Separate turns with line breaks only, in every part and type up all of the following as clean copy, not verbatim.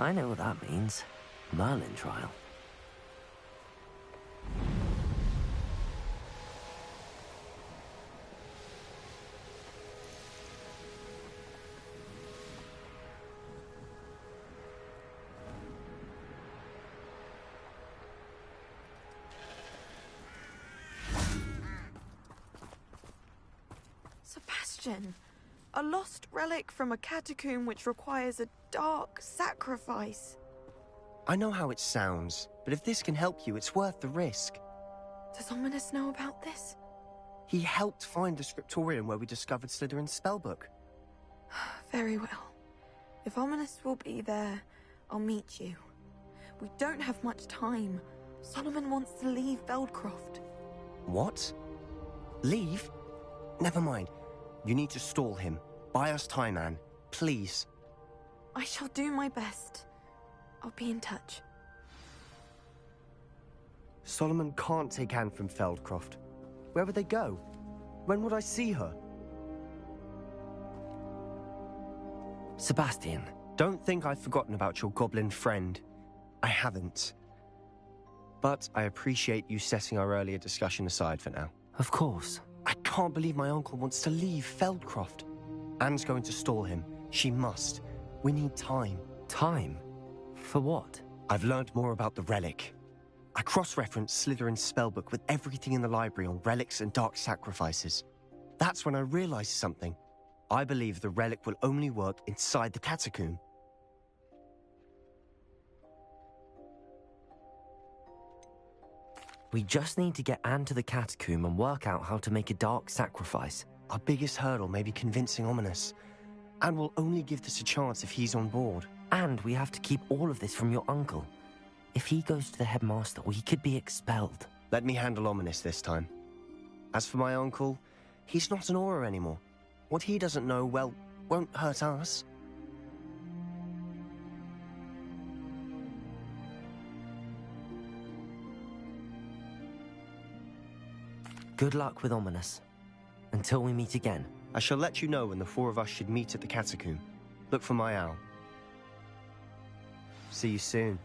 I know what that means. Merlin trial.
Sebastian, a lost relic from a catacomb which requires a dark sacrifice.
I know how it sounds, but if this can help you, it's worth the risk.
Does Ominous know about this?
He helped find the scriptorium where we discovered Slytherin's spellbook.
Very well. If Ominous will be there, I'll meet you. We don't have much time. Solomon wants to leave Feldcroft.
What? Leave? Never mind. You need to stall him. Buy us time, Anne. Please.
I shall do my best. I'll be in touch.
Solomon can't take Anne from Feldcroft. Where would they go? When would I see her?
Sebastian.
Don't think I've forgotten about your goblin friend. I haven't. But I appreciate you setting our earlier discussion aside for now.
Of course.
I can't believe my uncle wants to leave Feldcroft. Anne's going to stall him. She must. We need time.
Time? For what?
I've learned more about the relic. I cross-referenced Slytherin's spellbook with everything in the library on relics and dark sacrifices. That's when I realized something. I believe the relic will only work inside the catacomb.
We just need to get Anne to the catacomb and work out how to make a dark sacrifice.
Our biggest hurdle may be convincing Ominous. Anne will only give this a chance if he's on board.
And we have to keep all of this from your uncle. If he goes to the headmaster, we could be expelled.
Let me handle Ominous this time. As for my uncle, he's not an Auror anymore. What he doesn't know, well, won't hurt us.
Good luck with Ominous. Until we meet again.
I shall let you know when the four of us should meet at the catacomb. Look for my owl. See you soon.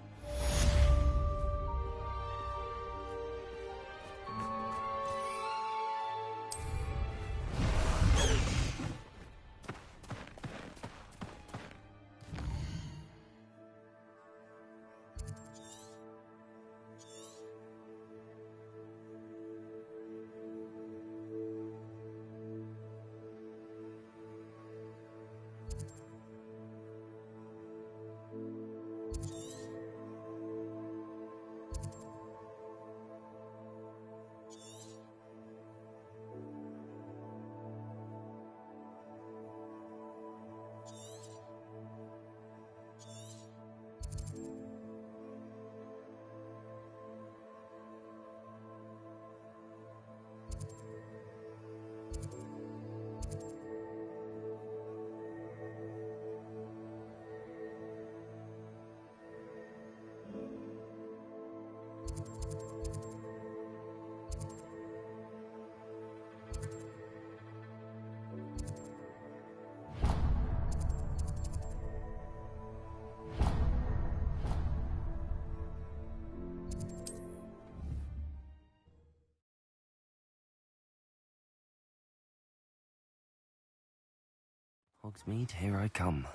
Hogsmeade, here I come.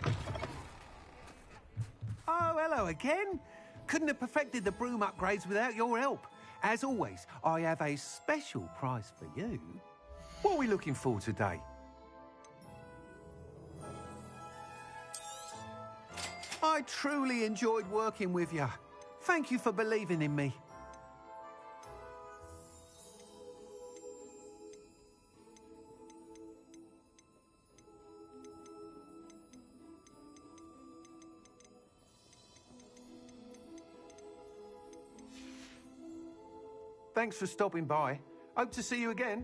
Oh, hello again. Couldn't have perfected the broom upgrades without your help. As always, I have a special prize for you. What are we looking for today? I truly enjoyed working with you. Thank you for believing in me. Thanks for stopping by. Hope to see you again.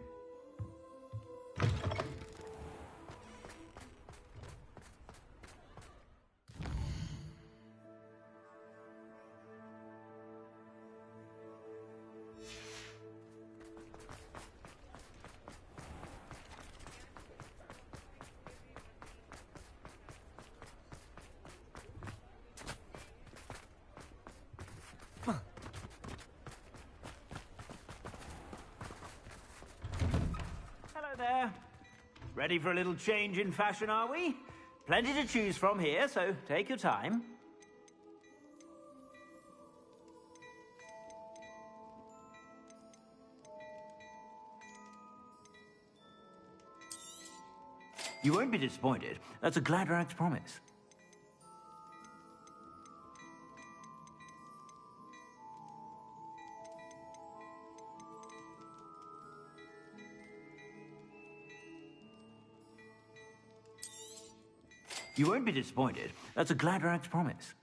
Ready for a little change in fashion, are we? Plenty to choose from here, so take your time. You won't be disappointed. That's a Gladrag's promise. You won't be disappointed. That's a Gladrag's promise.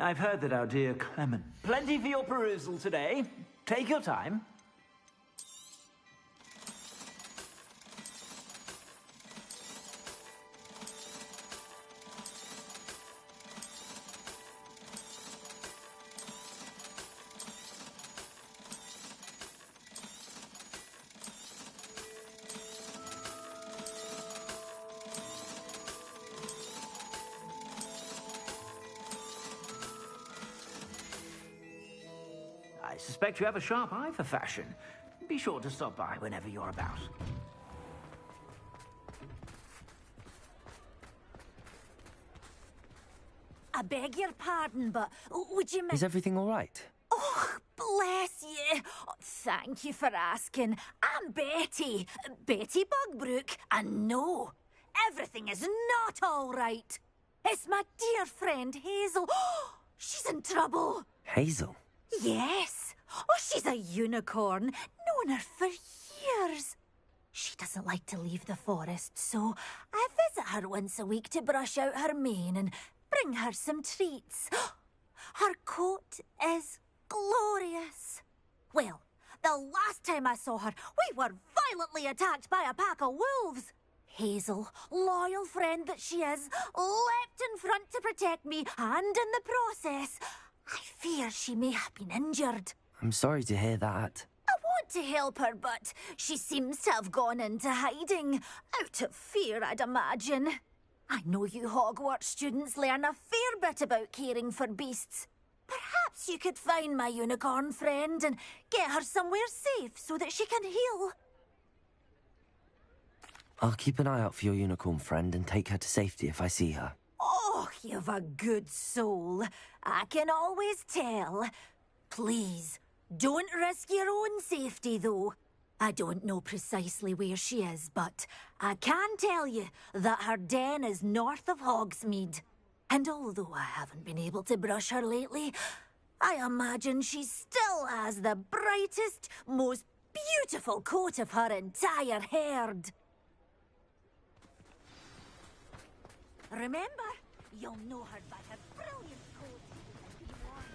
I've heard that our dear Clement... Plenty for your perusal today. Take your time. I suspect you have a sharp eye for fashion. Be sure to stop by whenever you're about.
I beg your pardon, but would you...
Is everything all right?
Oh, bless you. Oh, thank you for asking. I'm Betty. Betty Bugbrook. And no, everything is not all right. It's my dear friend Hazel. Oh, she's in trouble.
Hazel?
Yes. Oh, she's a unicorn. Known her for years. She doesn't like to leave the forest, so I visit her once a week to brush out her mane and bring her some treats. Her coat is glorious. Well, the last time I saw her, we were violently attacked by a pack of wolves. Hazel, loyal friend that she is, leapt in front to protect me, and in the process, I fear she may have been injured.
I'm sorry to hear that.
I want to help her, but she seems to have gone into hiding. Out of fear, I'd imagine. I know you Hogwarts students learn a fair bit about caring for beasts. Perhaps you could find my unicorn friend and get her somewhere safe so that she can heal.
I'll keep an eye out for your unicorn friend and take her to safety if I see her.
Oh, you've a good soul. I can always tell. Please, don't risk your own safety, though. I don't know precisely where she is, but I can tell you that her den is north of Hogsmeade. And although I haven't been able to brush her lately, I imagine she still has the brightest, most beautiful coat of her entire herd. Remember, you'll know her by her brilliant coat. Be warned.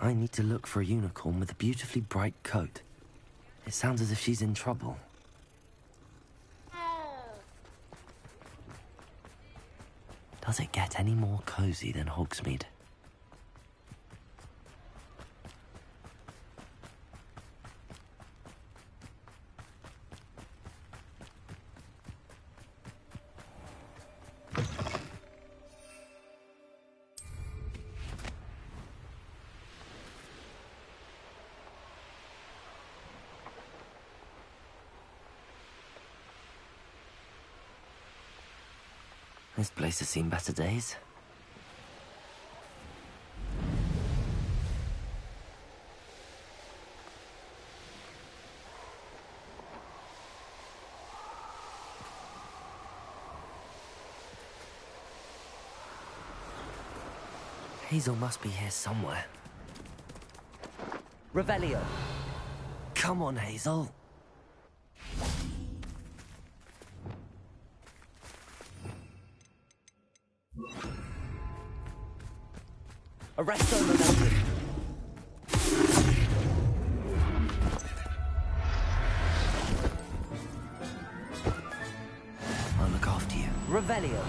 I need to look for a unicorn with a beautifully bright coat. It sounds as if she's in trouble. Does it get any more cozy than Hogsmeade? This place has seen better days. Hazel must be here somewhere. Revelio. Come on, Hazel. Arresto momentum. I'll look after you. Revelio.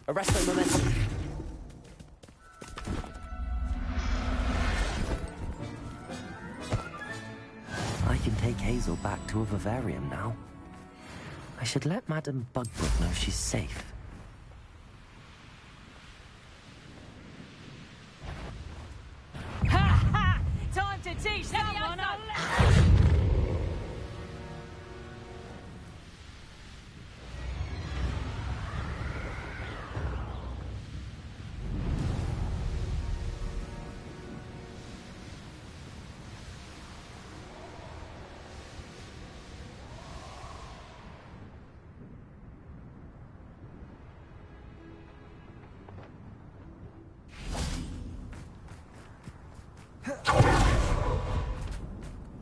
Arresto momentum. I can take Hazel back to a vivarium now. I should let Madame Bugbrook know she's safe.
Ha ha! Time to teach someone a lesson!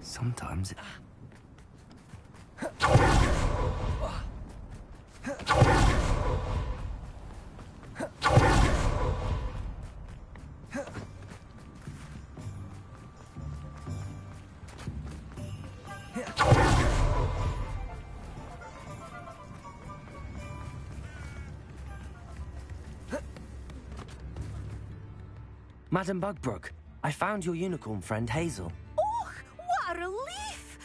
Sometimes it... Madame Bugbrook, I found your unicorn friend Hazel.
Oh, what a relief!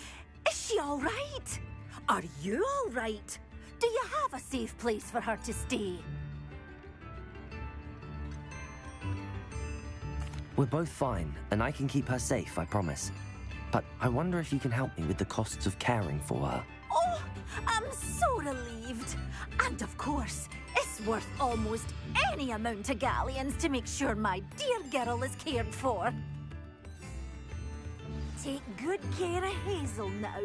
Is she all right? Are you all right? Do you have a safe place for her to stay?
We're both fine, and I can keep her safe, I promise. But I wonder if you can help me with the costs of caring for her.
Oh, I'm so relieved. And of course, it's worth almost any amount of galleons to make sure my dear girl is cared for. Take good care of Hazel now.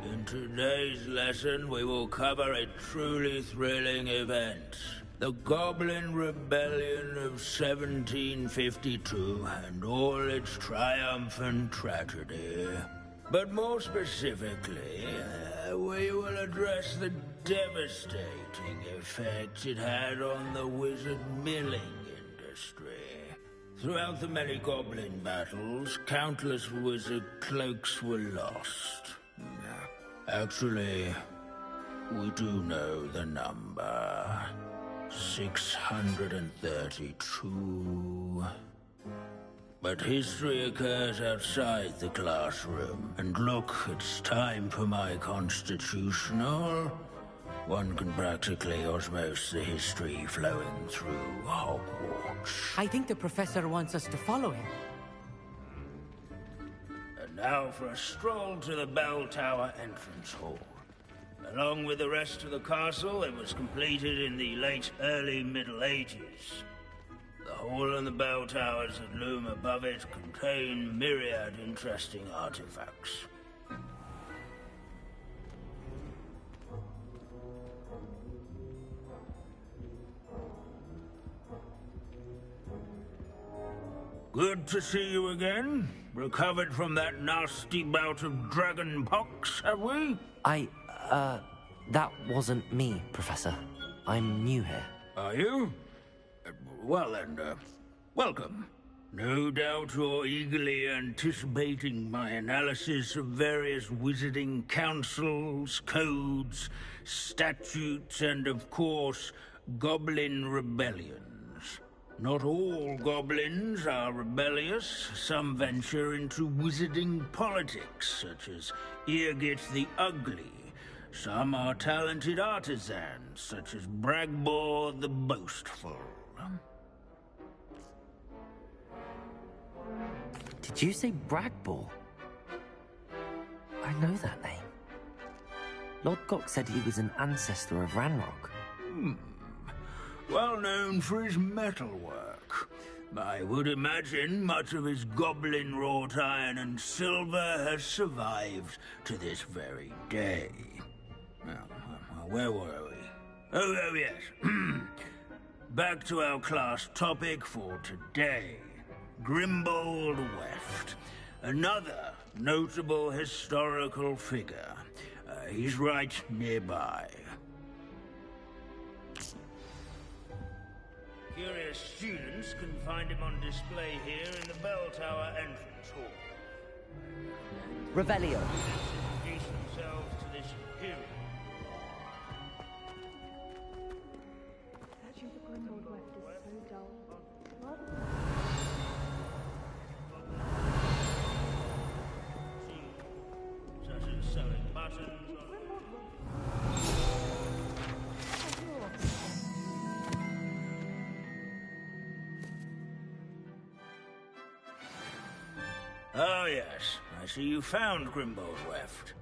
In today's lesson, we will cover a truly thrilling event. The Goblin Rebellion of 1752 and all its triumphant tragedy. But more specifically, we will address the devastating effect it had on the wizard milling industry. Throughout the many goblin battles, countless wizard cloaks were lost. Actually, we do know the number. 632. But history occurs outside the classroom. And look, it's time for my constitutional. One can practically osmose the history flowing through Hogwarts.
I think the professor wants us to follow him.
Now for a stroll to the bell tower entrance hall. Along with the rest of the castle, it was completed in the late early Middle Ages. The hall and the bell towers that loom above it contain myriad interesting artifacts. Good to see you again. Recovered from that nasty bout of dragon pox, have we?
That wasn't me, Professor. I'm new here.
Are you? Well then, welcome. No doubt you're eagerly anticipating my analysis of various wizarding councils, codes, statutes, and of course, goblin rebellions. Not all goblins are rebellious. Some venture into wizarding politics, such as Irgit the Ugly. Some are talented artisans, such as Bragbor the Boastful.
Did you say Bragbor? I know that name. Lord Gok said he was an ancestor of Ranrock.
Well known for his metalwork. I would imagine much of his goblin wrought iron and silver has survived to this very day. Now, where were we? Oh yes. Back to our class topic for today. Grimbold Weft. Another notable historical figure. He's right nearby. Curious students can find him on display here in the bell tower entrance hall.
Revelio.
Introduce themselves to this period.
Searching for Grimbold Weft is so dull.
Such as sewing buttons Oh yes, I see you found Grimbold Weft.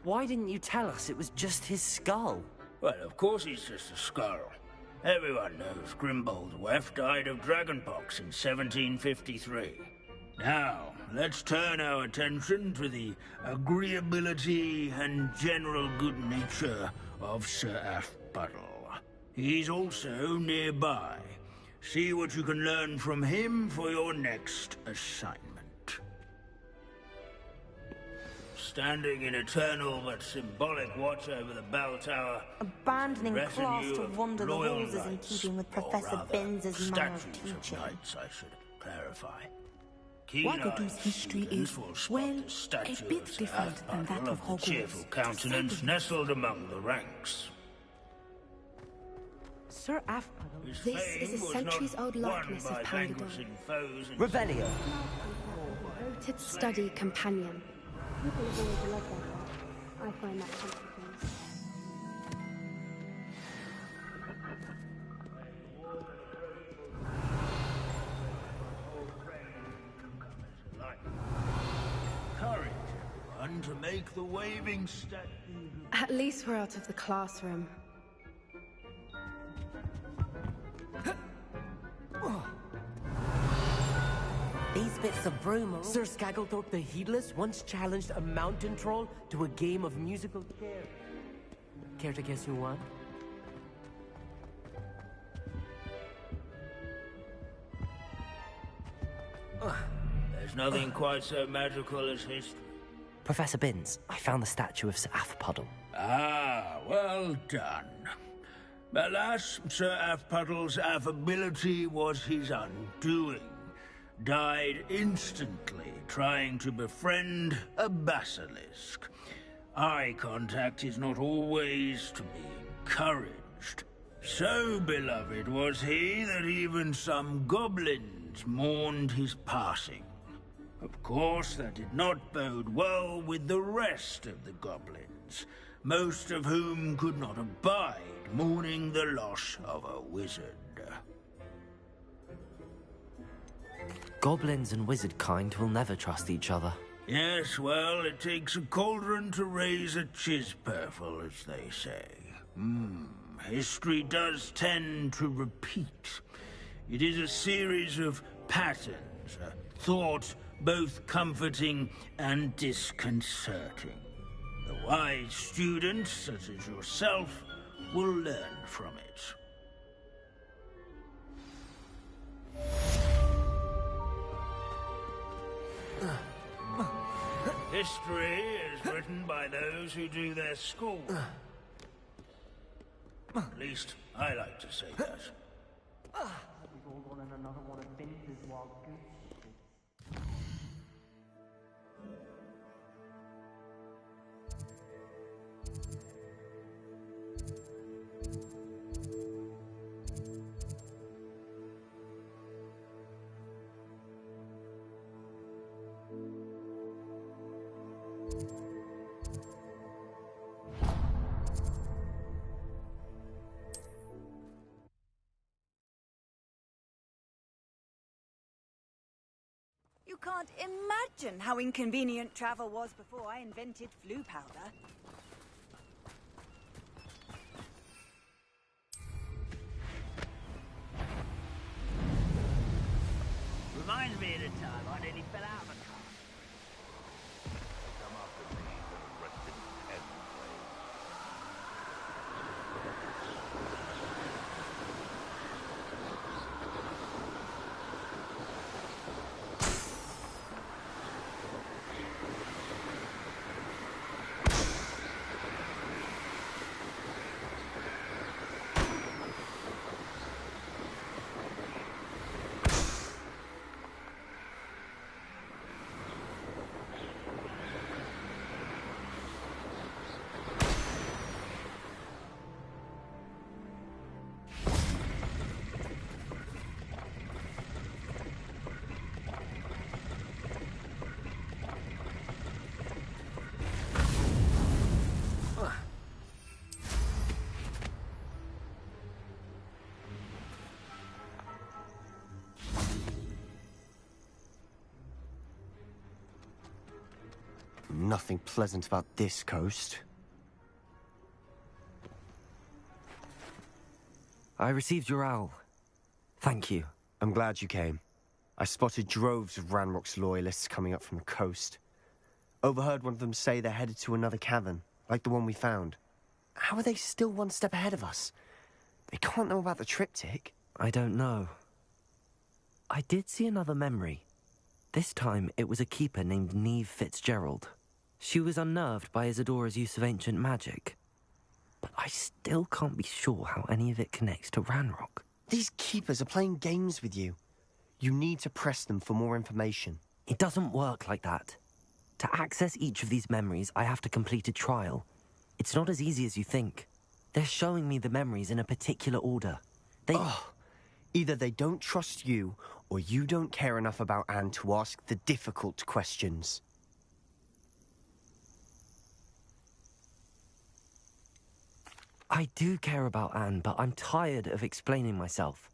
Why didn't you tell us it was just his skull?
Well, of course he's just a skull. Everyone knows Grimbold Weft died of dragonpox in 1753. Now, let's turn our attention to the agreeability and general good nature of Sir Afpuddle. He's also nearby. See what you can learn from him for your next assignment. Standing in eternal but symbolic watch over the bell tower,
Abandoning class to wander the
loyal
halls is in
knights,
keeping with
or
Professor
rather,
Binns' manner of
statues
teaching.
Knights, I should clarify.
Wagadu's history is, well, a bit different than that of
the cheerful
Hogwarts.
countenance nestled among the ranks.
Sir Afpuddle.
This is a centuries-old likeness of Pangadon.
Revelio.
Devoted study companion. People have always loved that. I find that comforting.
Courage, everyone, to make the waving statue.
At least we're out of the classroom.
These bits of broom are... Sir Scagglethorpe the Heedless once challenged a mountain troll to a game of musical chairs. Care to guess who won?
There's nothing quite so magical as history.
Professor Binns, I found the statue of Sir Afpuddle.
Ah, well done. Alas, Sir Afpuddle's affability was his undoing. Died instantly trying to befriend a basilisk. Eye contact is not always to be encouraged. So beloved was he that even some goblins mourned his passing. Of course, that did not bode well with the rest of the goblins, most of whom could not abide mourning the loss of a wizard.
Goblins and wizard kind will never trust each other.
Yes, well, it takes a cauldron to raise a chisperful, as they say. History does tend to repeat. It is a series of patterns, a thought both comforting and disconcerting. The wise student, such as yourself, will learn from it. History is written by those who do their school. At least, I like to say that.
We've all gone on another one of Vince's wild goose.
You can't imagine how inconvenient travel was before I invented flu powder.
Reminds me of the time I nearly fell out of a car.
Come after me for the rest in heaven,
Nothing pleasant about this coast.
I received your owl. Thank you.
I'm glad you came. I spotted droves of Ranrock's loyalists coming up from the coast. Overheard one of them say they're headed to another cavern, like the one we found. How are they still one step ahead of us? They can't know about the triptych.
I don't know. I did see another memory. This time, it was a keeper named Neve Fitzgerald. She was unnerved by Isadora's use of ancient magic. But I still can't be sure how any of it connects to Ranrock.
These keepers are playing games with you. You need to press them for more information.
It doesn't work like that. To access each of these memories, I have to complete a trial. It's not as easy as you think. They're showing me the memories in a particular order.
Either they don't trust you, or you don't care enough about Anne to ask the difficult questions.
I do care about Anne, but I'm tired of explaining myself.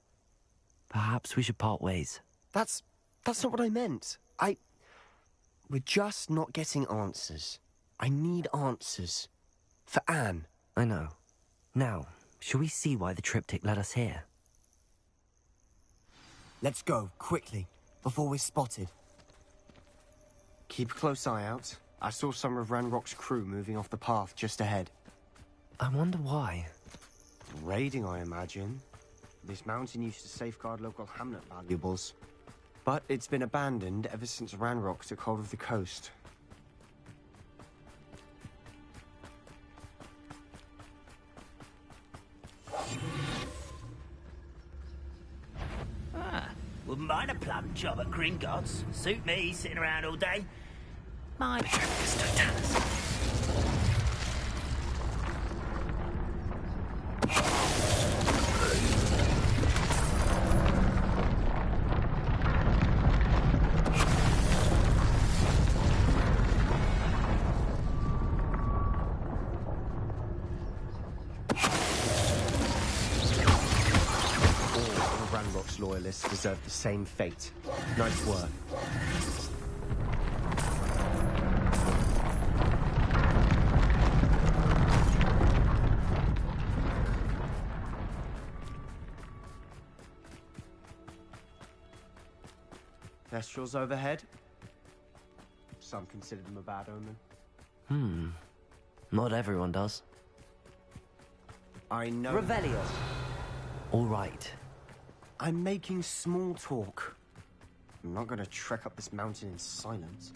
Perhaps we should part ways.
That's not what I meant. We're just not getting answers. I need answers. For Anne.
I know. Now, shall we see why the triptych led us here?
Let's go, quickly, before we're spotted. Keep a close eye out. I saw some of Ranrock's crew moving off the path just ahead.
I wonder why.
Raiding, I imagine. This mountain used to safeguard local hamlet valuables. But it's been abandoned ever since Ranrock took hold of the coast.
Wouldn't mind a plum job at Gringotts. Suit me, sitting around all day. My purpose to tell us.
Orthodox loyalists deserve the same fate. Nice work. Thestrals overhead. Some consider them a bad omen.
Not everyone does.
I know.
Revelio. All right.
I'm making small talk. I'm not gonna trek up this mountain in silence.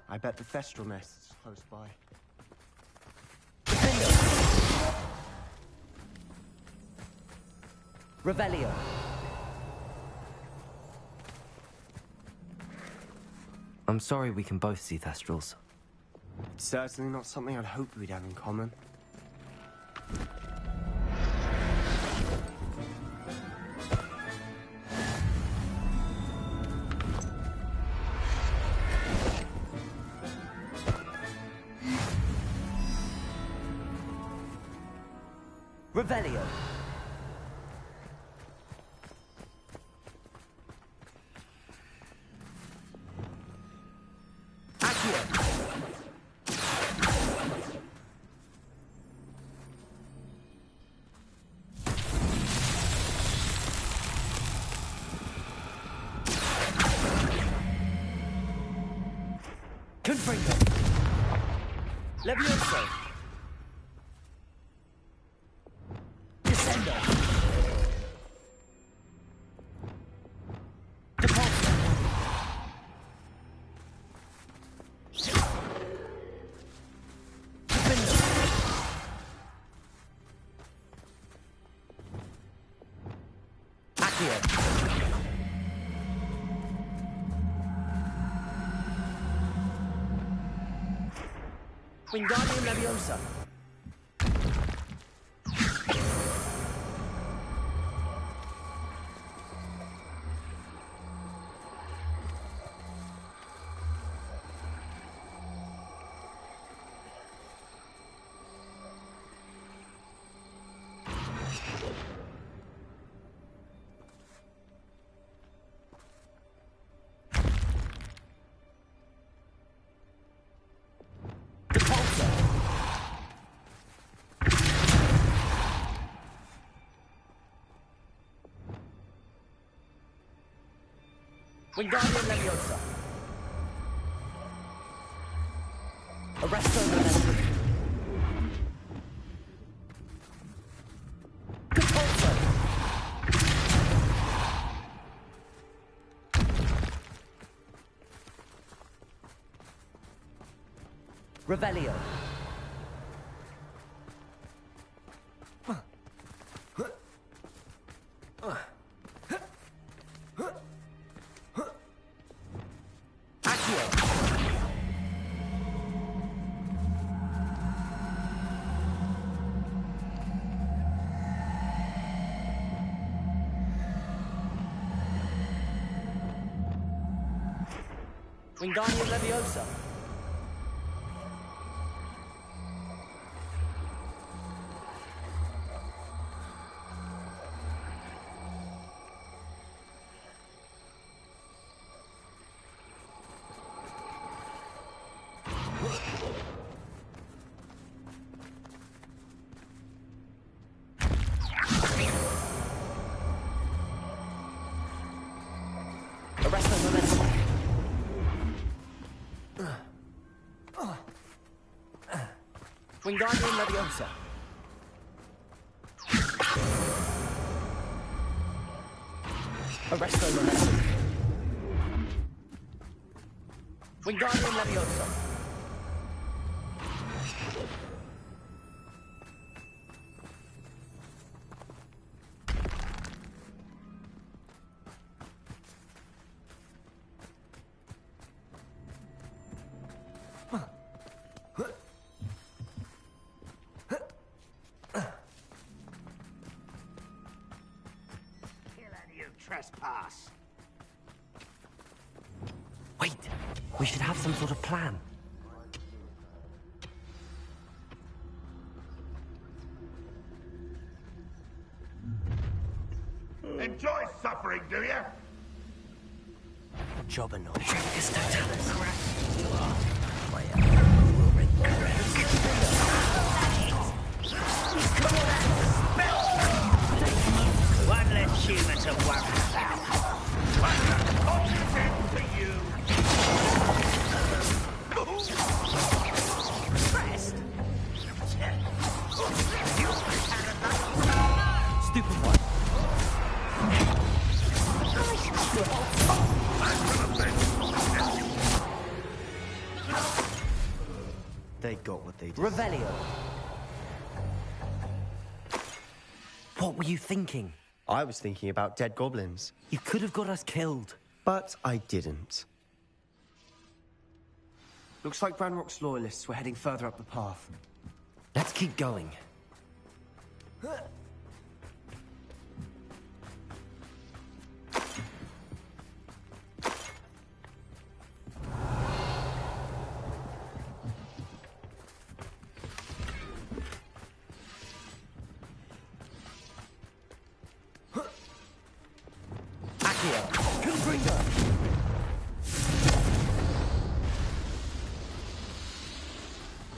I bet the Thestral nest is close by.
Revelio. I'm sorry we can both see Thestrals.
It's certainly not something I'd hoped we'd have in common.
Revelio. Confringo. Levioso. Descendo. Depulso. Confringo. Accio. Wingardium Leviosa. Wingardium Leviosa. Arresto Momentum. Depulso. Revelio. Wingardium Leviosa. Arresto Momentum. Wingardium Leviosa. Arresto Momentum. Wingardium Leviosa.
trespass.
Wait, we should have some sort of plan.
Enjoy suffering, do you?
Jobberknoll.
One less human to worry about.
Hold it to you.
Crest.
Stupid one.
They got what they did.
Revelio. What were you thinking?
I was thinking about dead goblins.
You could have got us killed.
But I didn't. Looks like Ranrock's loyalists were heading further up the path.
Let's keep going.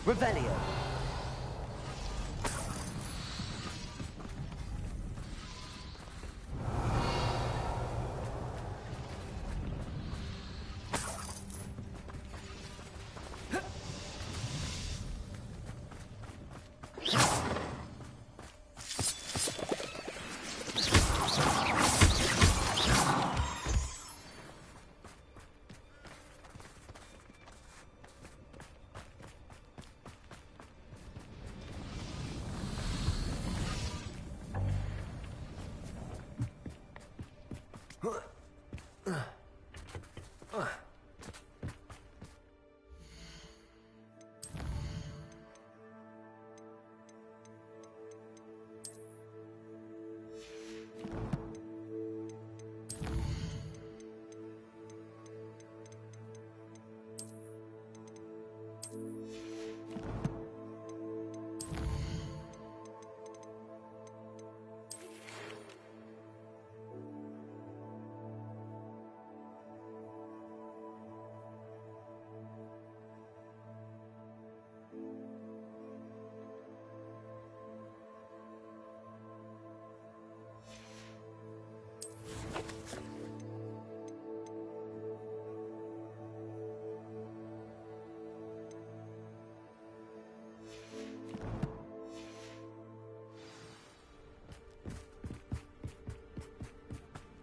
Revelio.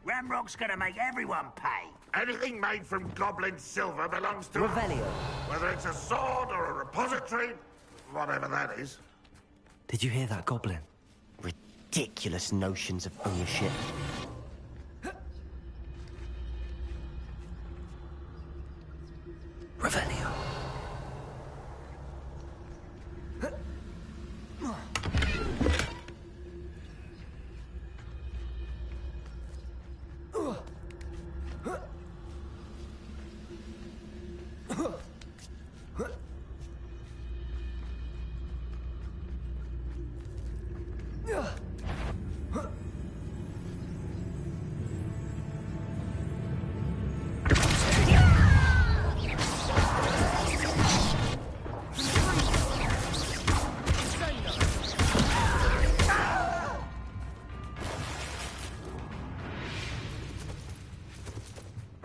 Ramrock's gonna make everyone pay.
Anything made from goblin silver belongs to
Revelio.
Whether it's a sword or a repository, whatever that is.
Did you hear that, Goblin?
Ridiculous notions of ownership.
Revelio.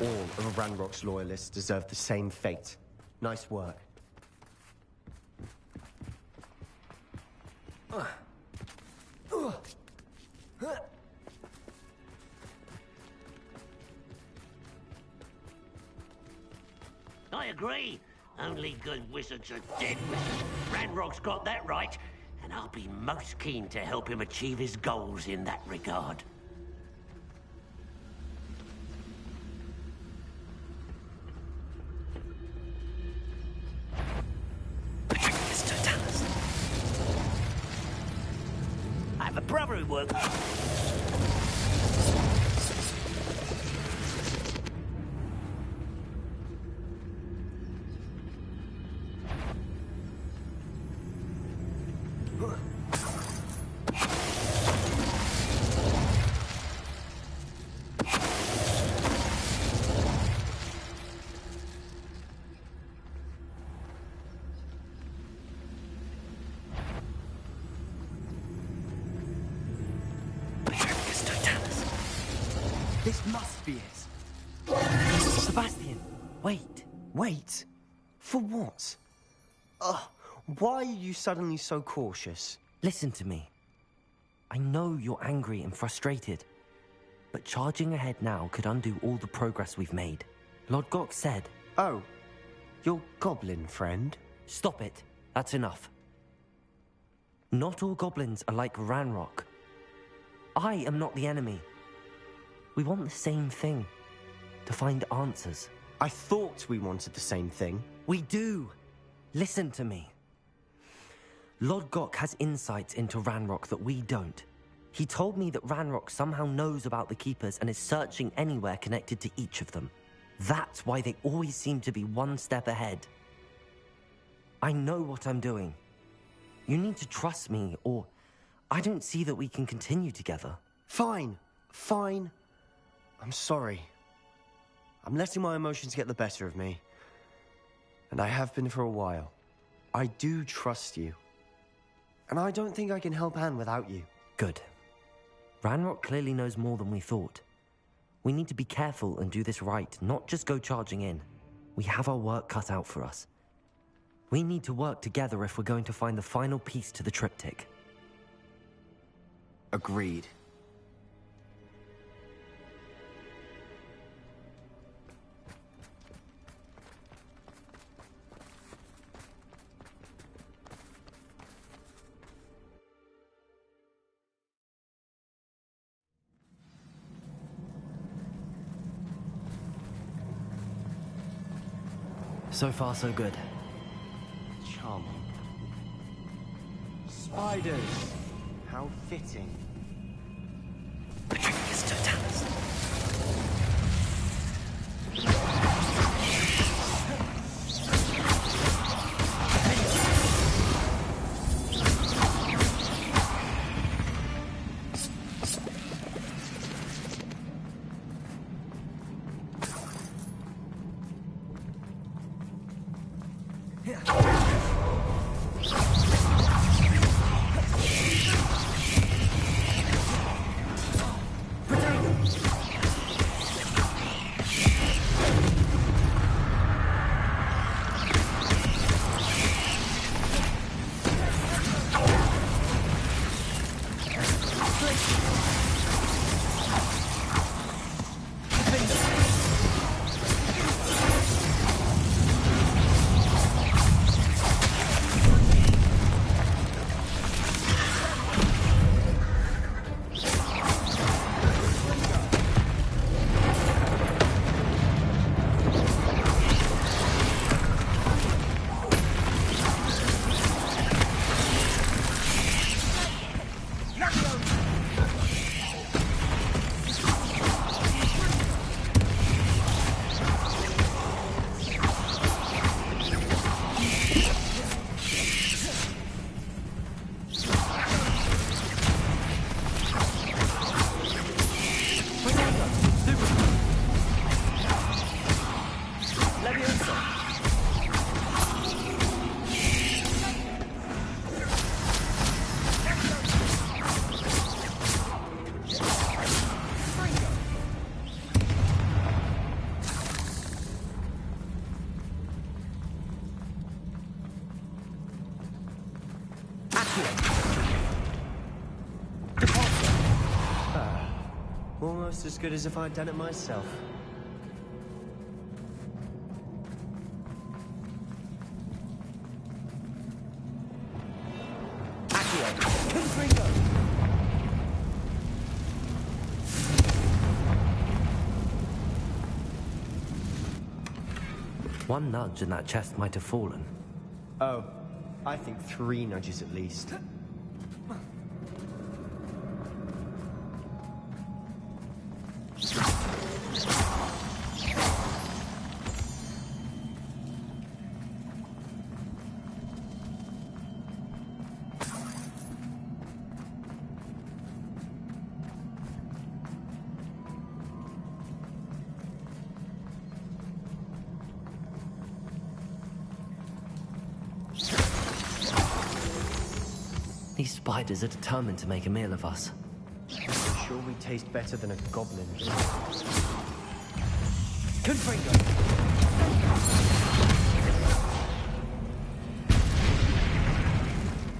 All of Ranrock's loyalists deserve the same fate. Nice work.
I agree. Only good wizards are dead wizards. Ranrock's got that right, and I'll be most keen to help him achieve his goals in that regard. I have a brother who works...
This must be it.
Sebastian, wait.
Wait? For what? Why are you suddenly so cautious?
Listen to me. I know you're angry and frustrated, but charging ahead now could undo all the progress we've made. Lord Gok said...
Oh, your goblin friend?
Stop it. That's enough. Not all goblins are like Ranrock. I am not the enemy. We want the same thing. To find answers.
I thought we wanted the same thing.
We do. Listen to me. Lord Gok has insights into Ranrock that we don't. He told me that Ranrock somehow knows about the Keepers and is searching anywhere connected to each of them. That's why they always seem to be one step ahead. I know what I'm doing. You need to trust me, or I don't see that we can continue together.
Fine. Fine. I'm sorry. I'm letting my emotions get the better of me. And I have been for a while. I do trust you. And I don't think I can help Anne without you.
Good. Ranrock clearly knows more than we thought. We need to be careful and do this right, not just go charging in. We have our work cut out for us. We need to work together if we're going to find the final piece to the triptych.
Agreed.
So far, so good.
Charming. Spiders! How fitting.
Patricius Totalis.
Almost as good as if I'd done it myself.
One nudge and that chest might have fallen.
Oh, I think 3 nudges at least.
These spiders are determined to make a meal of us.
Sure we taste better than a goblin.
Confringo!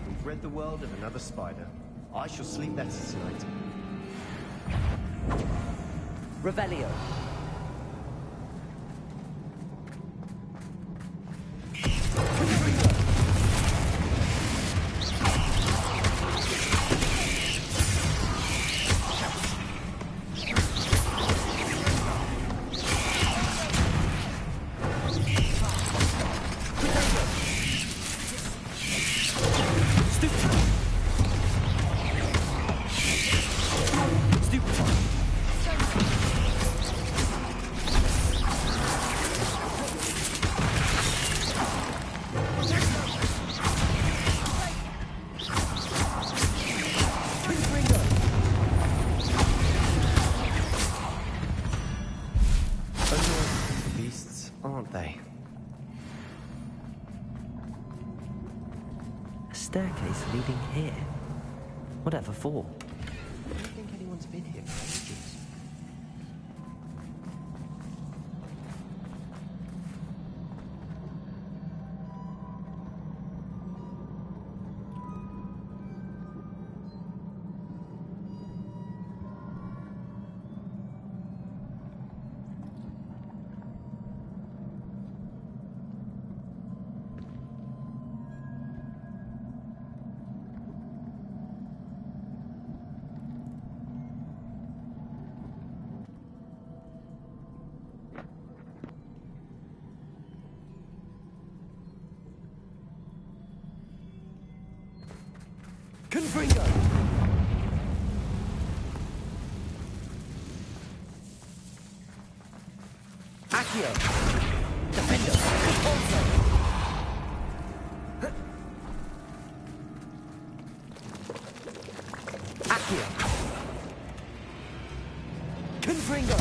We've rid the world of another spider. I shall sleep better tonight.
Revelio. Staircase leading here. Whatever for?
I don't think anyone's been here for ages.
Confringo! Accio! Defender! Repulso! Accio! Confringo!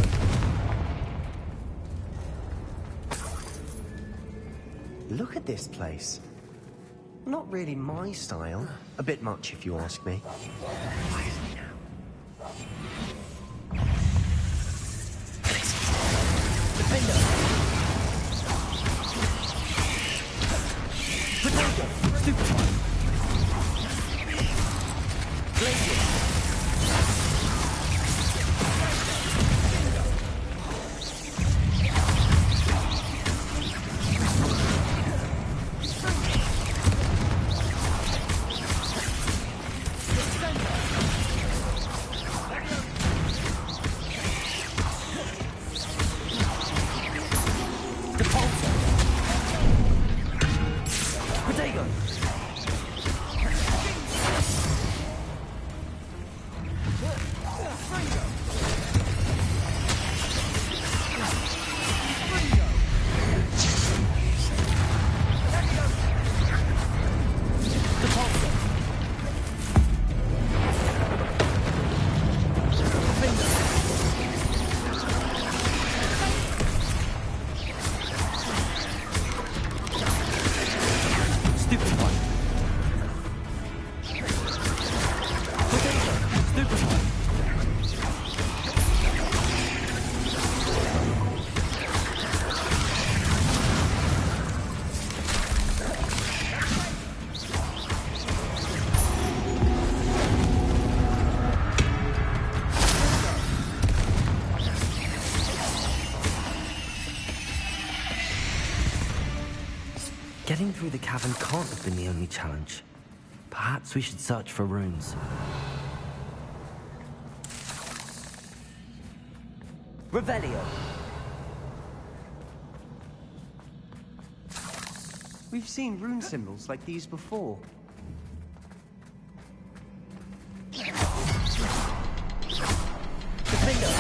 Look at this place. Not really my style. A bit much, if you ask me.
Defender! Potato! Super! Glacier! Getting through the cavern can't have been the only challenge. Perhaps we should search for runes. Revelio!
We've seen rune symbols like these before.
Defender!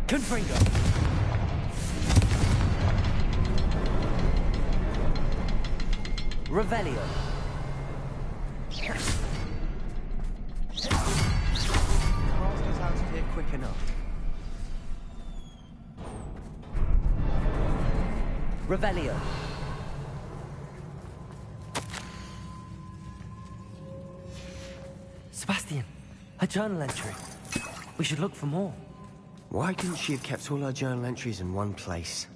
Confringo! Revelio!
Cast us out of here quick enough.
Revelio! Sebastian, a journal entry. We should look for more.
Why couldn't she have kept all her journal entries in one place?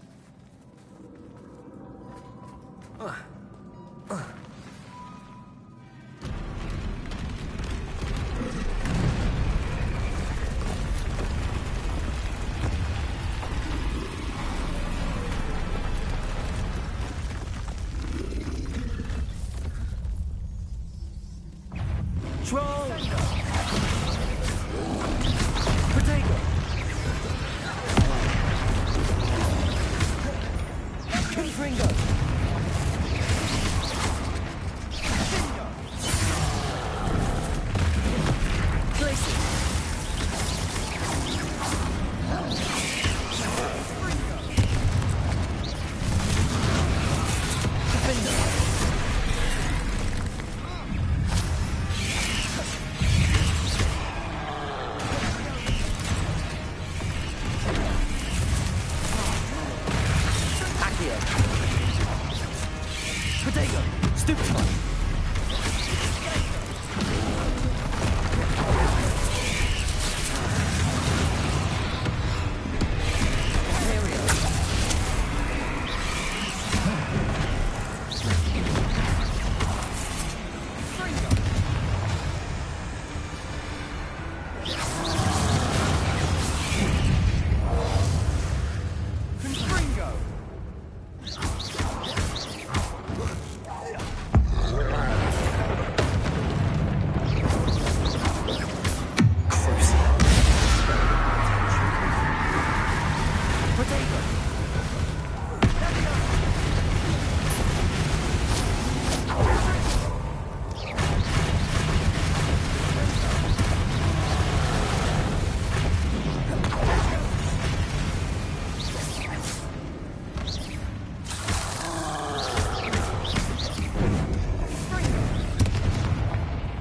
Troll! Potato! Confringo! Glacier! Defender! Potato! Stupefy!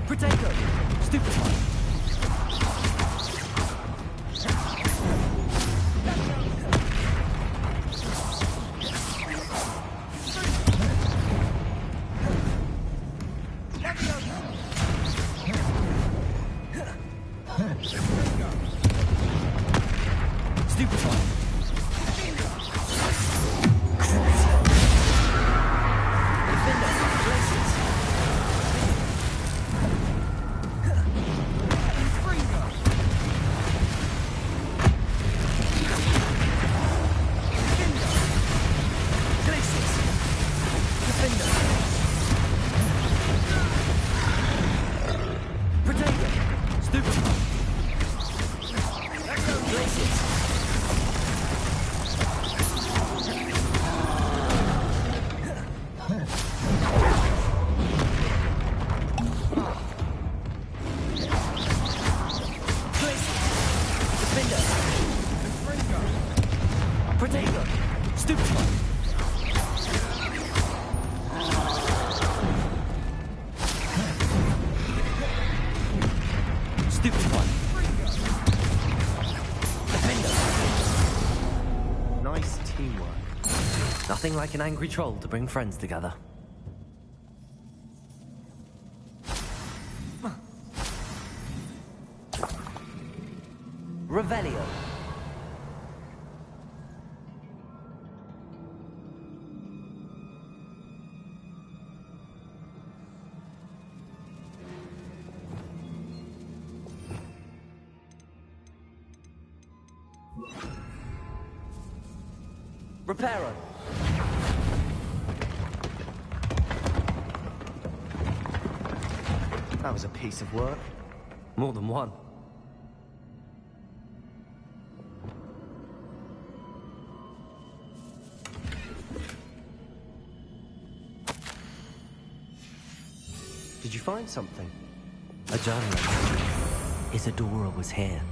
Potato! Stupefy! Stupefy! Defender! Glaciers! Potato! Stupefy! Stupefy! Defender!
Nice teamwork.
Nothing like an angry troll to bring friends together. Revelio. Reparo.
That was a piece of work.
More than one.
Did you find something?
A journal entry. Isadora was here.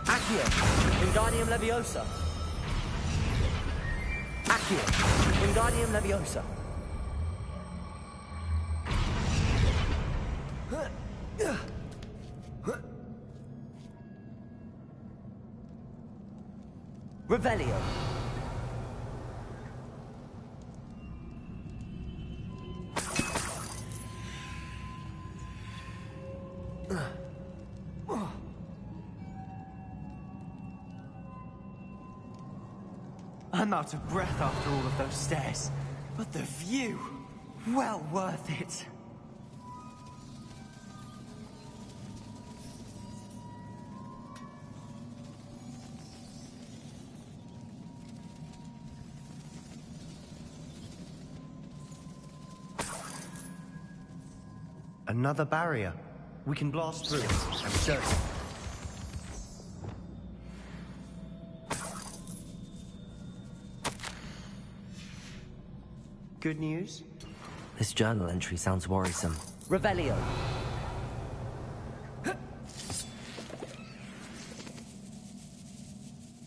Accio, Wingardium Leviosa. Accio, Wingardium Leviosa. Revelio.
I'm out of breath after all of those stairs. But the view, well worth it. Another barrier. We can blast through it, I'm certain. Good news?
This journal entry sounds worrisome.
Revelio.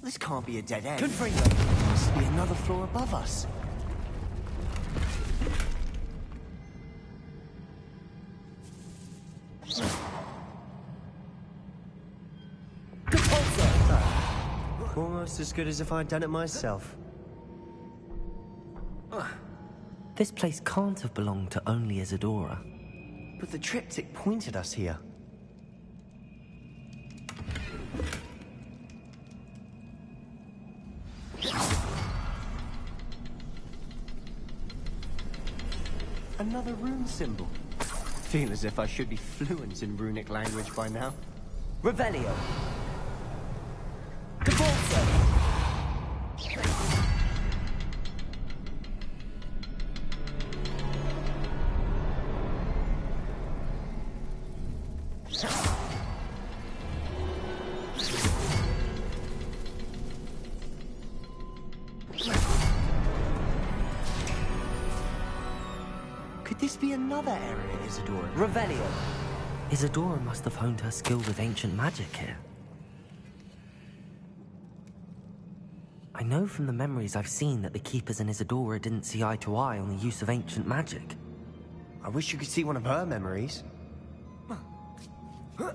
This can't be a dead end.
Confringo.
There must be another floor above us. Almost as good as if I'd done it myself.
This place can't have belonged to only Isadora.
But the triptych pointed us here. Another rune symbol. Feel as if I should be fluent in runic language by now.
Revelio.
Could this be another area Isadora?
Revelio.
Isadora must have honed her skill with ancient magic here. I know from the memories I've seen that the Keepers and Isadora didn't see eye to eye on the use of ancient magic.
I wish you could see one of her memories.
The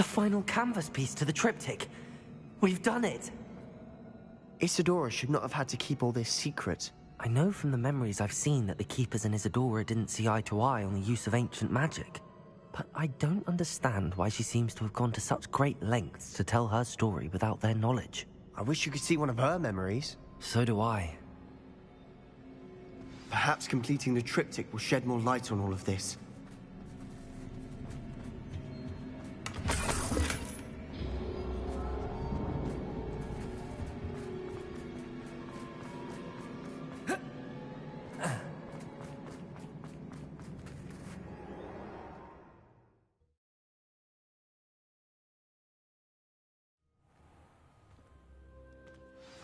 final canvas piece to the triptych. We've done it!
Isadora should not have had to keep all this secret.
I know from the memories I've seen that the Keepers and Isadora didn't see eye to eye on the use of ancient magic. But I don't understand why she seems to have gone to such great lengths to tell her story without their knowledge.
I wish you could see one of her memories.
So do I.
Perhaps completing the triptych will shed more light on all of this.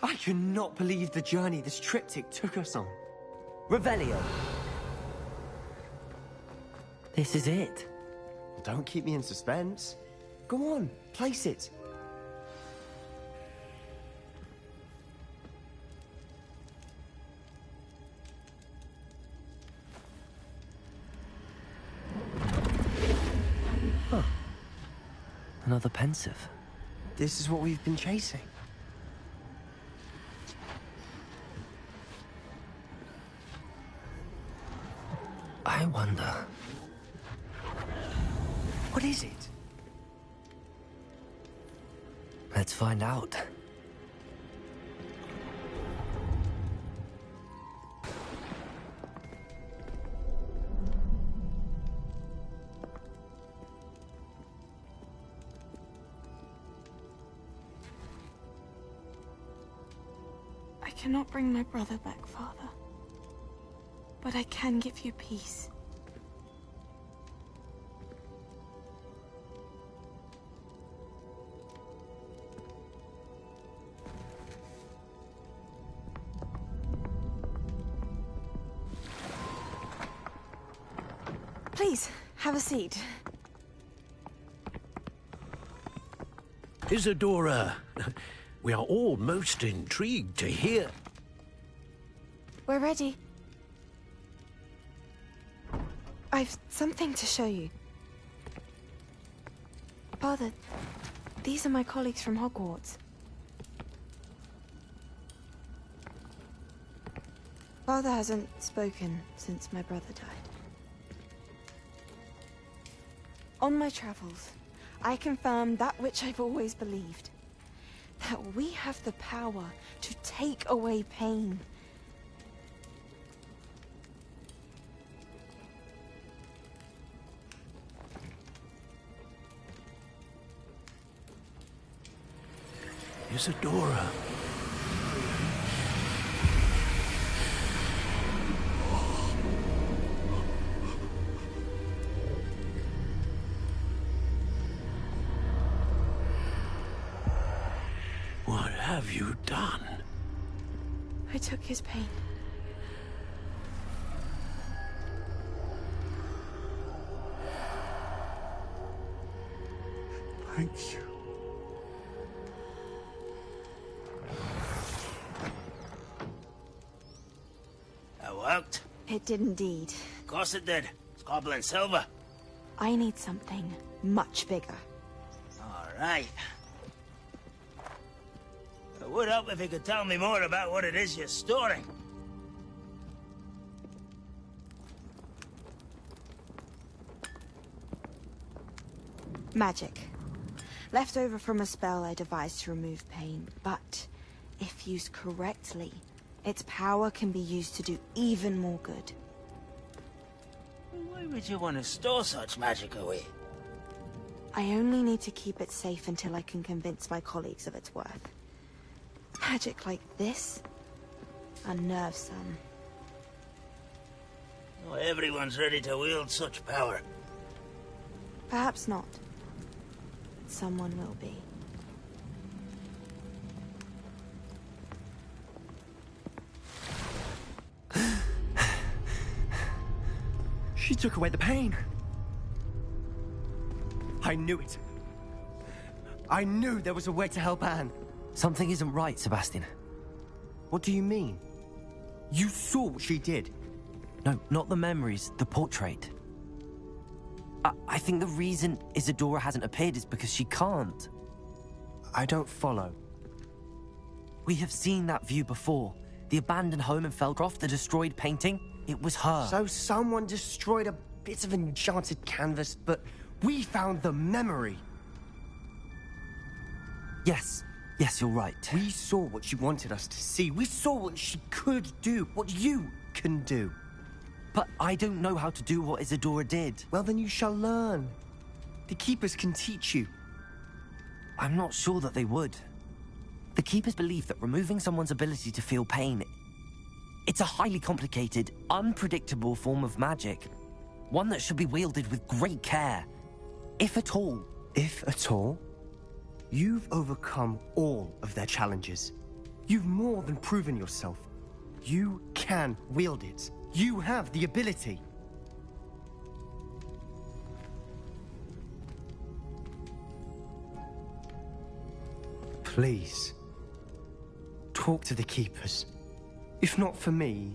I cannot believe the journey this triptych took us on.
Revelio.
This is it.
Don't keep me in suspense. Go on, place it.
Huh. Another pensive.
This is what we've been chasing.
I wonder...
What is it?
Let's find out.
I cannot bring my brother back, Father. But I can give you peace. Please, have a seat.
Isadora, we are all most intrigued to hear.
We're ready. I've something to show you. Father, these are my colleagues from Hogwarts. Father hasn't spoken since my brother died. On my travels, I confirmed that which I've always believed. that we have the power to take away pain.
Isadora. What have you done?
I took his pain.
Thank you.
That worked?
It did indeed.
Of course it did. It's goblin silver.
I need something much bigger.
All right. It would help if you could tell me more about what it is you're storing.
Magic. Left over from a spell I devised to remove pain, but if used correctly, its power can be used to do even more good.
Why would you want to store such magic away?
I only need to keep it safe until I can convince my colleagues of its worth. Magic like this unnerves some.
Not everyone's ready to wield such power.
Perhaps not. But someone will be.
She took away the pain. I knew it. I knew there was a way to help Anne.
Something isn't right, Sebastian.
What do you mean? You saw what she did.
No, not the memories, the portrait. I think the reason Isadora hasn't appeared is because she can't.
I don't follow.
We have seen that view before. The abandoned home in Felcroft, the destroyed painting. It was her.
So someone destroyed a bit of enchanted canvas, but we found the memory.
Yes, you're right.
We saw what she wanted us to see. We saw what she could do, what you can do.
But I don't know how to do what Isadora did.
Well, then you shall learn. The Keepers can teach you.
I'm not sure that they would. The Keepers believe that removing someone's ability to feel pain, it's a highly complicated, unpredictable form of magic. One that should be wielded with great care. If at all.
If at all? You've overcome all of their challenges. You've more than proven yourself. You can wield it. You have the ability. Please, talk to the Keepers. If not for me,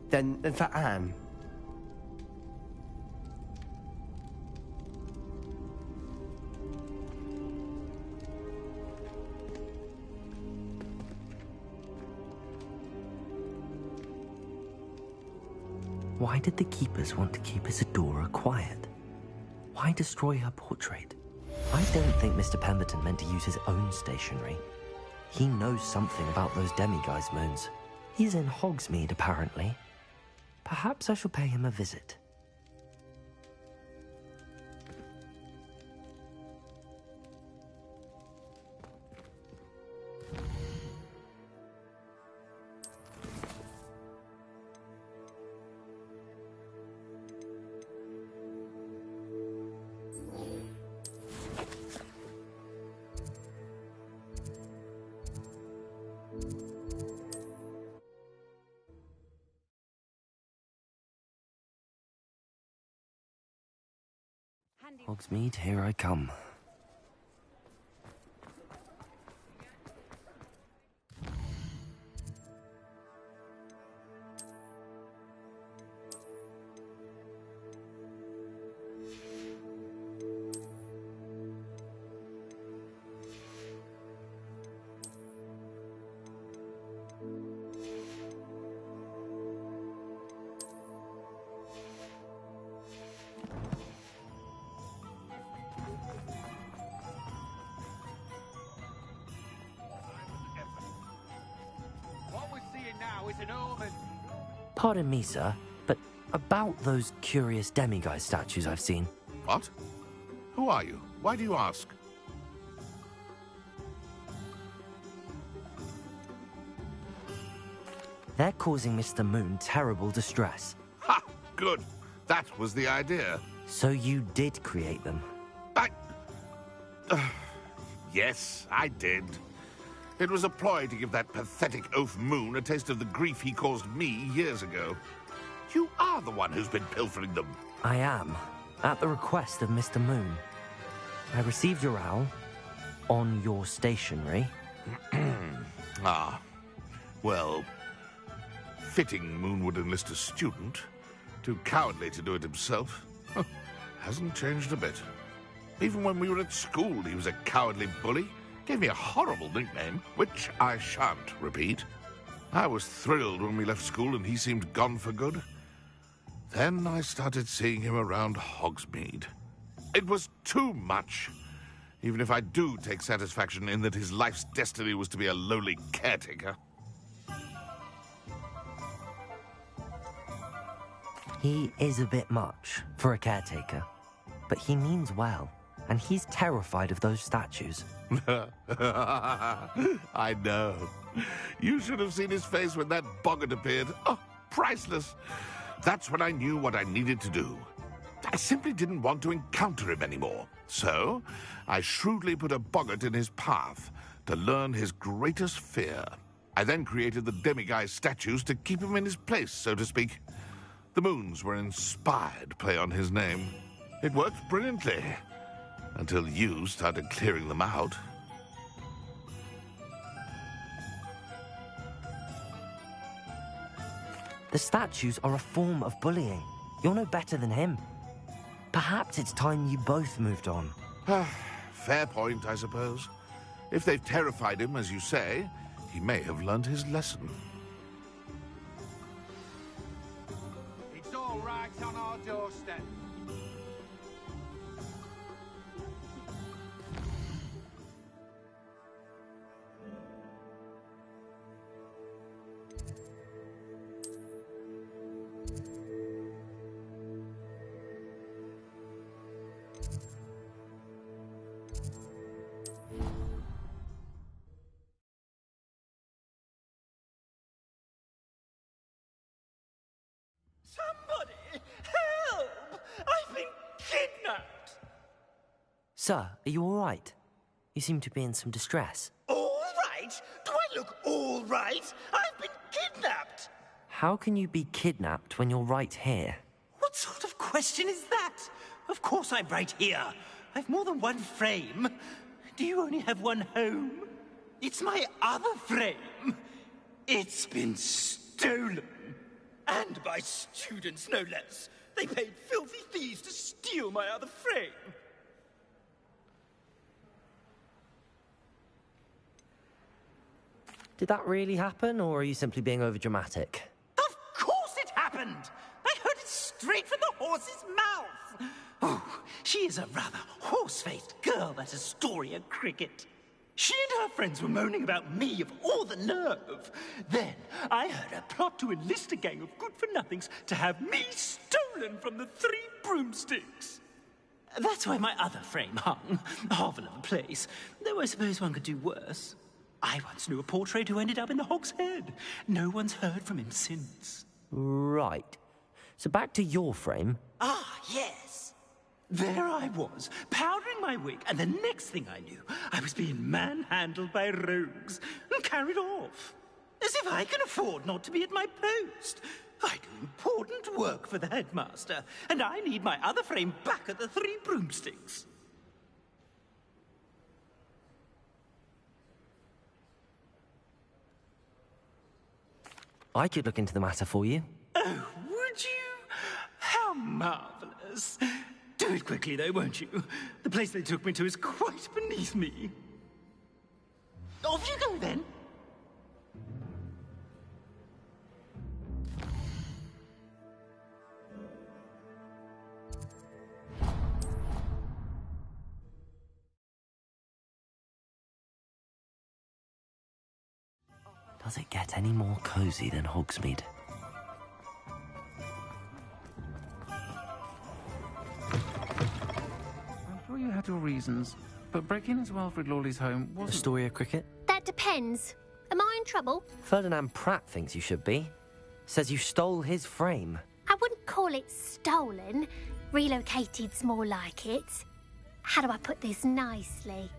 then for Anne.
Why did the Keepers want to keep Isadora quiet? Why destroy her portrait? I don't think Mr. Pemberton meant to use his own stationery. He knows something about those demiguise moons. He's in Hogsmeade, apparently. Perhaps I shall pay him a visit. Hogsmeade, here I come.
now is enormous.
Pardon me, sir, but about those curious demiguise statues I've seen.
What? Who are you? Why do you ask?
They're causing Mr. Moon terrible distress.
Ha! Good. That was the idea.
So you did create them?
Yes, I did. It was a ploy to give that pathetic oaf Moon a taste of the grief he caused me years ago. You are the one who's been pilfering them.
I am, at the request of Mr. Moon. I received your owl on your stationery.
Ah, well, fitting Moon would enlist a student. Too cowardly to do it himself. Hasn't changed a bit. Even when we were at school, he was a cowardly bully. Gave me a horrible nickname, which I shan't repeat. I was thrilled when we left school and he seemed gone for good. Then I started seeing him around Hogsmeade. It was too much. Even if I do take satisfaction in that his life's destiny was to be a lowly caretaker.
He is a bit much for a caretaker, but he means well, and he's terrified of those statues.
I know. You should have seen his face when that boggart appeared. Oh, priceless. That's when I knew what I needed to do. I simply didn't want to encounter him anymore. So, I shrewdly put a boggart in his path to learn his greatest fear. I then created the demiguise statues to keep him in his place, so to speak. The moons were an inspired play on his name. It worked brilliantly. Until you started clearing them out.
The statues are a form of bullying. You're no better than him. Perhaps it's time you both moved on.
Fair point, I suppose. If they've terrified him, as you say, he may have learned his lesson.
It's all right on our doorstep.
Somebody! Help! I've been kidnapped!
Sir, are you all right? You seem to be in some distress.
All right? Do I look all right? I've been kidnapped!
How can you be kidnapped when you're right here?
What sort of question is that? Of course I'm right here. I've more than one frame. Do you only have one home? It's my other frame. It's been stolen. And by students, no less. They paid filthy thieves to steal my other frame.
Did that really happen, or are you simply being overdramatic?
Of course it happened! I heard it straight from the horse's mouth! Oh, she is a rather horse-faced girl, that Astoria Cricket. She and her friends were moaning about me of all the nerve. Then I heard a plot to enlist a gang of good-for-nothings to have me stolen from the Three Broomsticks. That's why my other frame hung. A hovel of a place. Though I suppose one could do worse. I once knew a portrait who ended up in the Hog's Head. No one's heard from him since.
Right. So back to your frame.
Ah, yes. There I was, powdering my wig, and the next thing I knew, I was being manhandled by rogues and carried off. As if I can afford not to be at my post. I do important work for the headmaster, and I need my other frame back at the Three Broomsticks.
I could look into the matter for you.
Oh, would you? How marvelous. Do it quickly, though, won't you? The place they took me to is quite beneath me. Off you go, then.
Does it get any more cosy than Hogsmeade?
I'm sure you had your reasons, but breaking into Alfred Lawley's home wasn't...
Astoria Cricket?
That depends. Am I in trouble?
Ferdinand Pratt thinks you should be. Says you stole his frame.
I wouldn't call it stolen. Relocated's more like it. How do I put this nicely?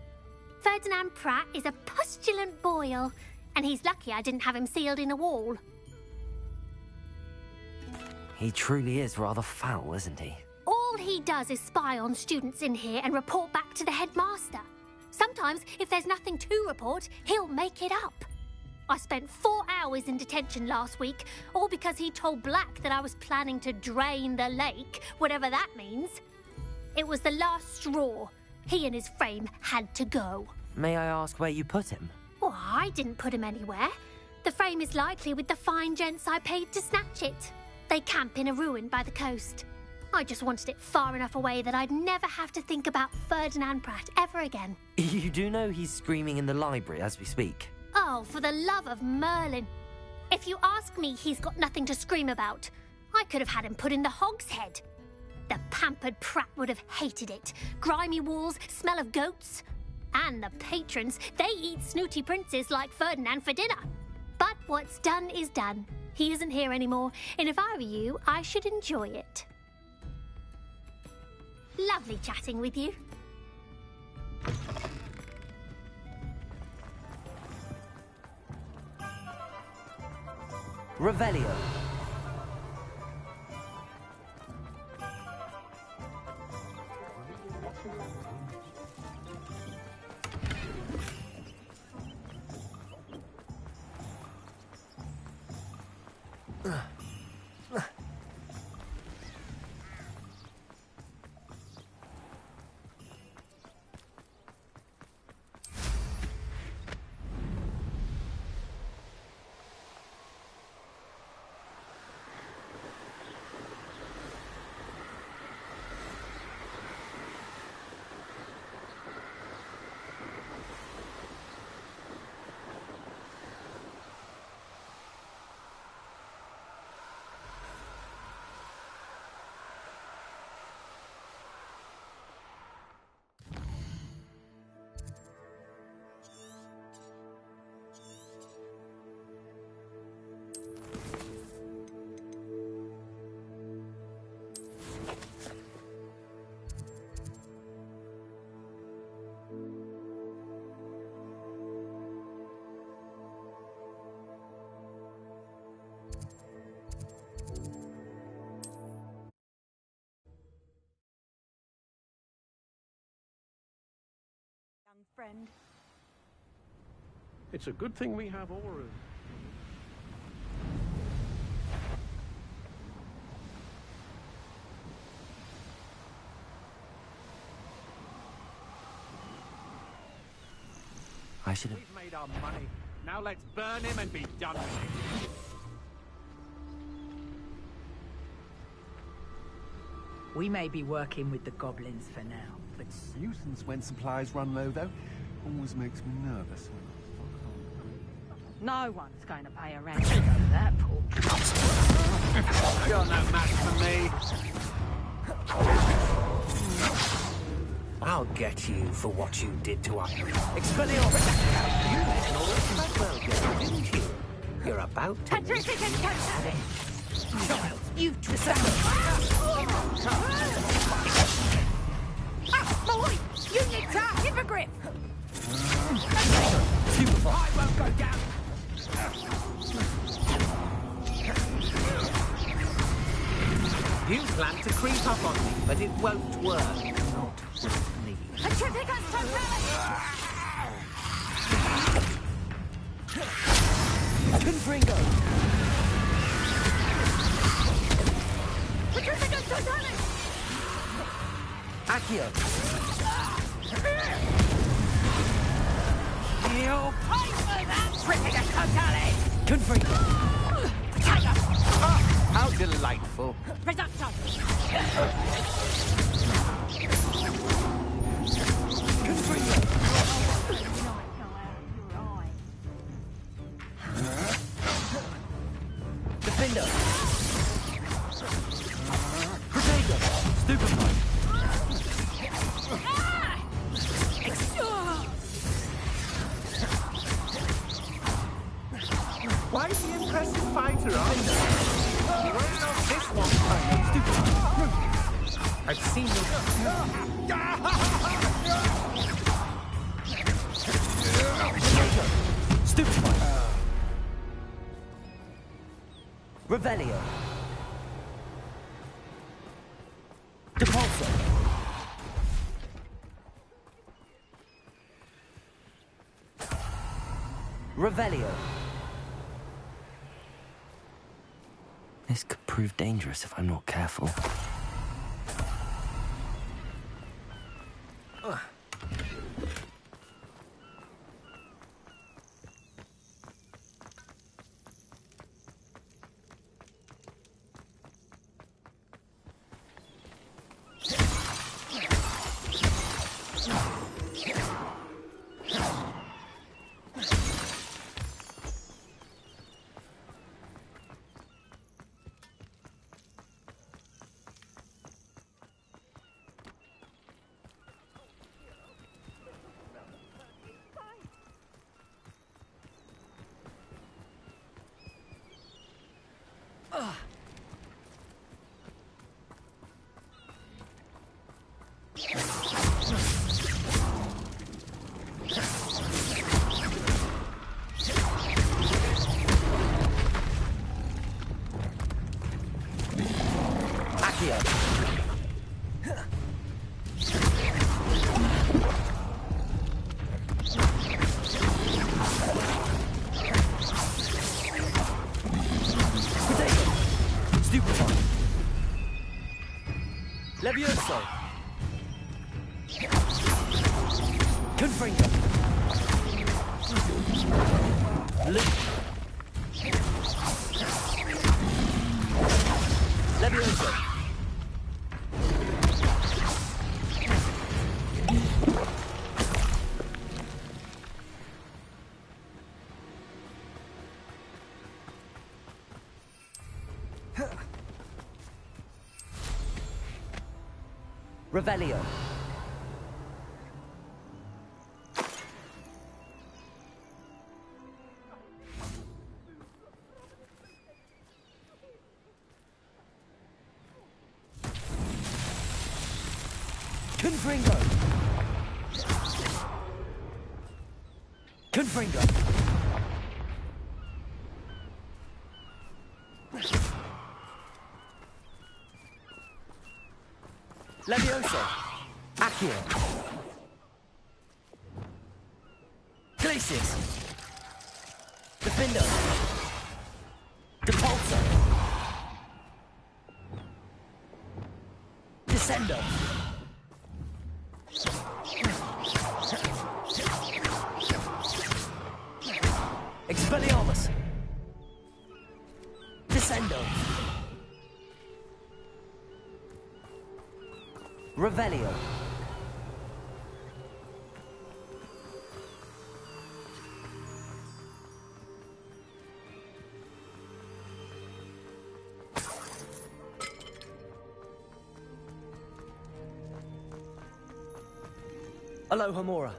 Ferdinand Pratt is a postulant boil, and he's lucky I didn't have him sealed in a wall.
He truly is rather foul, isn't he?
All he does is spy on students in here and report back to the headmaster. Sometimes, if there's nothing to report, he'll make it up. I spent 4 hours in detention last week, all because he told Black that I was planning to drain the lake, whatever that means. It was the last straw. He and his frame had to go.
May I ask where you put him?
Well, I didn't put him anywhere. The frame is likely with the fine gents I paid to snatch it. They camp in a ruin by the coast. I just wanted it far enough away that I'd never have to think about Ferdinand Pratt ever again.
You do know he's screaming in the library as we speak.
Oh, for the love of Merlin. If you ask me, he's got nothing to scream about. I could have had him put in the hogshead. The pampered Pratt would have hated it. Grimy walls, smell of goats. And the patrons, they eat snooty princes like Ferdinand for dinner. But what's done is done. He isn't here anymore, and if I were you, I should enjoy it. Lovely chatting with you.
Revelio.
Friend.
It's a good thing we have auras.
I should have...
We've made our money. Now let's burn him and be done with it.
We may be working with the goblins for now, but...
Nuisance when supplies run low, though. Always makes me nervous when
No one's going to pay a ransom over that poor.
You're no match for me.
I'll get you for what you did to us. Expelliarmus! You let an Orphan go, didn't you? You're about to...
Petrificant Cancel!
Child,
You've twisted... Boy! You need to hippogriff!
I won't go down! You plan to creep up on me, but it won't work. Not with me.
Petrificus Totalis!
Confringo!
Petrificus Totalis!
Accio!
You pay for that, Petrificus Totalis!
Confringo!
How delightful.
Reducto!
Confringo! Defender! Protego! Stupefy!
Why is the impressive fighter on? Well, this one I've seen you.
Stupefy! Revelio! Depulso! Revelio! This could prove dangerous if I'm not careful. Levioso! Confringo! Luke! Levioso! Revelio. Confringo. Confringo. Levioso. Accio. Glacius. Defendo. Depulso. Descendo. Expelliarmus. Descendo. Revelio. Aloha Mora.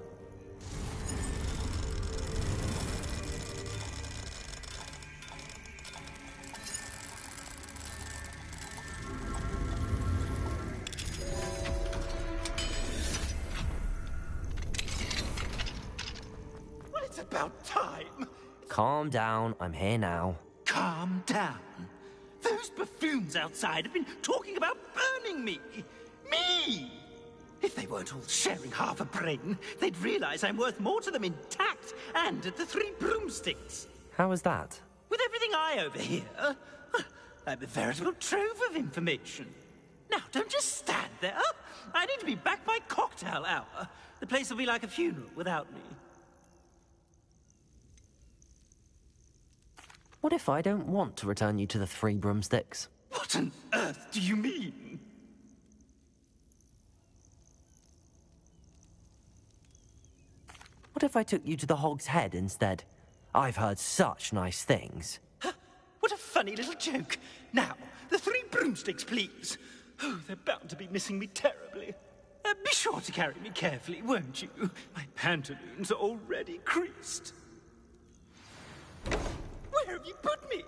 Well, it's about time.
Calm down, I'm here now.
Calm down. Those buffoons outside have been talking about burning me. Me! If they weren't all sharing half a brain, they'd realize I'm worth more to them intact and at the Three Broomsticks.
How was that?
With everything I overhear, I'm a veritable trove of information. Now, don't just stand there. I need to be back by cocktail hour. The place will be like a funeral without me.
What if I don't want to return you to the Three Broomsticks?
What on earth do you mean?
What if I took you to the Hog's Head instead? I've heard such nice things.
What a funny little joke. Now, the 3 broomsticks, please. Oh, they're bound to be missing me terribly. Be sure to carry me carefully, won't you? My pantaloons are already creased. Where have you put me?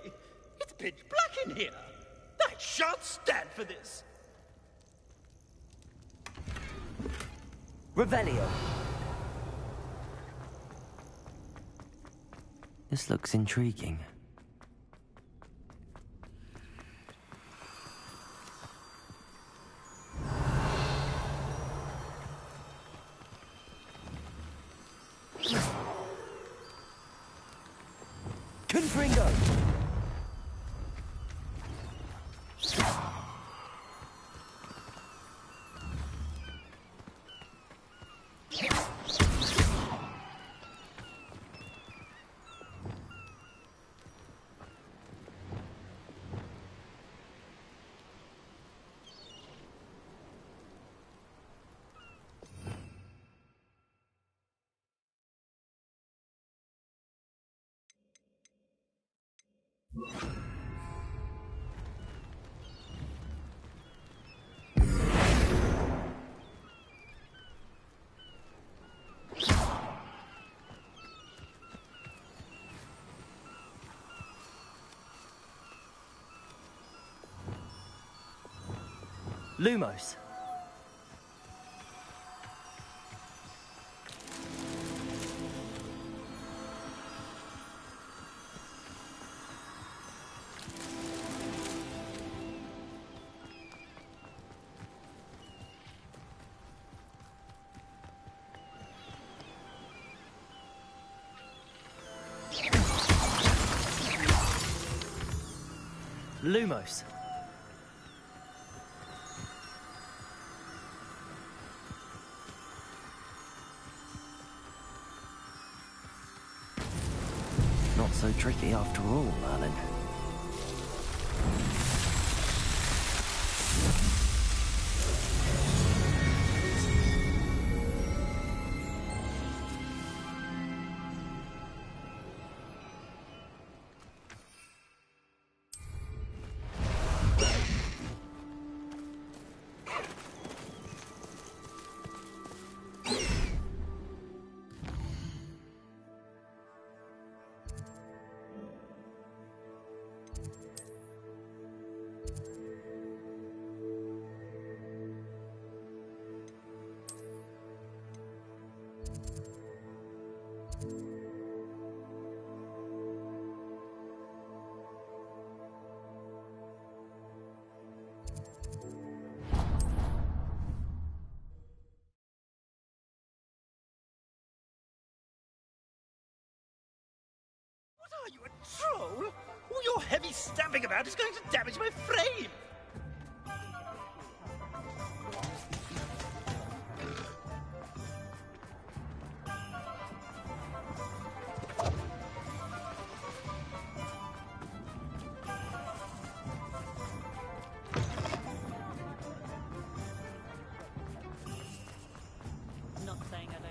It's pitch black in here. I shan't stand for this.
Revelio. This looks intriguing.
Confringo! Lumos. Lumos.
Not so tricky after all, Merlin.
What are you, a troll? All your heavy stamping about is going to damage my frame.
Not saying I don't.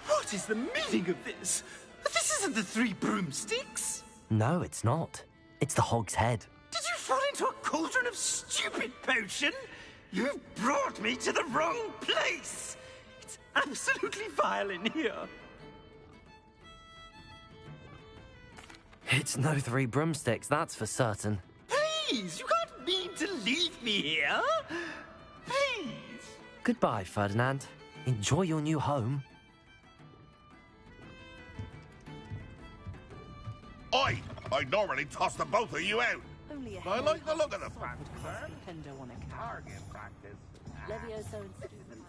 What is the meaning of this? This isn't the 3 broomsticks.
No, it's not. It's the Hog's Head.
Did you fall into a cauldron of stupid potion? You've brought me to the wrong place. It's absolutely vile in here.
It's no 3 broomsticks, that's for certain.
Please, you can't mean to leave me here. Please.
Goodbye, Ferdinand. Enjoy your new home.
I normally toss the both of you out.
Only a
I like the look of the fact, sir.
Pendo on a
Target practice.
Levioso and Stephen.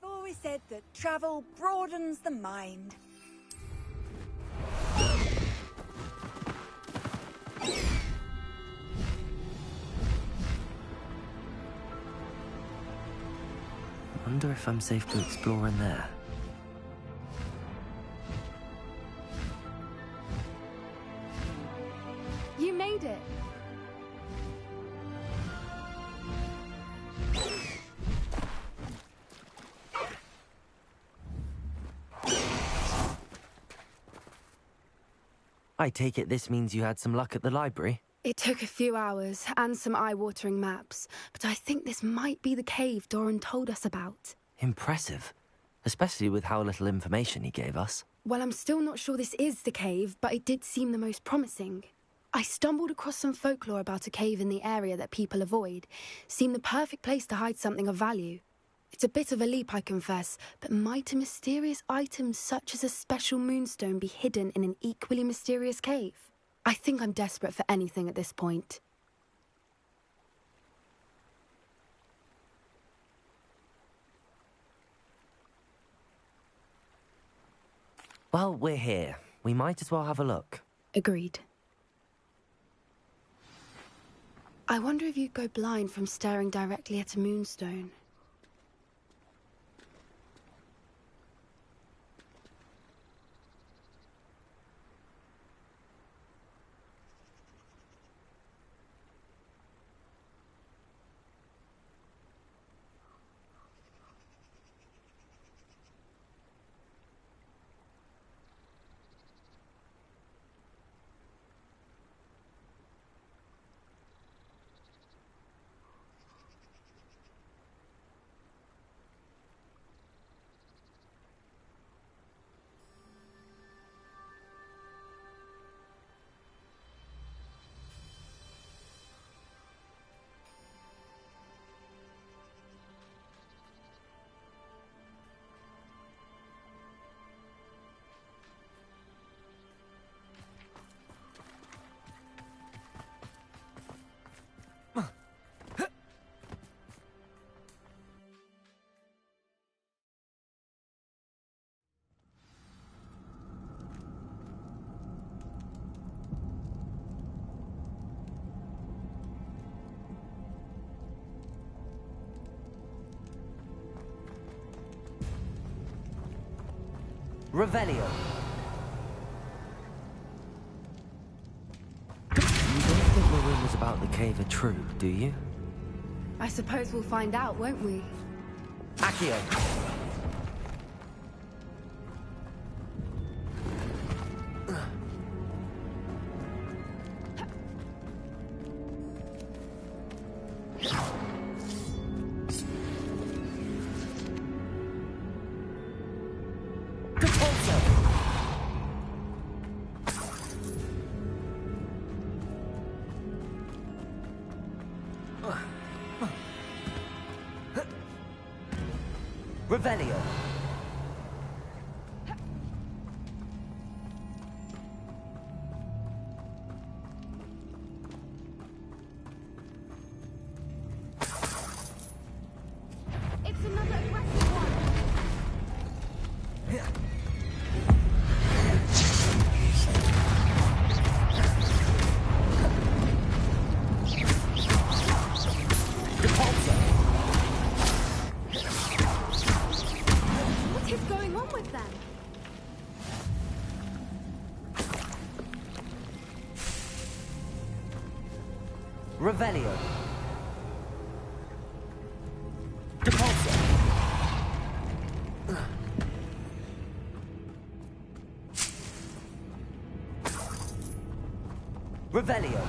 I've always said that travel broadens the mind.
Wonder if I'm safe to explore in there.
You made it.
I take it this means you had some luck at the library?
It took a few hours and some eye-watering maps, but I think this might be the cave Doran told us about.
Impressive. Especially with how little information he gave us.
Well, I'm still not sure this is the cave, but it did seem the most promising. I stumbled across some folklore about a cave in the area that people avoid. Seemed the perfect place to hide something of value. It's a bit of a leap, I confess, but might a mysterious item such as a special moonstone be hidden in an equally mysterious cave? I think I'm desperate for anything at this point.
Well, we're here. We might as well have a look.
Agreed. I wonder if you'd go blind from staring directly at a moonstone.
Revelio. You don't think the rumors about the cave are true, do you?
I suppose we'll find out, won't we?
Accio. Revelio.
It's another aggressive one. What is going on with them?
Revelio. Revelio.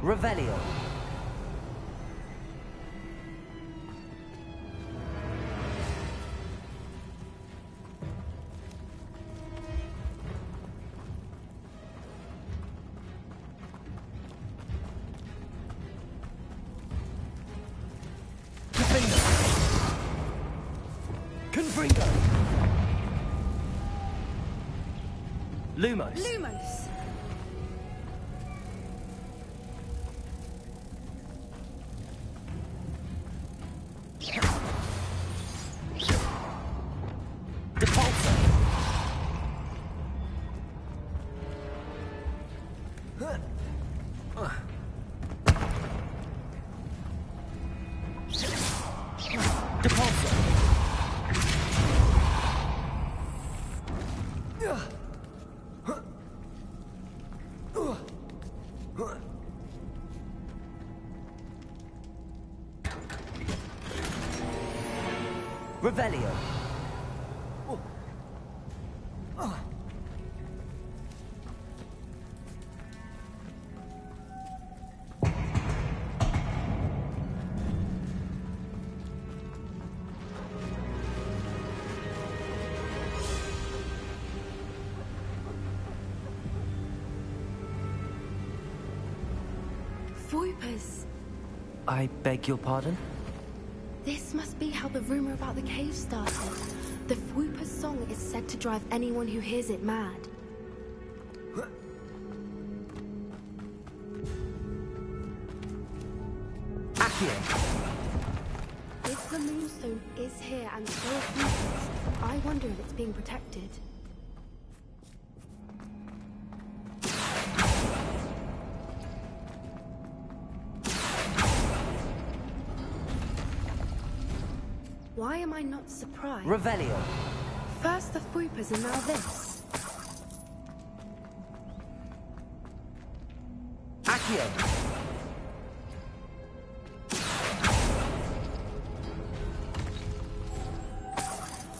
Revelio. Confringo! Lumos.
Lumos!
Revelio.
Voipers.
I beg your pardon?
This must be how the rumor about the cave started. The Fwooper's song is said to drive anyone who hears it mad.
Accio!
If the Moonstone is here and so are Fwoopers, I wonder if it's being protected. Why am I not surprised?
Revelio.
First the Fwoopers and now this.
Accio.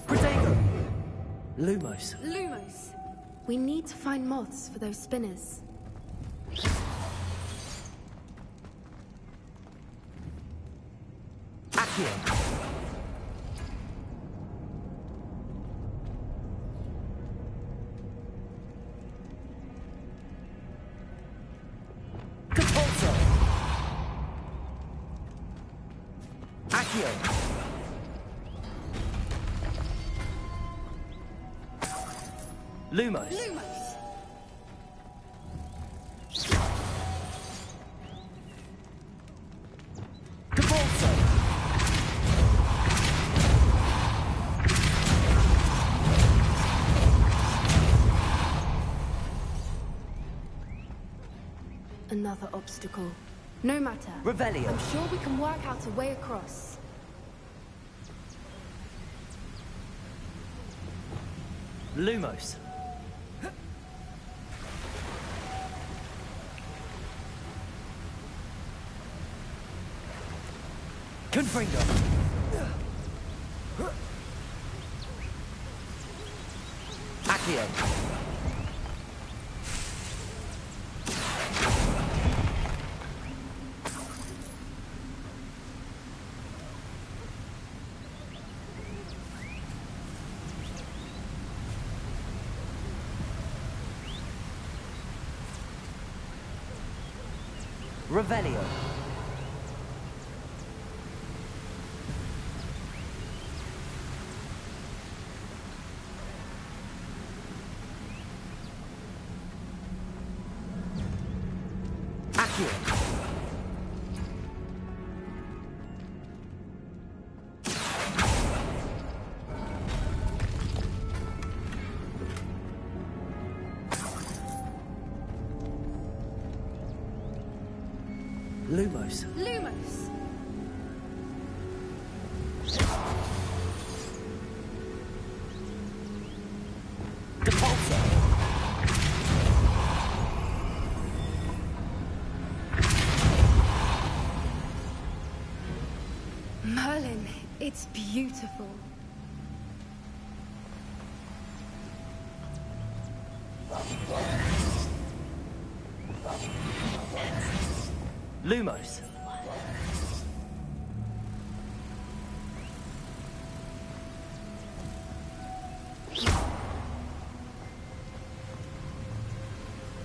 Protego. Lumos.
Lumos. We need to find moths for those spinners.
Accio. Lumos.
Lumos.
Cabalso.
Another obstacle. No matter.
Revelio.
I'm sure we can work out a way across.
Lumos. Confringo. Accio. Revelio. Accio. Lumos.
Lumos.
Depulso.
Merlin, it's beautiful.
Lumos.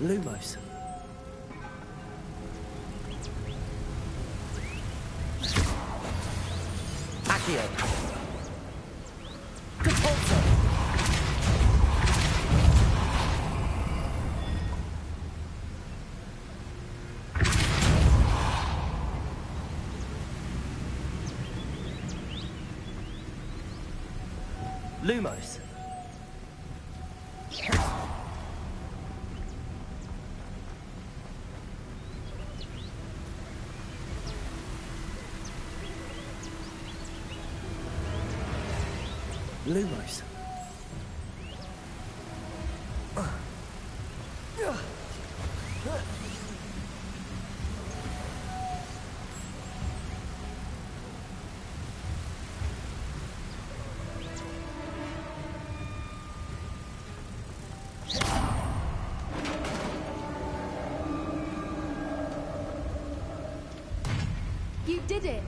Lumos. Accio. Lumos. Lumos.
You did it!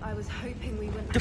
I was hoping we wouldn't...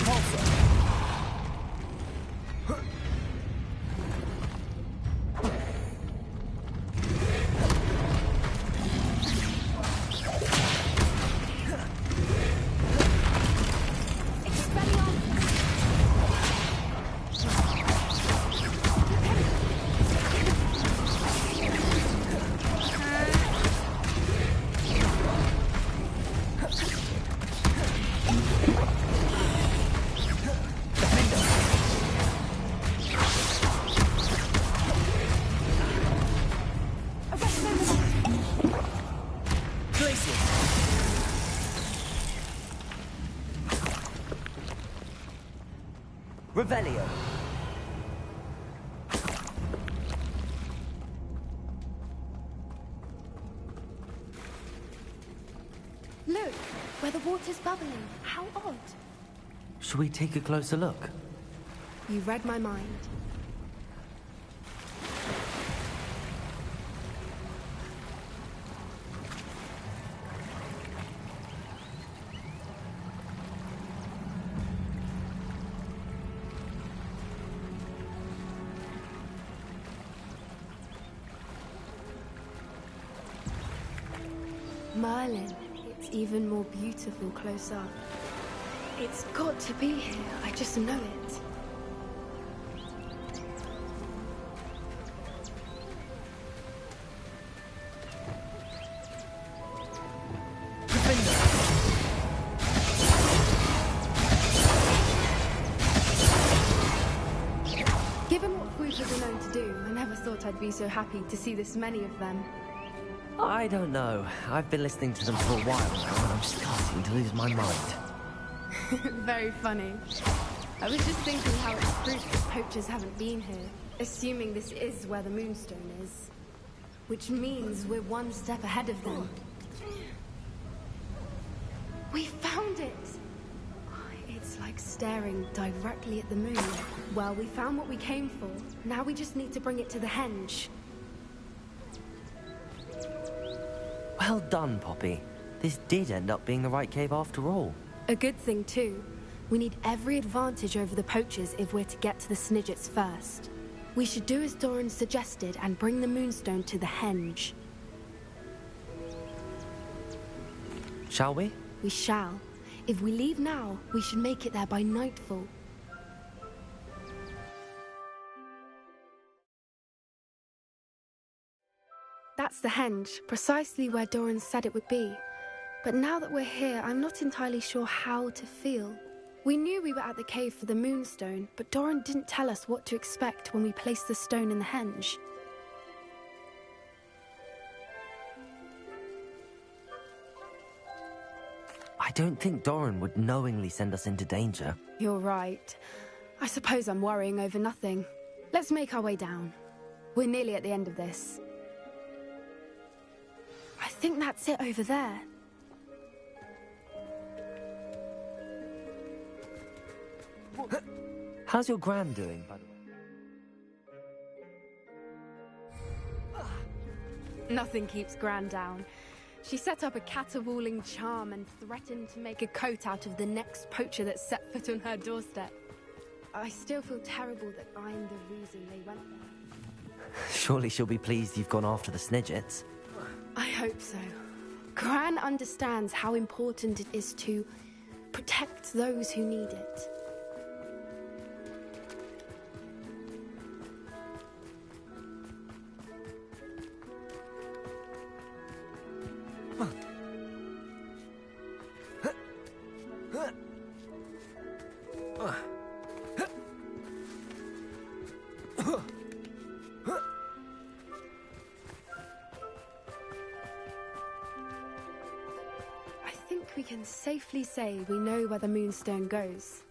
Revelio.
Look, where the water's bubbling. How odd.
Should we take a closer look?
You read my mind. Merlin, it's even more beautiful close up. It's got to be here, I just know it. Given what Fruiters are known to do, I never thought I'd be so happy to see this many of them.
I don't know. I've been listening to them for a while now, and I'm starting to lose my mind.
Very funny. I was just thinking how it's proof that poachers haven't been here, assuming this is where the Moonstone is. Which means we're one step ahead of them. We found it! It's like staring directly at the moon. Well, we found what we came for. Now we just need to bring it to the henge.
Well done, Poppy. This did end up being the right cave after all.
A good thing, too. We need every advantage over the poachers if we're to get to the Snidgets first. We should do as Doran suggested and bring the Moonstone to the henge.
Shall we?
We shall. If we leave now, we should make it there by nightfall. That's the henge, precisely where Doran said it would be. But now that we're here, I'm not entirely sure how to feel. We knew we were at the cave for the Moonstone, but Doran didn't tell us what to expect when we placed the stone in the henge.
I don't think Doran would knowingly send us into danger.
You're right. I suppose I'm worrying over nothing. Let's make our way down. We're nearly at the end of this. I think that's it over there.
How's your Gran doing, by the way?
Nothing keeps Gran down. She set up a caterwauling charm and threatened to make a coat out of the next poacher that set foot on her doorstep. I still feel terrible that I'm the reason they went there.
Surely she'll be pleased you've gone after the Snidgets.
I hope so. Gran understands how important it is to protect those who need it. I think we can safely say we know where the Moonstone goes.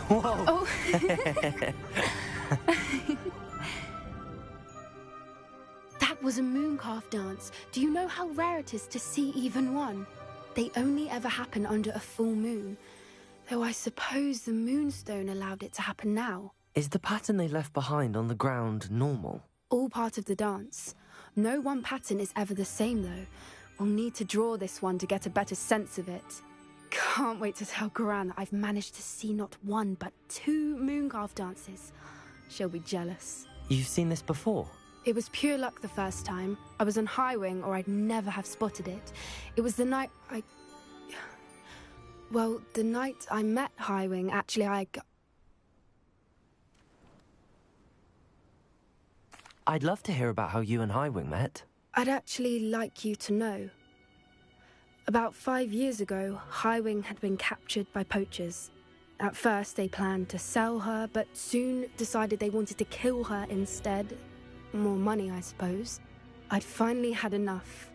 Whoa!
Oh. That was a mooncalf dance. Do you know how rare it is to see even one? They only ever happen under a full moon. Though I suppose the Moonstone allowed it to happen now.
Is the pattern they left behind on the ground normal?
All part of the dance. No one pattern is ever the same, though. We'll need to draw this one to get a better sense of it. Can't wait to tell Gran that I've managed to see not one, but 2 mooncalf dances. She'll be jealous.
You've seen this before?
It was pure luck the first time. I was on Highwing, or I'd never have spotted it. It was the night Well, the night I met Highwing, actually,
I'd love to hear about how you and Highwing met.
I'd actually like you to know. About 5 years ago, Highwing had been captured by poachers. At first, they planned to sell her, but soon decided they wanted to kill her instead. More money, I suppose. I'd finally had enough.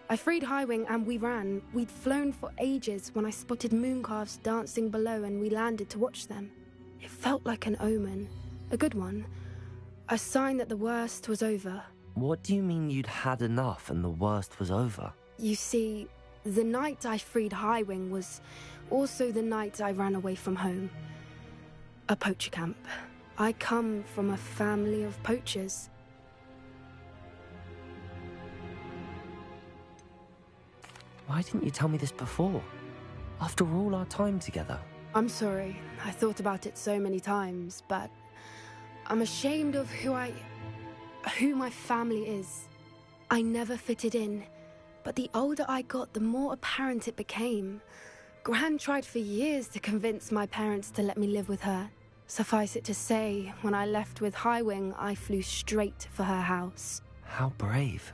I freed Highwing and we ran. We'd flown for ages when I spotted mooncalves dancing below and we landed to watch them. It felt like an omen. A good one. A sign that the worst was over.
What do you mean you'd had enough and the worst was over?
You see, the night I freed Highwing was also the night I ran away from home. A poacher camp. I come from a family of poachers.
Why didn't you tell me this before? After all our time together.
I'm sorry. I thought about it so many times, but I'm ashamed of who my family is. I never fitted in, but the older I got, the more apparent it became. Gran tried for years to convince my parents to let me live with her. Suffice it to say, when I left with Highwing, I flew straight for her house.
How brave.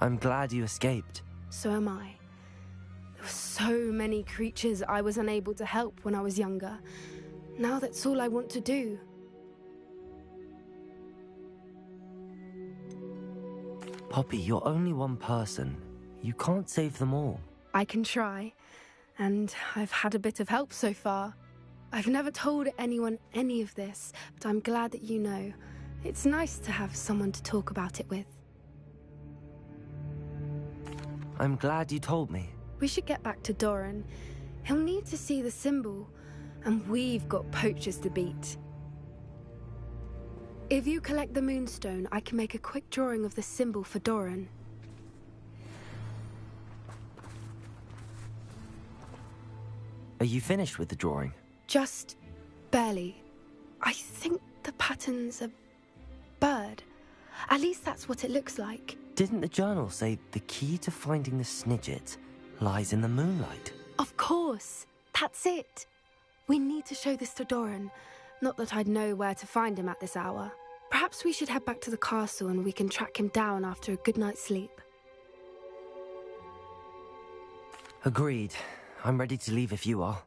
I'm glad you escaped.
So am I. There were so many creatures I was unable to help when I was younger. Now that's all I want to do.
Poppy, you're only one person. You can't save them all.
I can try, and I've had a bit of help so far. I've never told anyone any of this, but I'm glad that you know. It's nice to have someone to talk about it with.
I'm glad you told me.
We should get back to Doran. He'll need to see the symbol, and we've got poachers to beat. If you collect the Moonstone, I can make a quick drawing of the symbol for Doran.
Are you finished with the drawing?
Just barely. I think the pattern's a bird. At least that's what it looks like.
Didn't the journal say the key to finding the Snidget lies in the moonlight?
Of course. That's it. We need to show this to Doran. Not that I'd know where to find him at this hour. Perhaps we should head back to the castle and we can track him down after a good night's sleep.
Agreed. I'm ready to leave if you are.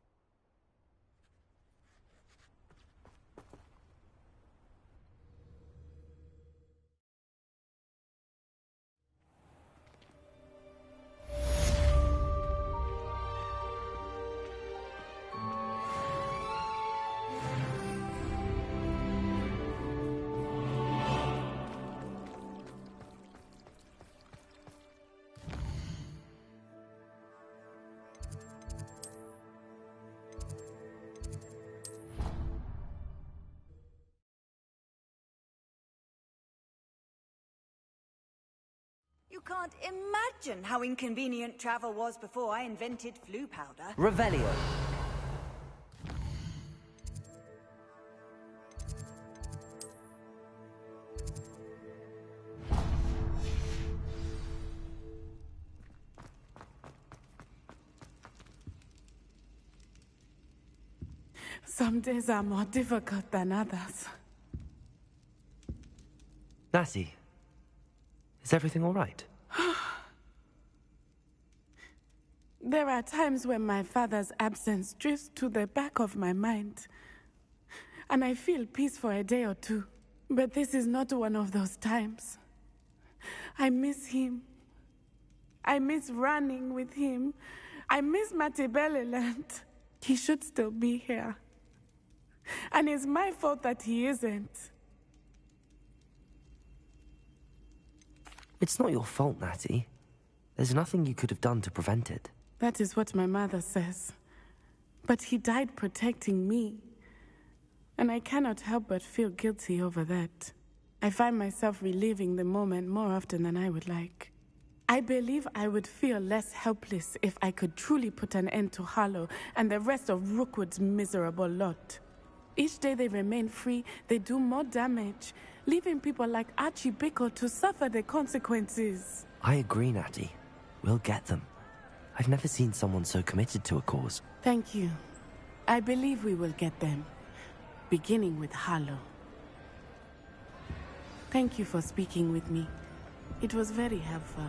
can't imagine how inconvenient travel was before I invented flu powder.
Revelio.
Some days are more difficult than others.
Lassie, is everything all right?
There are times when my father's absence drifts to the back of my mind, and I feel peace for a day or two. But this is not one of those times. I miss him. I miss running with him. I miss Matibeleland. He should still be here. And it's my fault that he isn't.
It's not your fault, Natty. There's nothing you could have done to prevent it.
That is what my mother says. But he died protecting me. And I cannot help but feel guilty over that. I find myself reliving the moment more often than I would like. I believe I would feel less helpless if I could truly put an end to Harlow and the rest of Rookwood's miserable lot. Each day they remain free, they do more damage, leaving people like Archie Bickle to suffer the consequences.
I agree, Natty. We'll get them. I've never seen someone so committed to a cause.
Thank you. I believe we will get them, beginning with Harlow. Thank you for speaking with me. It was very helpful.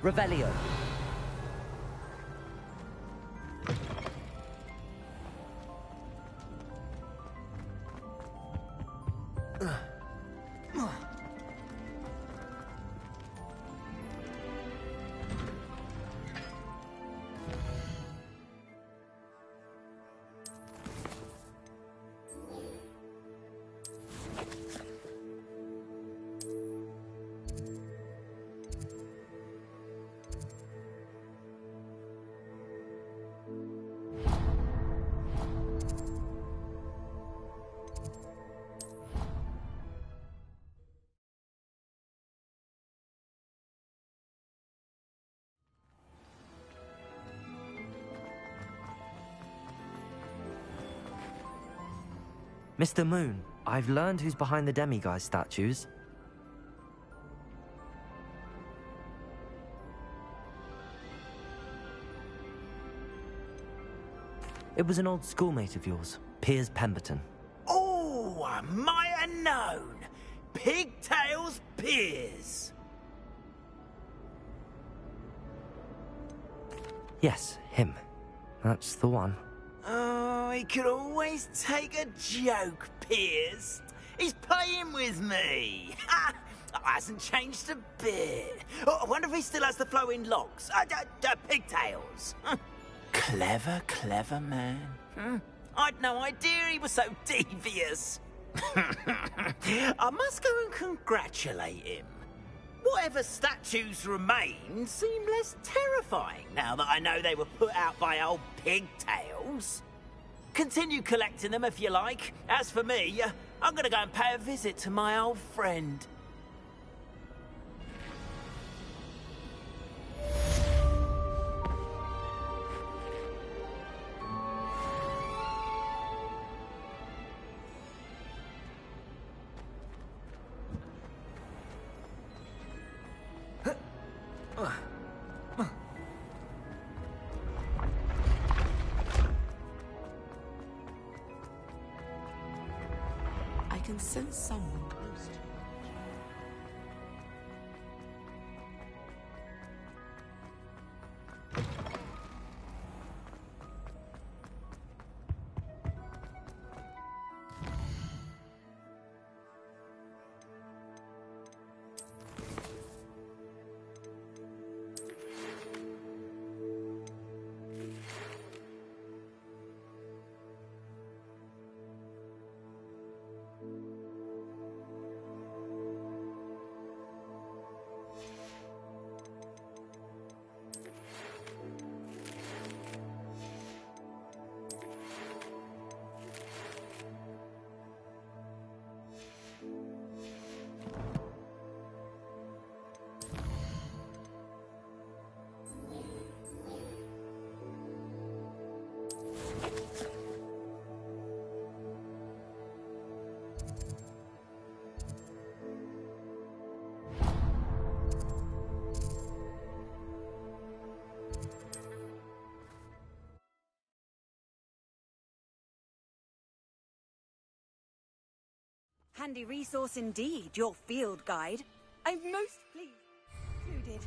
Revelio. Mr. Moon, I've learned who's behind the demiguise statues. It was an old schoolmate of yours, Piers Pemberton.
Oh, I might have known. Pigtails Piers.
Yes, him. That's the one.
Oh, he could always take a joke, Piers. He's playing with me. Ha! Hasn't changed a bit. Oh, I wonder if he still has the flowing locks. Pigtails. Clever, clever man. I'd no idea he was so devious. I must go and congratulate him. Whatever statues remain seem less terrifying now that I know they were put out by old Pigtails. Continue collecting them if you like. As for me, I'm gonna go and pay a visit to my old friend.
I can sense someone close to me.
Handy resource indeed, your field guide. I'm most pleased. You did.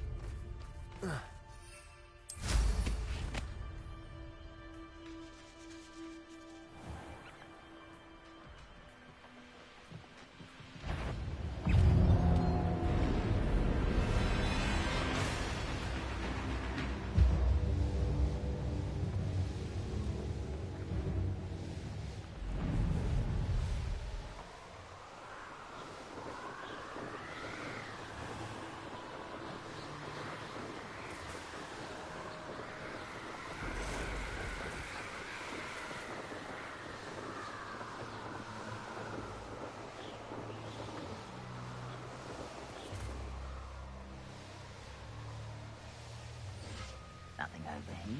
Nothing over here.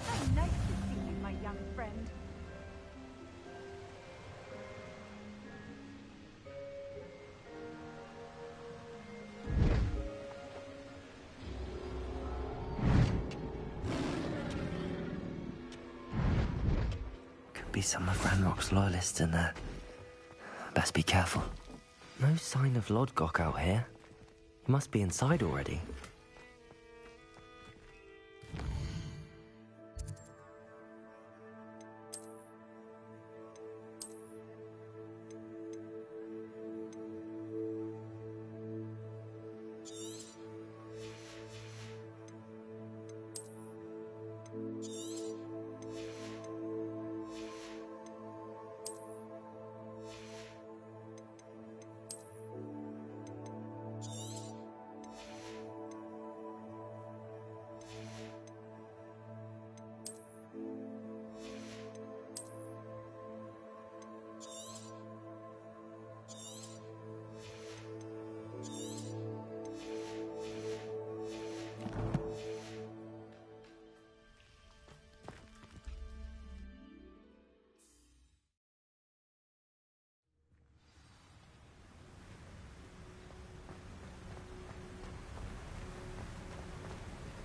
How nice to see you, my young friend.
Be some of Ranrock's loyalists in there. Best be careful. No sign of Lodgok out here. He must be inside already.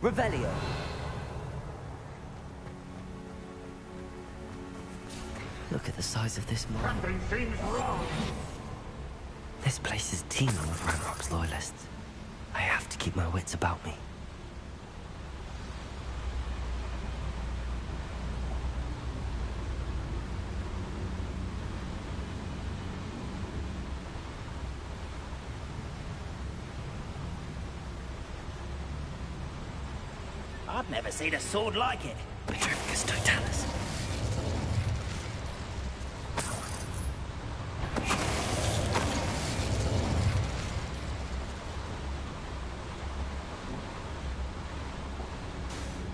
Revelio.
Look at the size of this mine.
Something seems wrong.
This place is teeming with Ranrock's loyalists. I have to keep my wits about me.
I've never seen a sword like it.
Petrificus Totalis.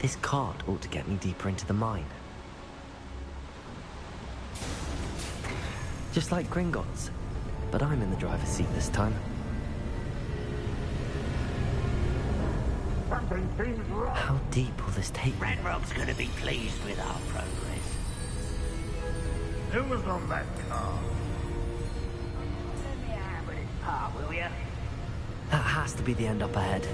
This cart ought to get me deeper into the mine. Just like Gringotts, but I'm in the driver's seat this time.
Something seems wrong.
How deep will this take me?
Ranrock's gonna be pleased with our progress.
Who was on that car?
Lend me a hand with this part, will ya?
That has to be the end up ahead.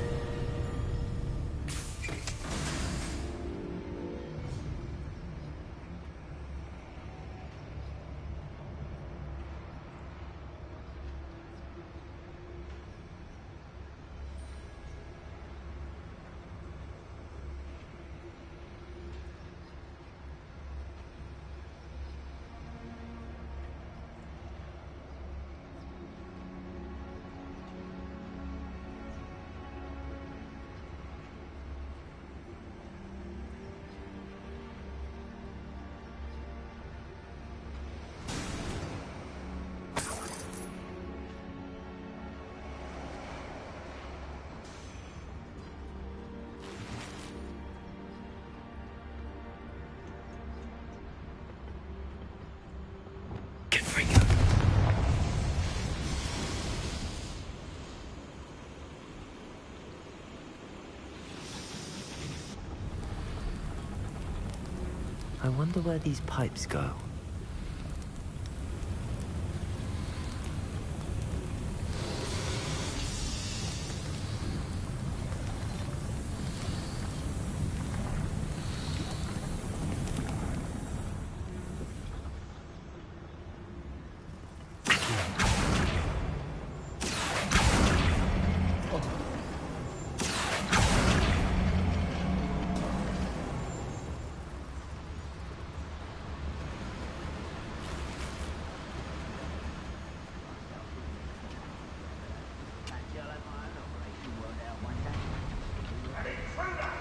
I wonder where these pipes go.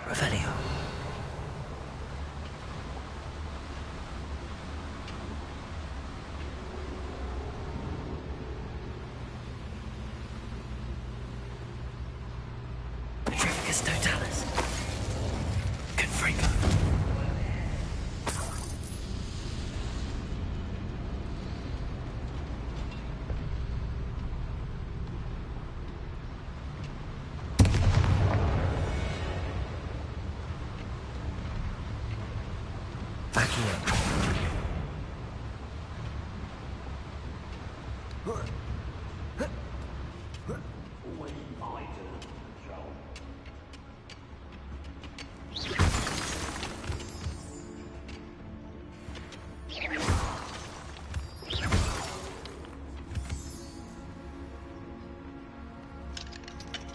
Revelio. Petrificus totalis. Confringo.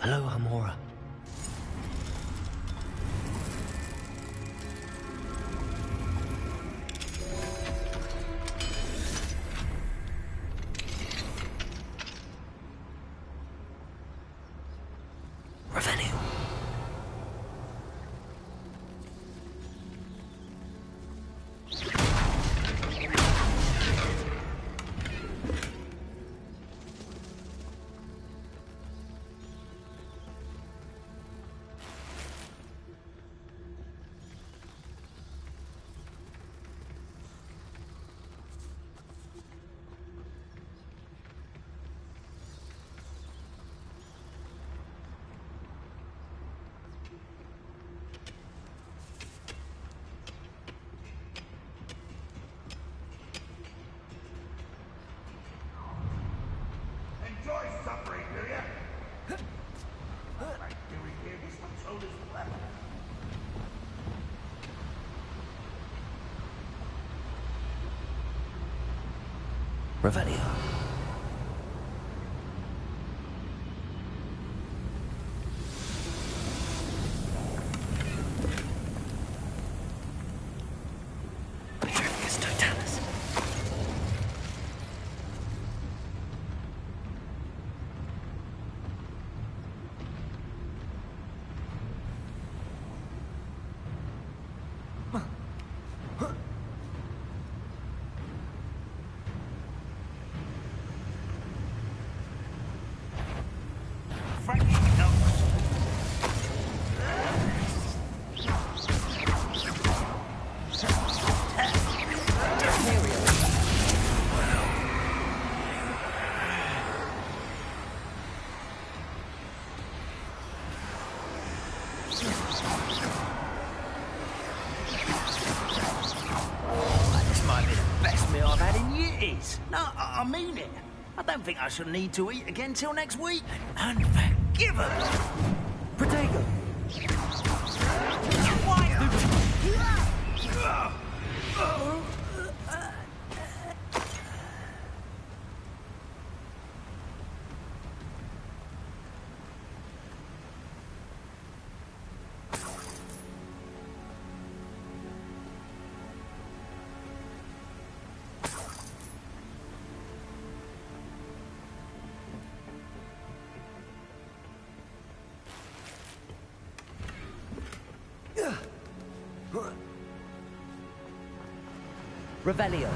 Hello, Amora. Revenue.
Enjoy suffering, do ya? Like doing here, this control is weapon.
Revelio. Petrificus totalis.
This might be the best meal I've had in years. No, I mean it. I don't think I shall need to eat again till next week. Unforgivable.
Protego. Revelio.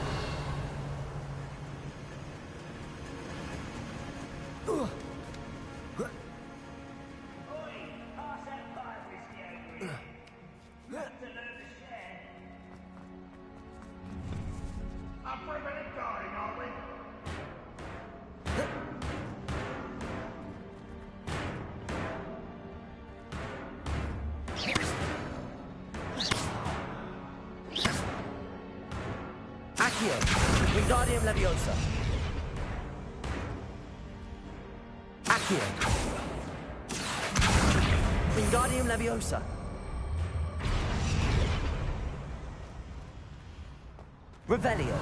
Accio. Wingardium Leviosa. Accio. Wingardium Leviosa. Revelio.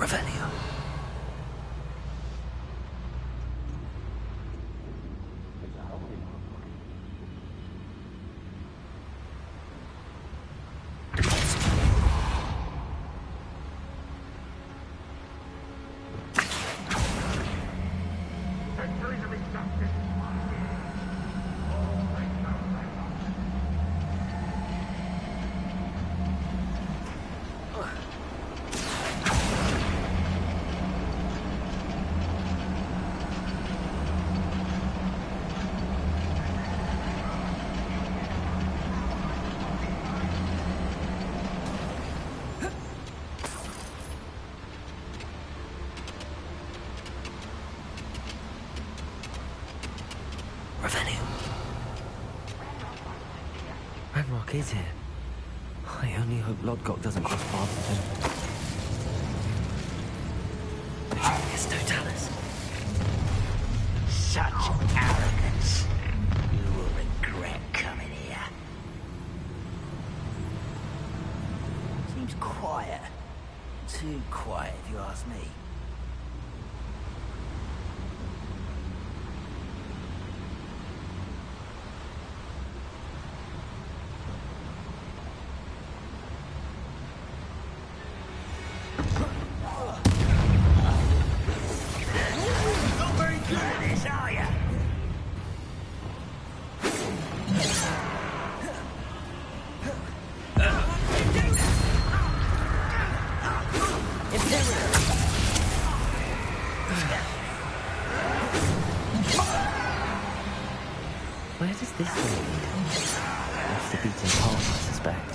Revelio. Ranrock is here. I only hope Lodgok doesn't cross paths with him. It's Totalis.
Such arrogance. You will regret coming here. Seems quiet. Too quiet, if you ask me.
Where does this one lead? Off the beaten path, I suspect.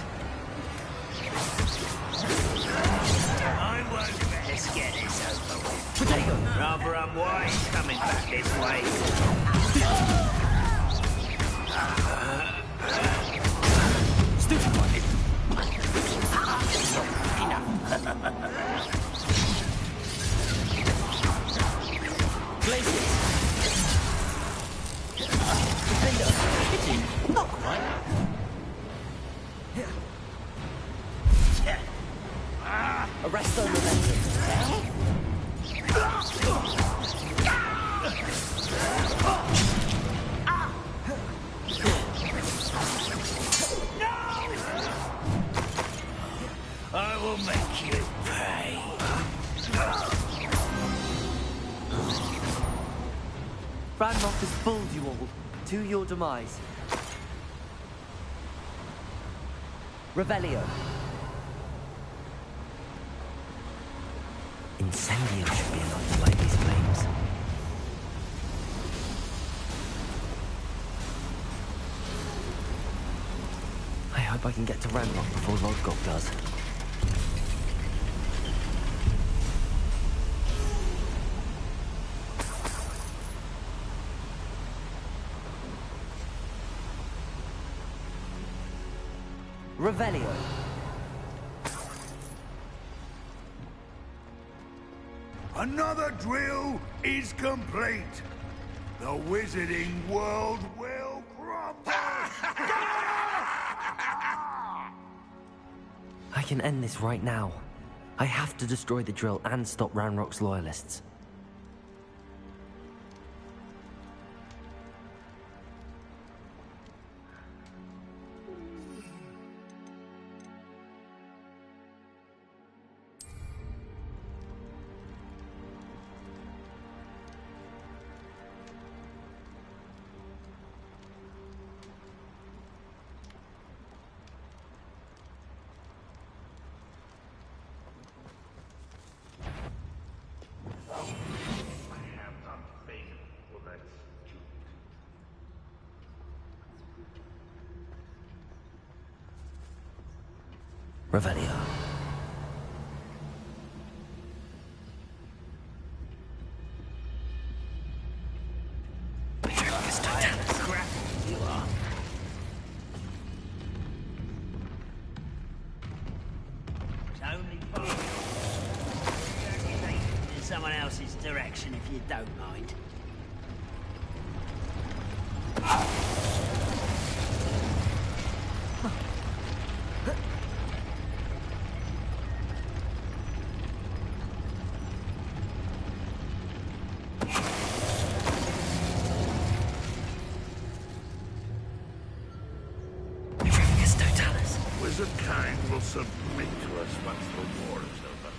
I won't let us get this over with. Rather unwise coming back this way. Stupid one.
Places. Defender. Not quite. Arresto Momentum.
I will make you pay.
Ranrock has fooled you all. To your demise. Revelio.
Incendio should be enough to light these flames. I hope I can get to Ranrock before Lodgok does.
Revelio.
Another drill is complete. The wizarding world will crumble.
I can end this right now. I have to destroy the drill and stop Ranrock's loyalists. Revelio.
You are. It's only part in someone else's direction, if you don't mind.
coming to us once the war is over.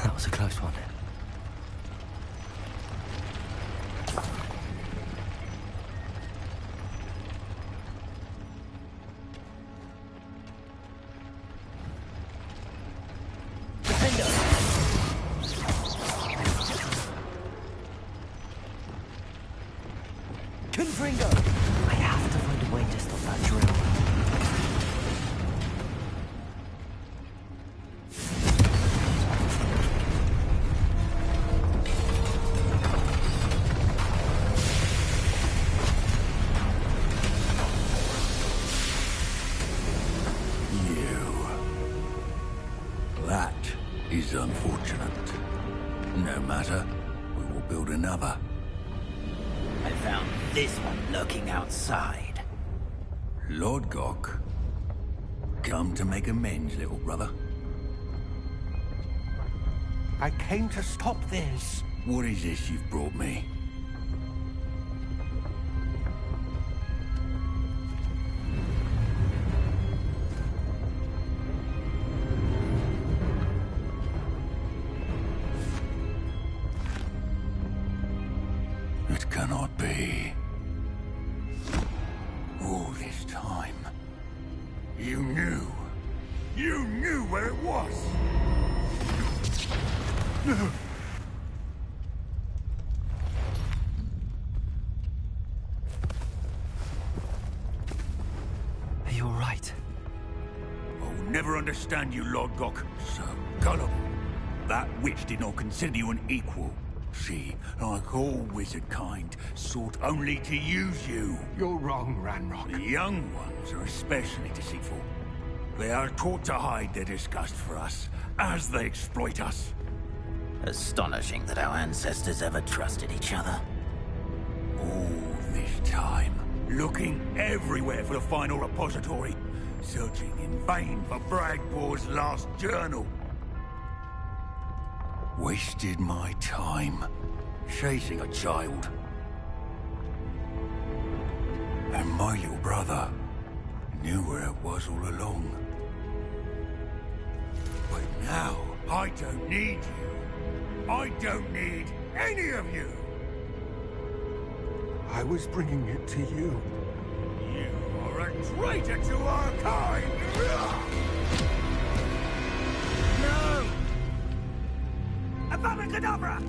That was a close one.
Confringo!
I have to find a way to stop that drill.
That is unfortunate. No matter, we will build another.
I found this one lurking outside.
Lord Gok, come to make amends, little brother.
I came to stop this.
What is this you've brought me? It cannot be. All this time, you knew. You knew where it was.
Are you all right?
I'll never understand you, Lord Gok. So gullible. That witch did not consider you an equal. She, like all wizard kind, sought only to use you.
You're wrong, Ranrock.
The young ones are especially deceitful. They are taught to hide their disgust for us, as they exploit us.
Astonishing that our ancestors ever trusted each other.
All this time, looking everywhere for the final repository, searching in vain for Bragbor's last journal. Wasted my time, chasing a child. And my little brother knew where it was all along. But now, I don't need you. I don't need any of you.
I was bringing it to you.
You are a traitor to our kind!
No! Abamacadabra!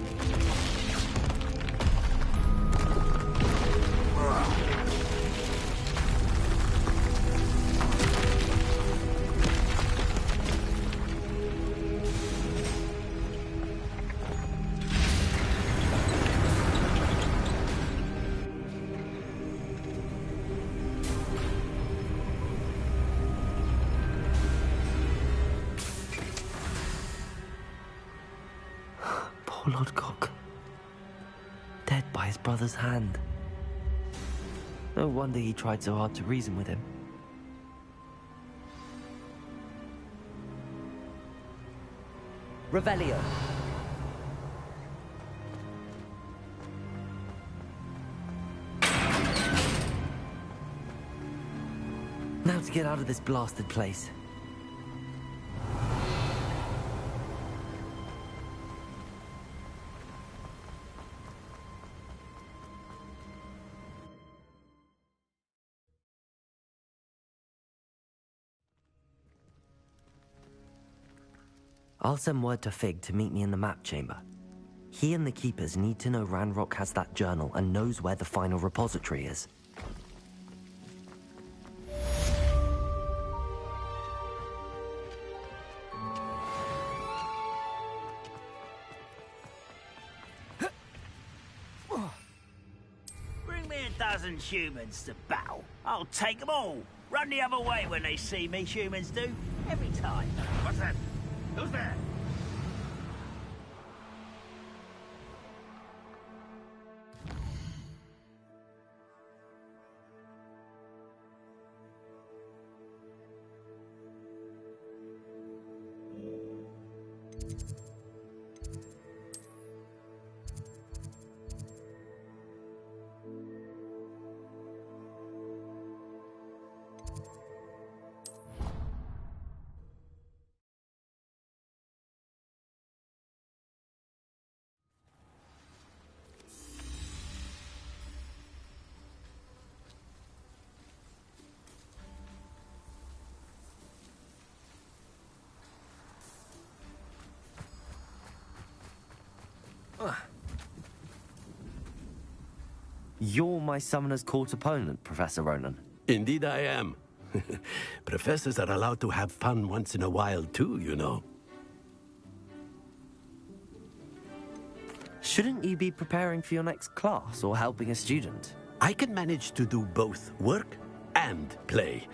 Poor Lord Gok. Dead by his brother's hand. No wonder he tried so hard to reason with him.
Revelio.
Now to get out of this blasted place. I'll send word to Fig to meet me in the map chamber. He and the Keepers need to know Ranrock has that journal and knows where the final repository is.
Bring me a dozen humans to battle. I'll take them all. Run the other way when they see me, humans do. Every time. What's that? Who's there?
You're my Summoner's Court opponent, Professor Ronan.
Indeed I am. Professors are allowed to have fun once in a while too, you know.
Shouldn't you be preparing for your next class or helping a student?
I can manage to do both work and play.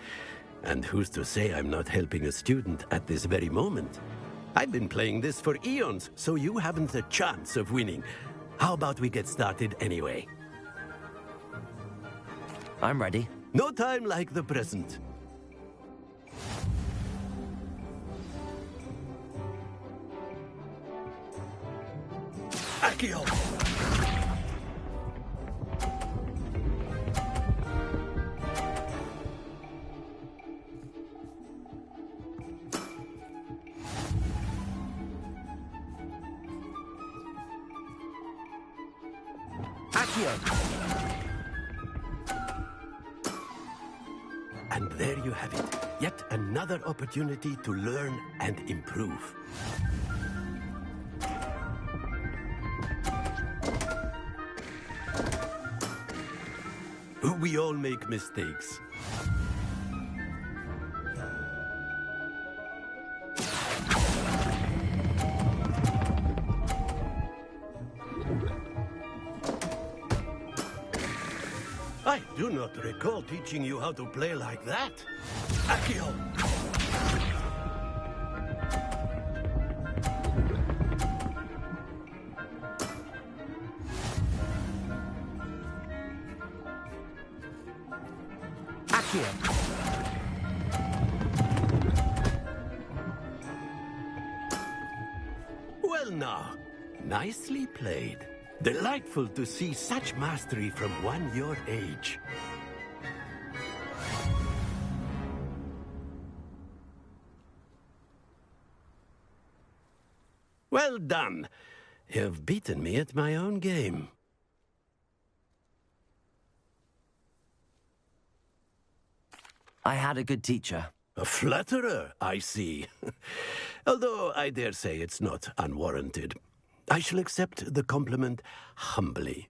And who's to say I'm not helping a student at this very moment? I've been playing this for eons, so you haven't a chance of winning. How about we get started anyway?
I'm ready.
No time like the present. Accio! And there you have it. Yet another opportunity to learn and improve. We all make mistakes. I do not recall teaching you how to play like that. Accio! Well now, nicely played. Delightful to see such mastery from one your age. Well done. You've beaten me at my own game.
I had a good teacher.
A flatterer, I see. Although I dare say it's not unwarranted. I shall accept the compliment humbly.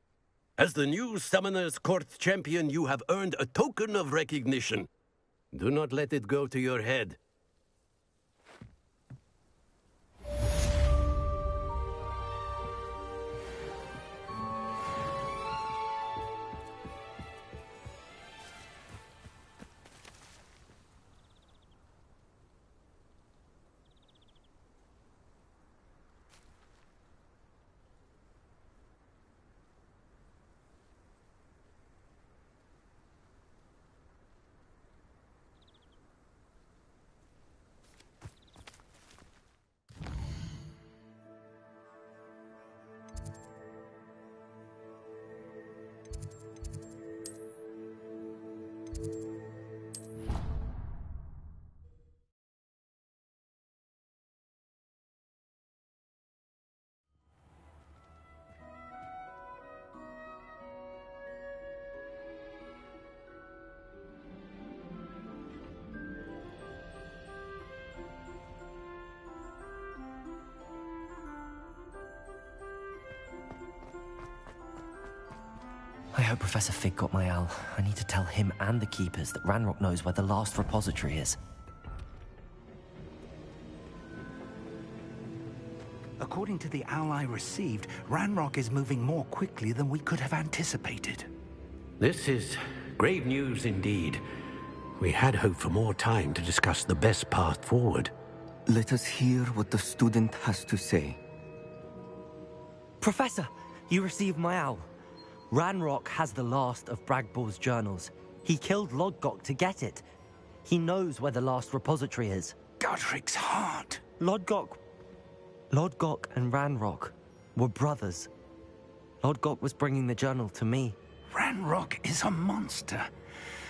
As the new Summoner's Court champion, you have earned a token of recognition. Do not let it go to your head.
I hope Professor Fig got my owl. I need to tell him and the Keepers that Ranrock knows where the last repository is.
According to the owl I received, Ranrock is moving more quickly than we could have anticipated.
This is grave news indeed. We had hoped for more time to discuss the best path forward.
Let us hear what the student has to say.
Professor, you received my owl. Ranrock has the last of Bragbor's journals. He killed Lodgok to get it. He knows where the last repository is.
Godric's heart.
Lodgok and Ranrock were brothers. Lodgok was bringing the journal to me.
Ranrock is a monster.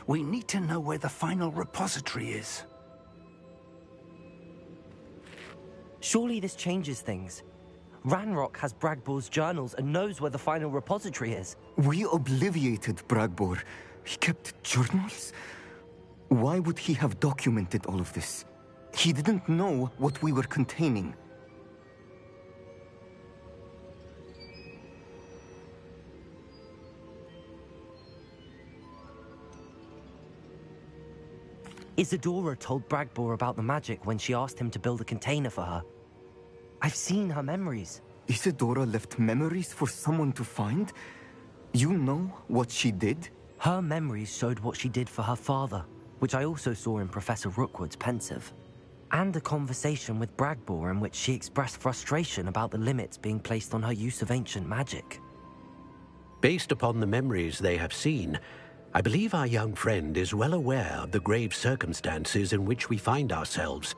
We need to know where the final repository is.
Surely this changes things. Ranrock has Bragbor's journals and knows where the final repository is.
We obliviated Bragbor. He kept journals? Why would he have documented all of this? He didn't know what we were containing.
Isadora told Bragbor about the magic when she asked him to build a container for her. I've seen her memories.
Isadora left memories for someone to find? You know what she did?
Her memories showed what she did for her father, which I also saw in Professor Rookwood's pensive. And a conversation with Bragbor in which she expressed frustration about the limits being placed on her use of ancient magic.
Based upon the memories they have seen, I believe our young friend is well aware of the grave circumstances in which we find ourselves.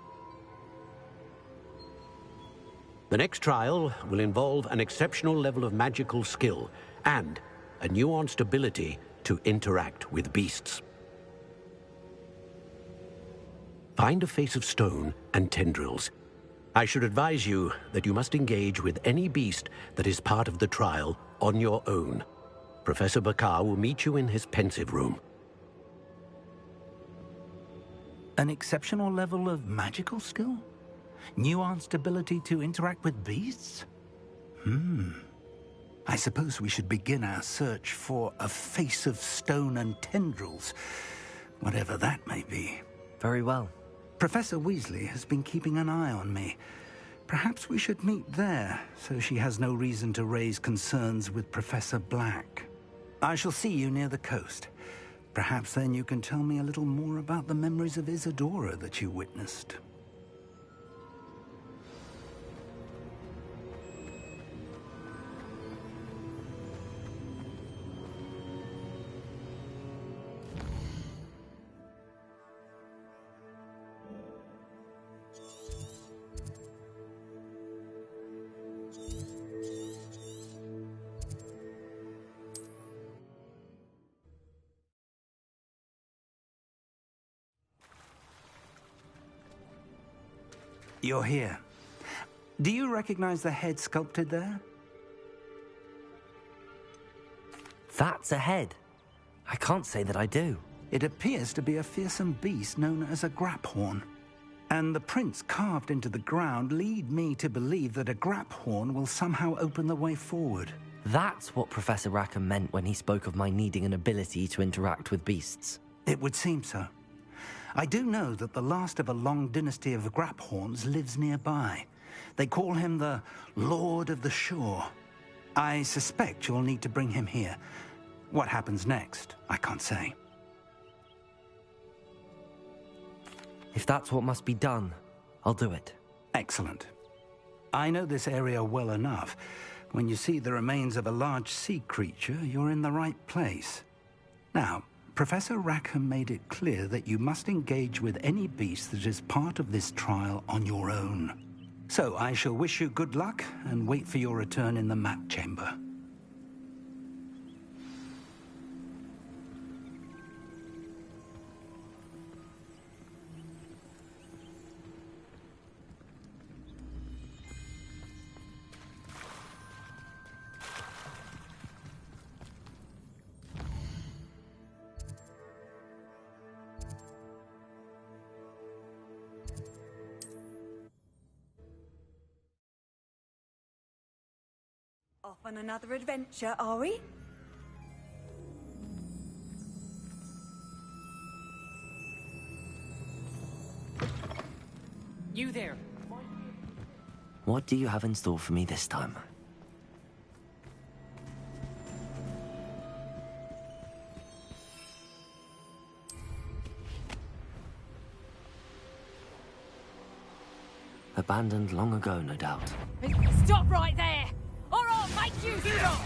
The next trial will involve an exceptional level of magical skill and a nuanced ability to interact with beasts. Find a face of stone and tendrils. I should advise you that you must engage with any beast that is part of the trial on your own. Professor Bakar will meet you in his pensive room.
An exceptional level of magical skill? Nuanced ability to interact with beasts? I suppose we should begin our search for a face of stone and tendrils, whatever that may be.
Very well.
Professor Weasley has been keeping an eye on me. Perhaps we should meet there, so she has no reason to raise concerns with Professor Black. I shall see you near the coast. Perhaps then you can tell me a little more about the memories of Isadora that you witnessed. You're here. Do you recognize the head sculpted there?
That's a head. I can't say that I do.
It appears to be a fearsome beast known as a graphorn. And the prints carved into the ground lead me to believe that a graphorn will somehow open the way forward.
That's what Professor Rackham meant when he spoke of my needing an ability to interact with beasts.
It would seem so. I do know that the last of a long dynasty of graphorns lives nearby. They call him the Lord of the Shore. I suspect you'll need to bring him here. What happens next, I can't say.
If that's what must be done, I'll do it.
Excellent. I know this area well enough. When you see the remains of a large sea creature, you're in the right place. Now, Professor Rackham made it clear that you must engage with any beast that is part of this trial on your own. So I shall wish you good luck and wait for your return in the map chamber.
Off on another adventure, are we?
there!
What do you have in store for me this time? Abandoned long ago, no doubt.
Stop right there! Or I'll make you stop!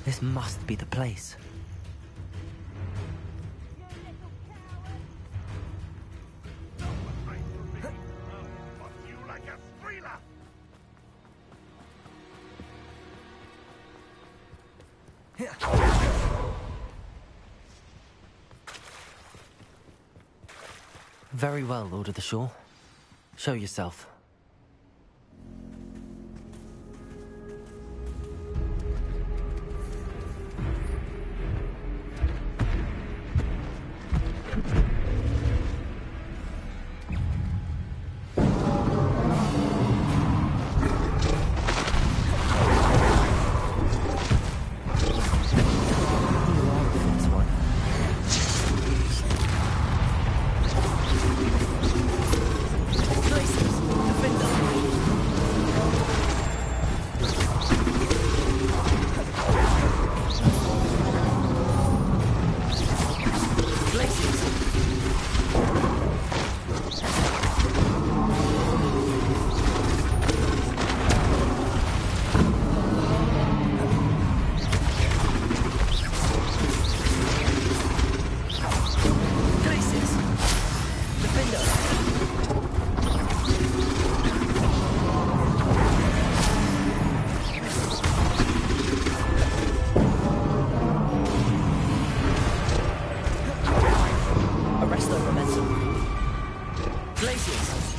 This must be the place. Very well, Lord of the Shore. Show yourself.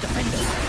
Defender!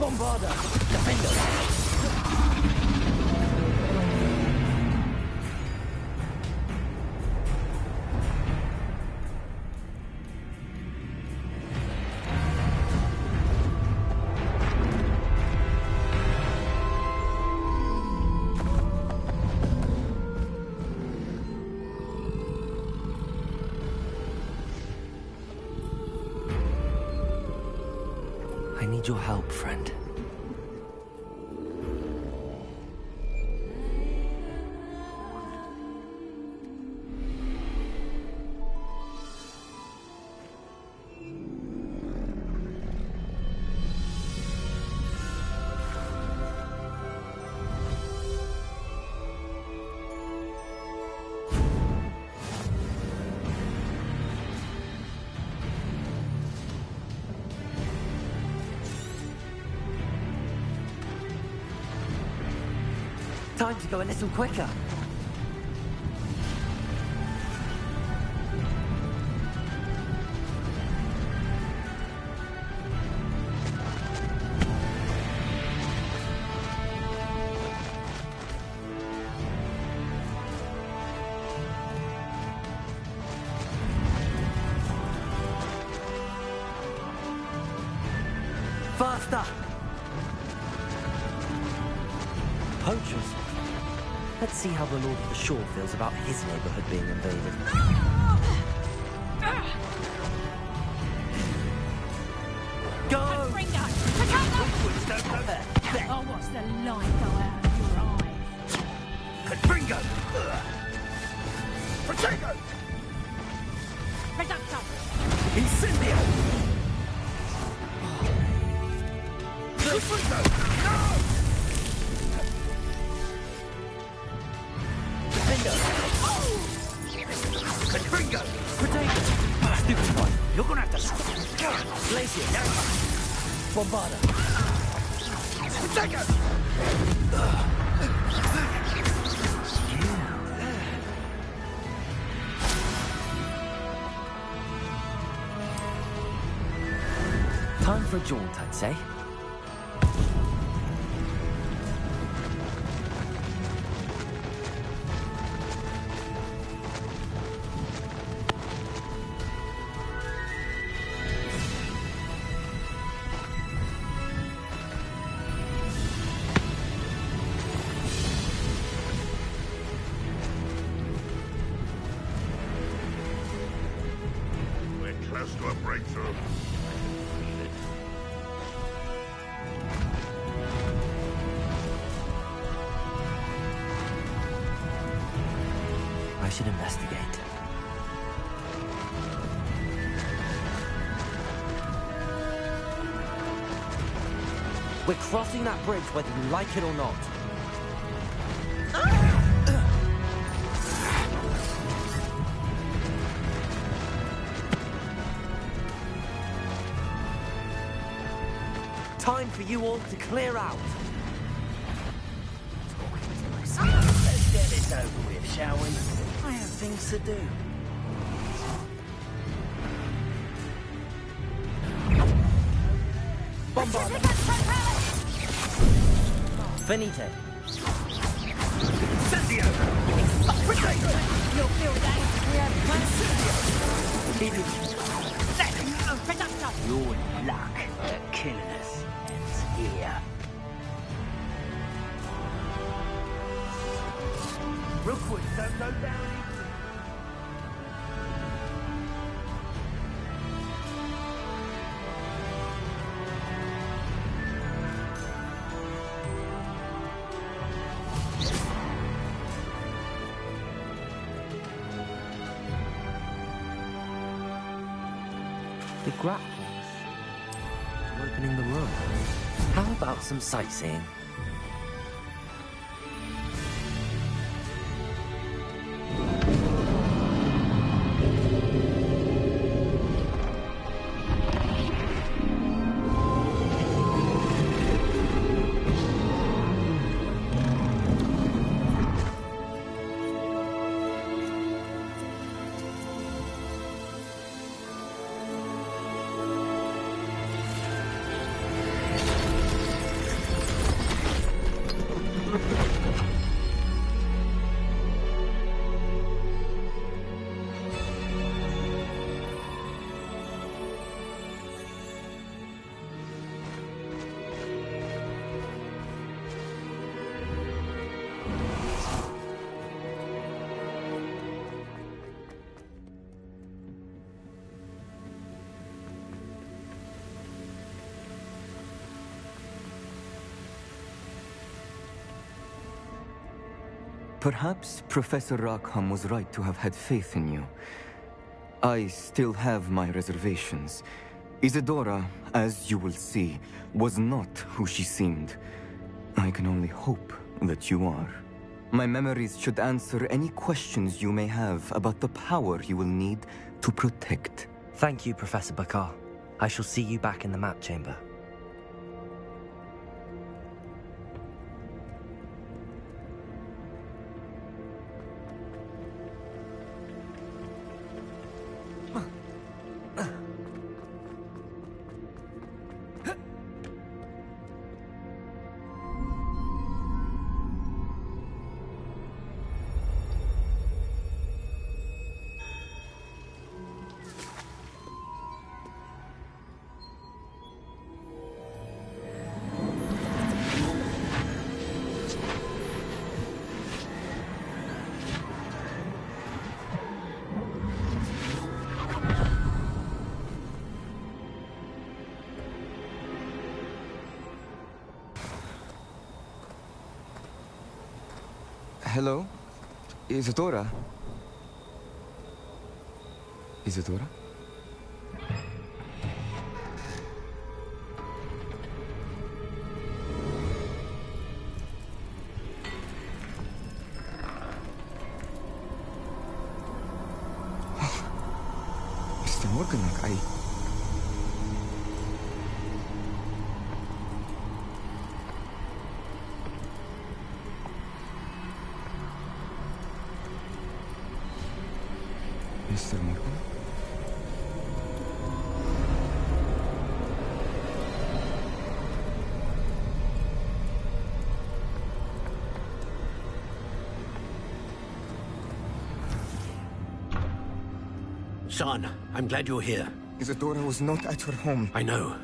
Bombarda! Defender! I need your help, friend. Time to go a little quicker. Faster! Poachers. Let's see how the Lord of the Shore feels about his neighborhood being invaded. Go!
Oh, what's the light go out of your eyes?
Confringo! Protego!
Reducto!
Incendio! Confringo! No! Confringo!
Protego!
Stupid boy, you're gonna have to...
Glacier! Bombarda!
Protego!
Time for a jaunt, I'd say.
We're close to a breakthrough.
I should investigate. We're crossing that bridge whether you like it or not. Time for you all to clear out.
Let's get this over with, shall we? I have things to do.
Bombard! Finite.
Incendio! Protego!
You'll feel that. We have
Your luck at killing us ends here. Real quick, don't go down.
The grapples. We're opening the room. How about some sightseeing?
Perhaps Professor Rackham was right to have had faith in you. I still have my reservations. Isadora, as you will see, was not who she seemed. I can only hope that you are. My memories should answer any questions you may have about the power you will need to protect.
Thank you, Professor Bakar. I shall see you back in the map chamber.
Hello? Isadora? Isadora? Mr. Morganach, Mr. Morgan?
Son, I'm glad you're here.
Isadora was not at her home.
I know.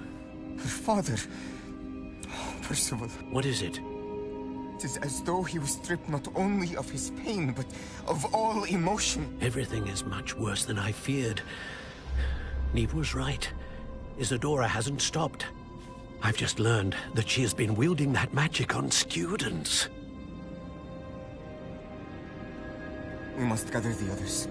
Her father... Percival.
What is it?
It is as though he was stripped not only of his pain, but of all emotion.
Everything is much worse than I feared. Neve was right. Isadora hasn't stopped. I've just learned that she has been wielding that magic on students.
We must gather the others.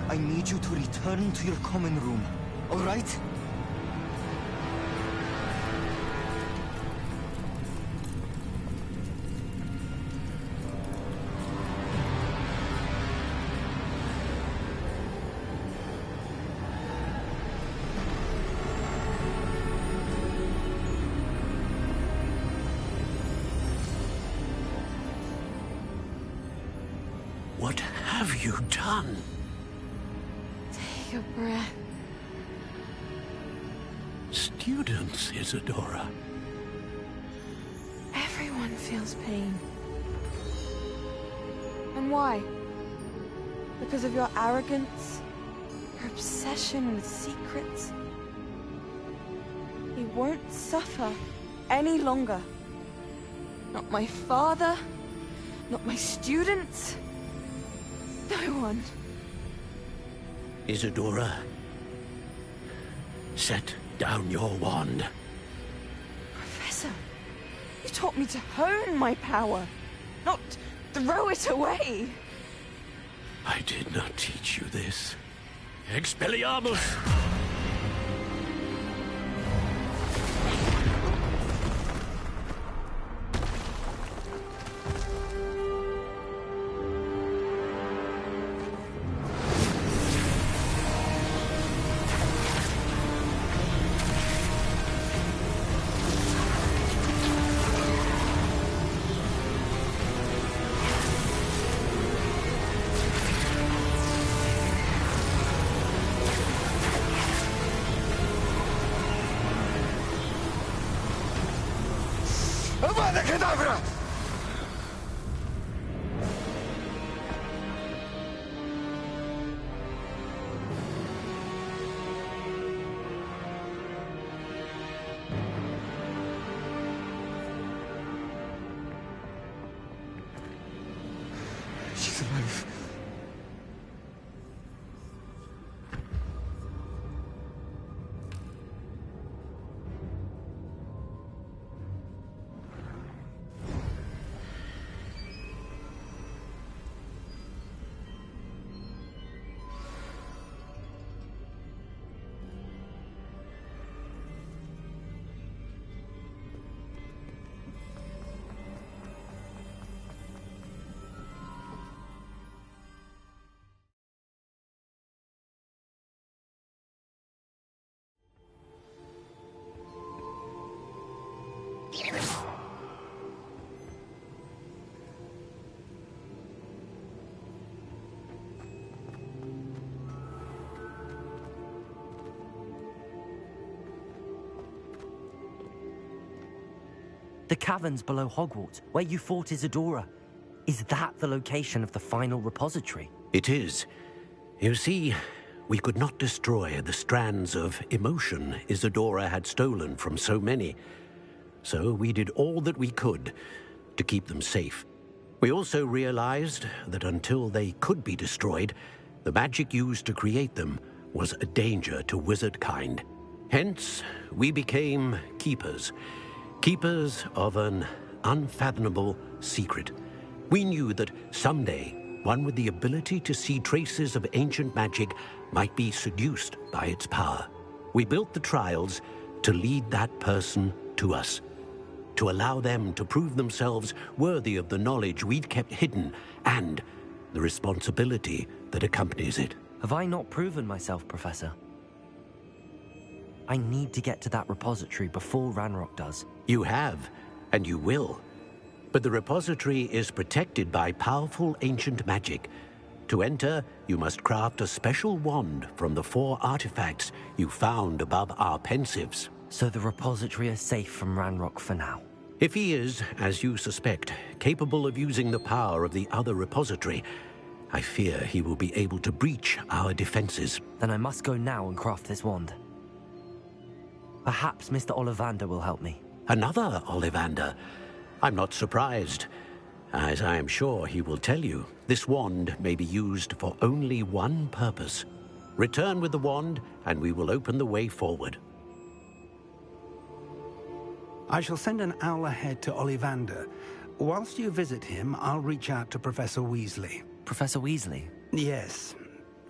I need you to return to your common room, all right?
What have you done?
Take a breath.
Students, Isadora.
Everyone feels pain. And why? Because of your arrogance? Your obsession with secrets? He won't suffer any longer. Not my father, not my students, no one.
Isadora, set down your wand.
Professor, you taught me to hone my power, not throw it away.
I did not teach you this. Expelliarmus!
Avada Kedavra!
The caverns below Hogwarts, where you fought Isadora. Is that the location of the final repository?
It is. You see, we could not destroy the strands of emotion Isadora had stolen from so many. So we did all that we could to keep them safe. We also realized that until they could be destroyed, the magic used to create them was a danger to wizard kind. Hence, we became keepers. Keepers of an unfathomable secret. We knew that someday, one with the ability to see traces of ancient magic might be seduced by its power. We built the trials to lead that person to us, to allow them to prove themselves worthy of the knowledge we'd kept hidden and the responsibility that accompanies it.
Have I not proven myself, Professor? I need to get to that repository before Ranrock does.
You have, and you will. But the repository is protected by powerful ancient magic. To enter, you must craft a special wand from the 4 artifacts you found above our pensives.
So the repository is safe from Ranrock for now?
If he is, as you suspect, capable of using the power of the other repository, I fear he will be able to breach our defenses.
Then I must go now and craft this wand. Perhaps Mr. Ollivander will help me.
Another Ollivander? I'm not surprised. As I am sure he will tell you, this wand may be used for only one purpose. Return with the wand, and we will open the way forward.
I shall send an owl ahead to Ollivander. Whilst you visit him, I'll reach out to Professor Weasley.
Professor Weasley?
Yes.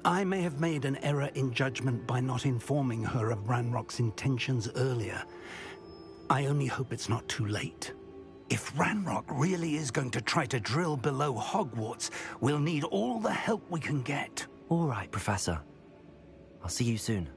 I may have made an error in judgment by not informing her of Ranrock's intentions earlier. I only hope it's not too late. If Ranrock really is going to try to drill below Hogwarts, we'll need all the help we can get.
All right, Professor. I'll see you soon.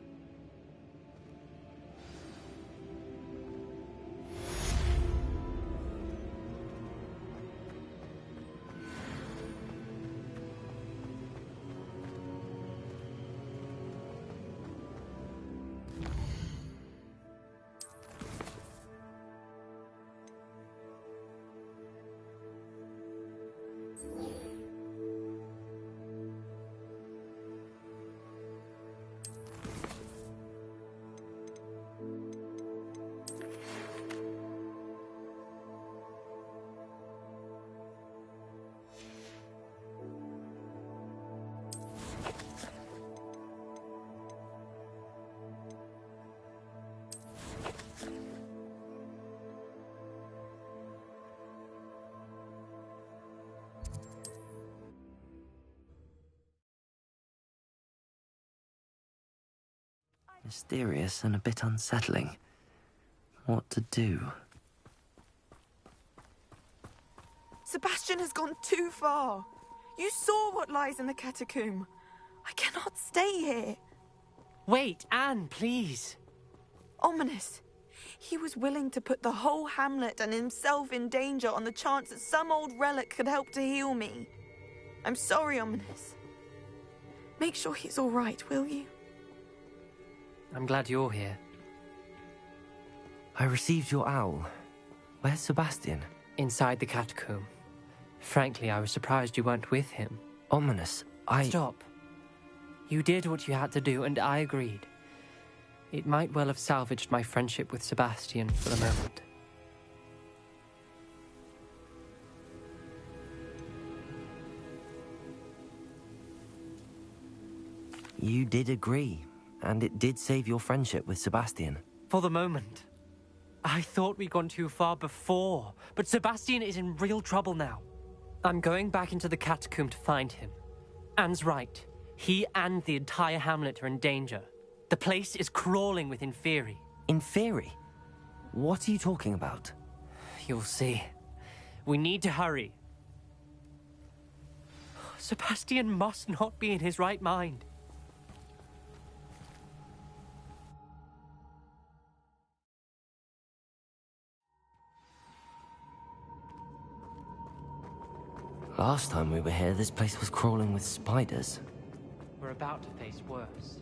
Mysterious and a bit unsettling. What to do?
Sebastian has gone too far. You saw what lies in the catacomb. I cannot stay here.
Wait, Anne, please.
Ominous. He was willing to put the whole hamlet and himself in danger on the chance that some old relic could help to heal me. I'm sorry, Ominous. Make sure he's all right, will you?
I'm glad you're here.
I received your owl. Where's Sebastian?
Inside the catacomb. Frankly, I was surprised you weren't with him.
Ominous,
Stop. You did what you had to do, and I agreed. It might well have salvaged my friendship with Sebastian for the moment.
You did agree, and it did save your friendship with Sebastian.
For the moment. I thought we'd gone too far before, but Sebastian is in real trouble now. I'm going back into the catacomb to find him. Anne's right. He and the entire hamlet are in danger. The place is crawling with Inferi.
Inferi? What are you talking about?
You'll see. We need to hurry. Sebastian must not be in his right mind.
Last time we were here, this place was crawling with spiders.
We're about to face worse.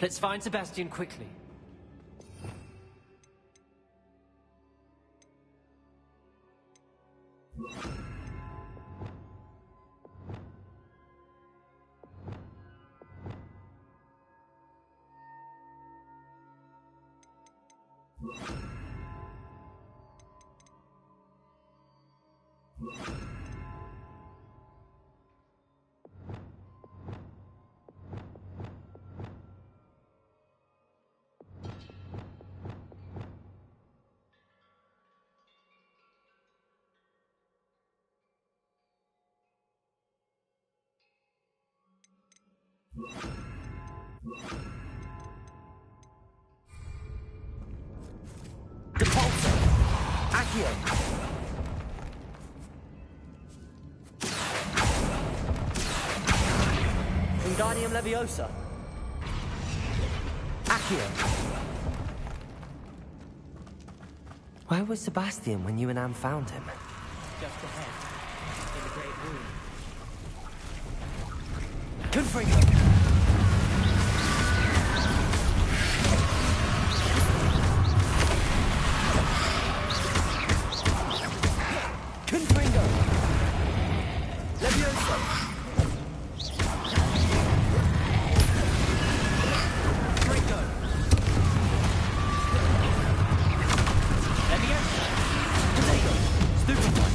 Let's find Sebastian quickly.
Accio! Wingardium Leviosa! Accio! Where was Sebastian when you and Anne found him?
Just ahead, in the great room.
Confringo! Confringo! Leviosa! Confringo! Leviosa! Confringo! Stupid one!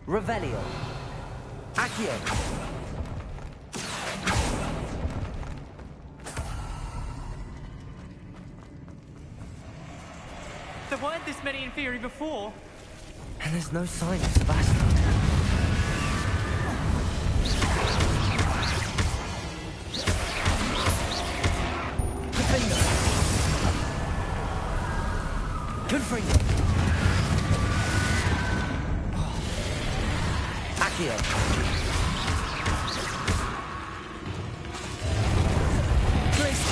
Revelio. Accio.
There weren't this many in theory before.
And there's no sign of Sebastian. Confringo. Accio. Grace.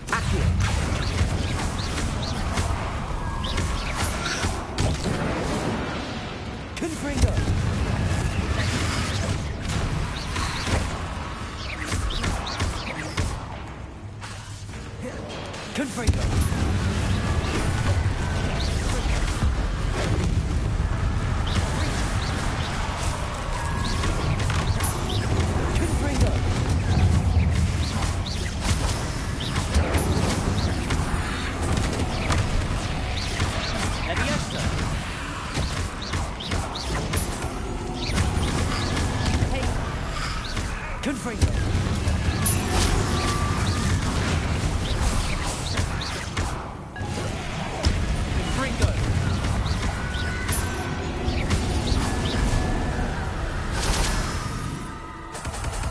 Accio. Confringo. Confringo. Confringo. Leviosa. Hey. Confringo.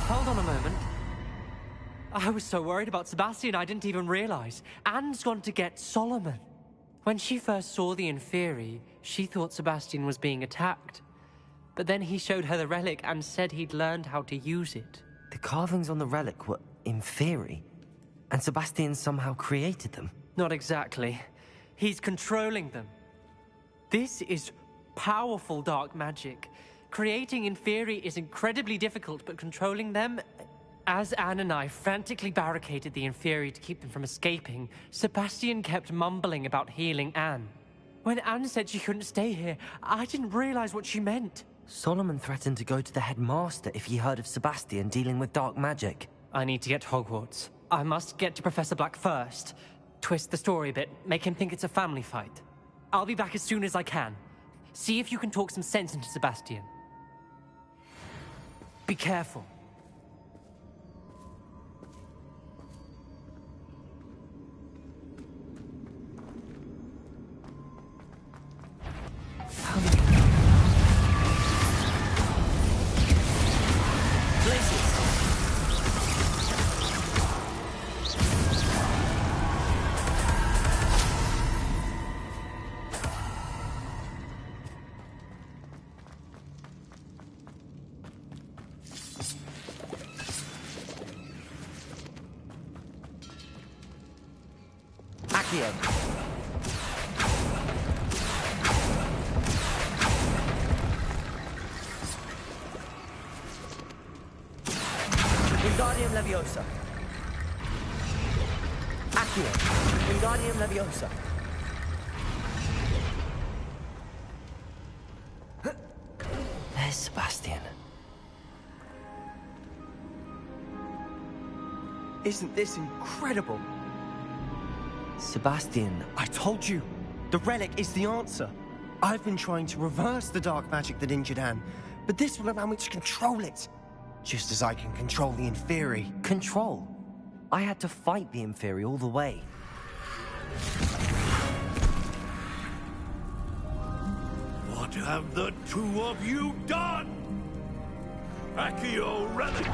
Hold on a moment. I was so worried about Sebastian I didn't even realize. Anne's gone to get Solomon. When she first saw the Inferi, she thought Sebastian was being attacked. But then he showed her the relic and said he'd learned how to use it.
The carvings on the relic were Inferi, and Sebastian somehow created them.
Not exactly. He's controlling them. This is powerful dark magic. Creating Inferi is incredibly difficult, but controlling them... As Anne and I frantically barricaded the Inferi to keep them from escaping, Sebastian kept mumbling about healing Anne. When Anne said she couldn't stay here, I didn't realize what she meant.
Solomon threatened to go to the headmaster if he heard of Sebastian dealing with dark magic.
I need to get to Hogwarts. I must get to Professor Black first. Twist the story a bit, make him think it's a family fight. I'll be back as soon as I can. See if you can talk some sense into Sebastian. Be careful.
Wingardium Leviosa. Accio. Wingardium Leviosa.
There's Sebastian.
Isn't this incredible?
Sebastian,
I told you, the relic is the answer. I've been trying to reverse the dark magic that injured Anne, but this will allow me to control it. Just as I can control the Inferi.
Control? I had to fight the Inferi all the way.
What have the two of you done? Accio Relic!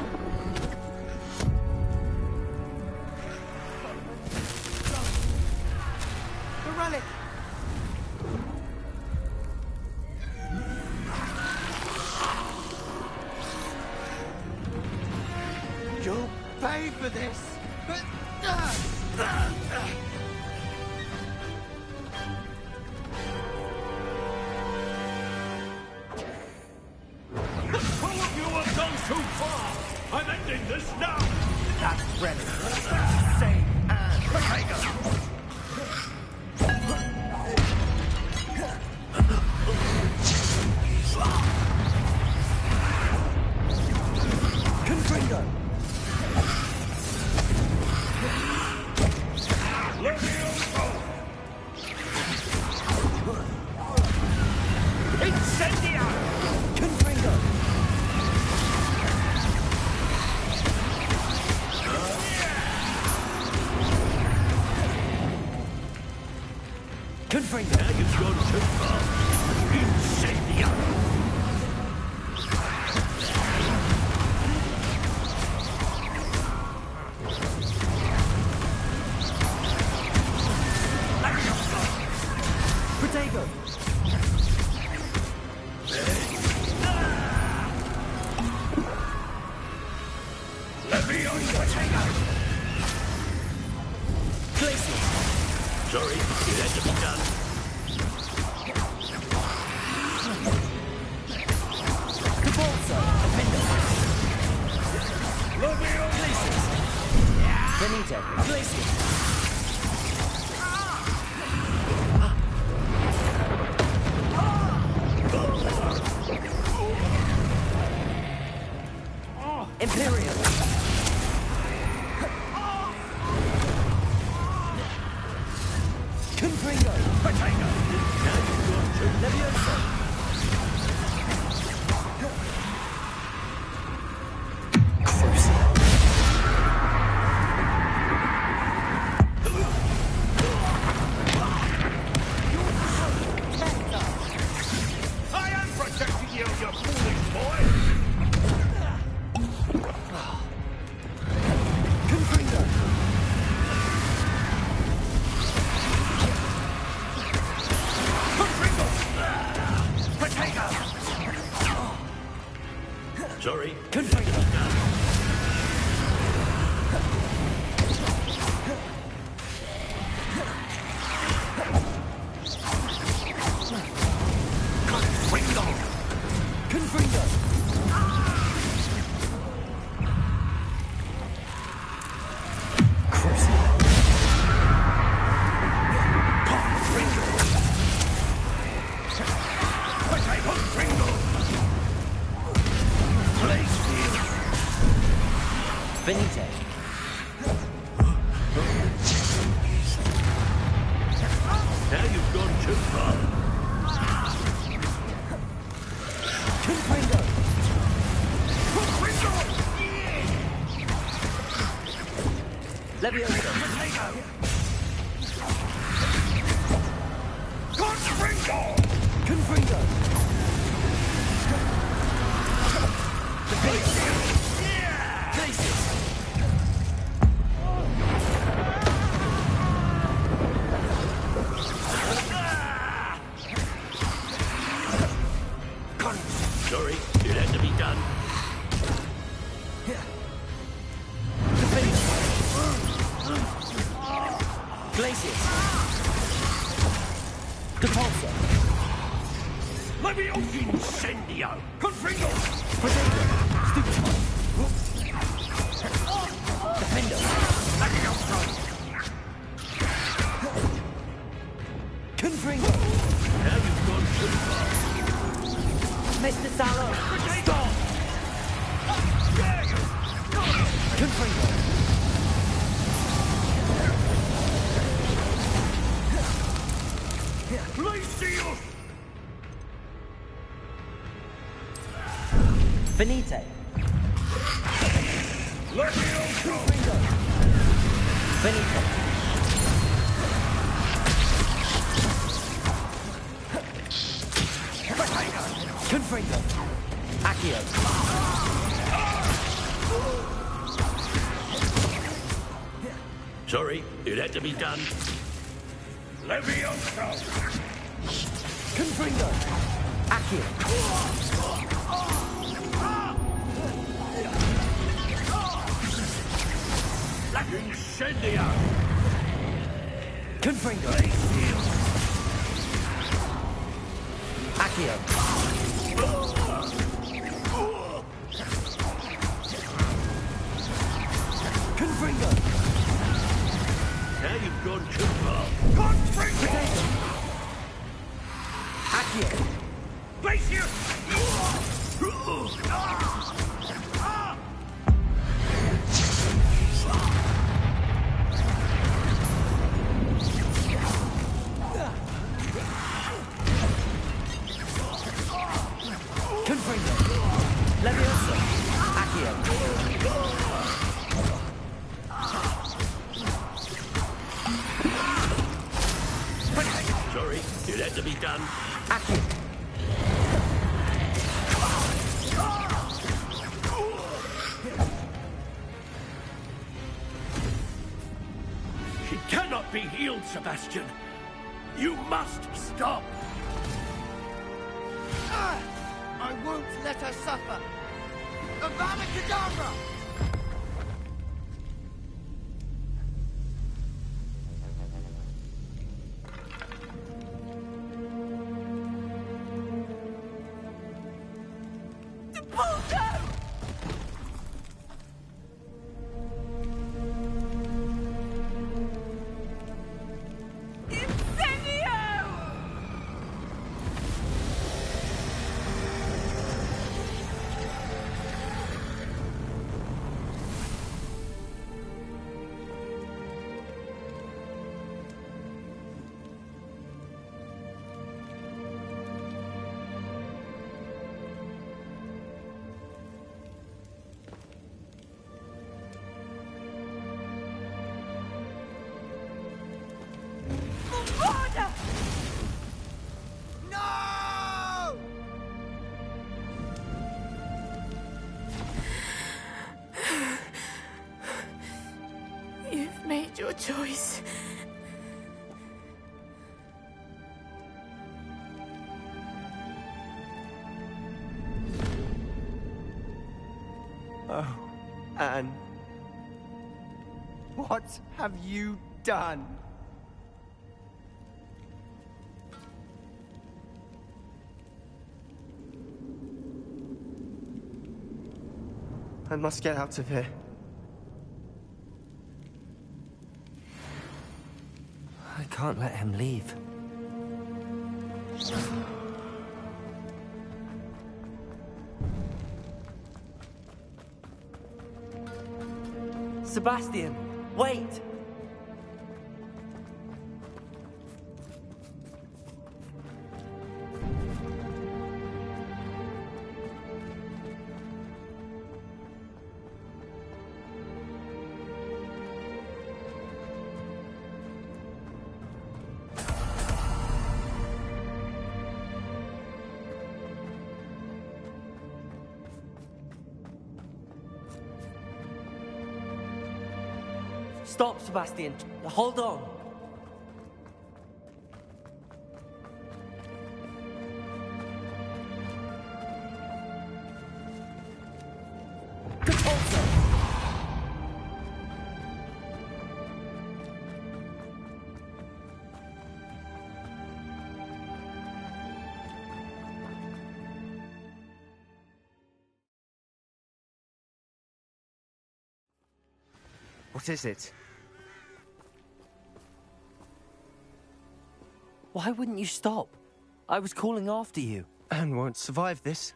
The relic! You'll pay for this!
The two of you have gone too far! I'm ending this now!
That relic! Save Anne! Protego!
Confringo!
Incendia!
Confringo! Confringo!
Now you've gone too far. Incendia!
Protego!
Sorry, it had to be done.
Cabalzo! Glacius! Benito! Glacius! Imperium! Confringo!
Potato! Now you've gone too
Leviosa!
I am protecting you, you foolish boy!
Confringo!
Sorry.
Confringo! Confringo! Benito. Leviosa.
Confringo!
Confringo. Defender. Glacius.
Sorry, it had to be done.
Glacius. Depulsor.
Leviosa Incendio! Confringo!
Protector. Stupefy. Defender.
Leviosa!
Confringo.
Now you've gone too far.
Mr. Sallow. Stop. Confringo.
Glacius!
Finite.
Leviosa!
Confringo. Finite. Confringo. Accio.
Sorry, it had to be done. Leviosa!
Confringo. Accio.
Black Incendio!
Confringo. Accio. Confringo.
Now you've gone too far.
Potato. Accio.
Glacius!
Confringo. Leviosa. Accio.
Sorry, it had to be done.
Accio.
She cannot be healed, Sebastian. You must stop.
I won't let her suffer. Avada Kedavra!
You've made your choice.
Oh, Anne. What have you done? I must get out of here.
I can't let him leave.
Sebastian, wait!
Stop, Sebastian. Hold on.
What is it?
Why wouldn't you stop? I was calling after you.
Anne won't survive this.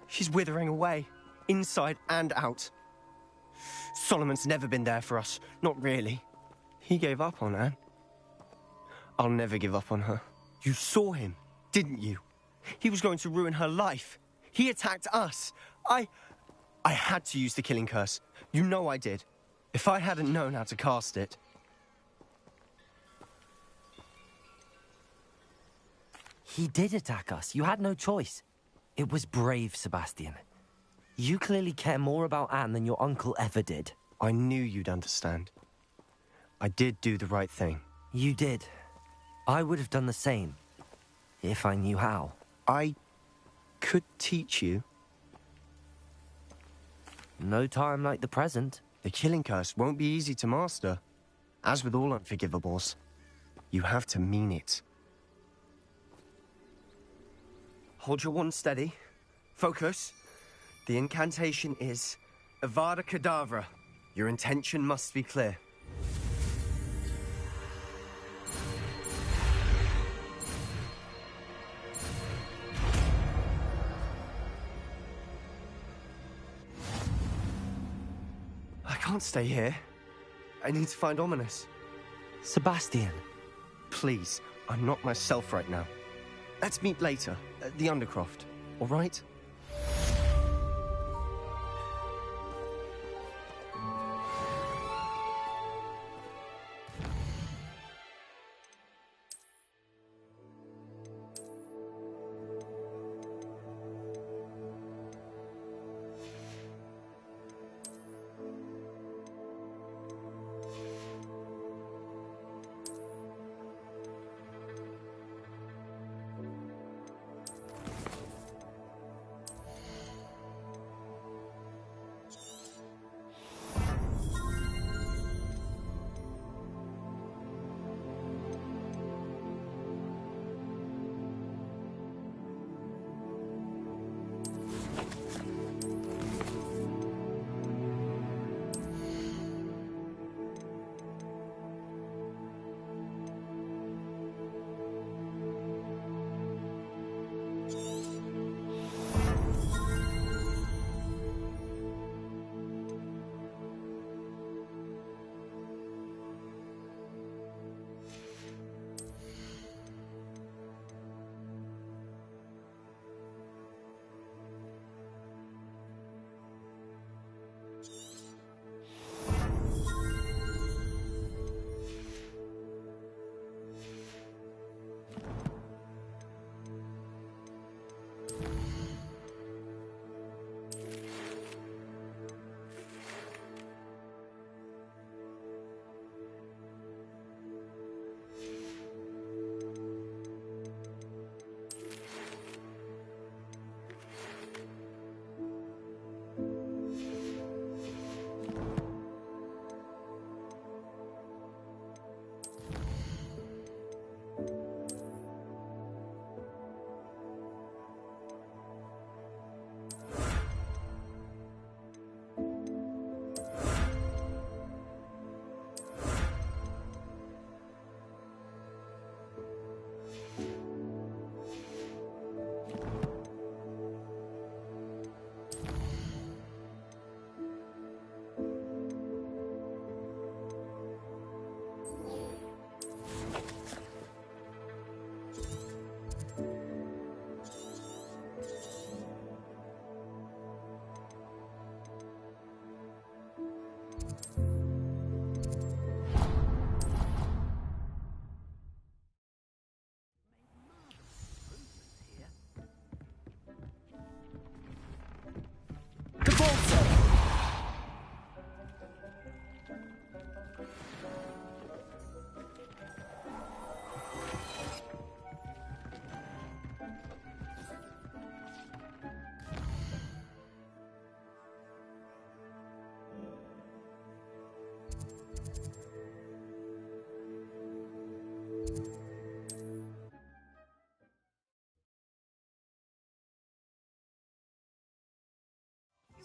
She's withering away, inside and out. Solomon's never been there for us, not really. He gave up on Anne. I'll never give up on her. You saw him, didn't you? He was going to ruin her life. He attacked us. I had to use the killing curse. You know I did. If I hadn't known how to cast it...
He did attack us. You had no choice. It was brave, Sebastian. You clearly care more about Anne than your uncle ever did.
I knew you'd understand. I did do the right thing.
You did. I would have done the same, if I knew how.
I could teach you.
No time like the present.
The killing curse won't be easy to master. As with all unforgivables, you have to mean it. Hold your wand steady. Focus. The incantation is Avada Kedavra. Your intention must be clear. I can't stay here. I need to find Ominous.
Sebastian.
Please, I'm not myself right now. Let's meet later, at the Undercroft, all right?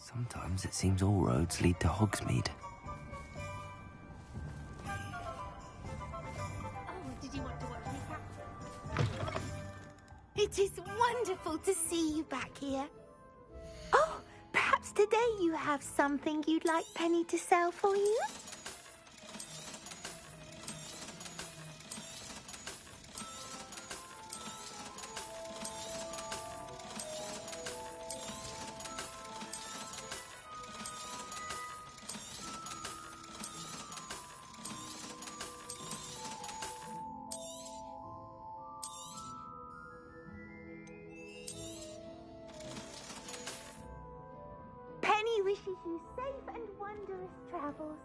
Sometimes it seems all roads lead to Hogsmeade.
Did you want to watch me, Captain? It is wonderful to see you back here. Oh, perhaps today you have something you'd like Penny to sell for you? Penny wishes you safe and wondrous travels.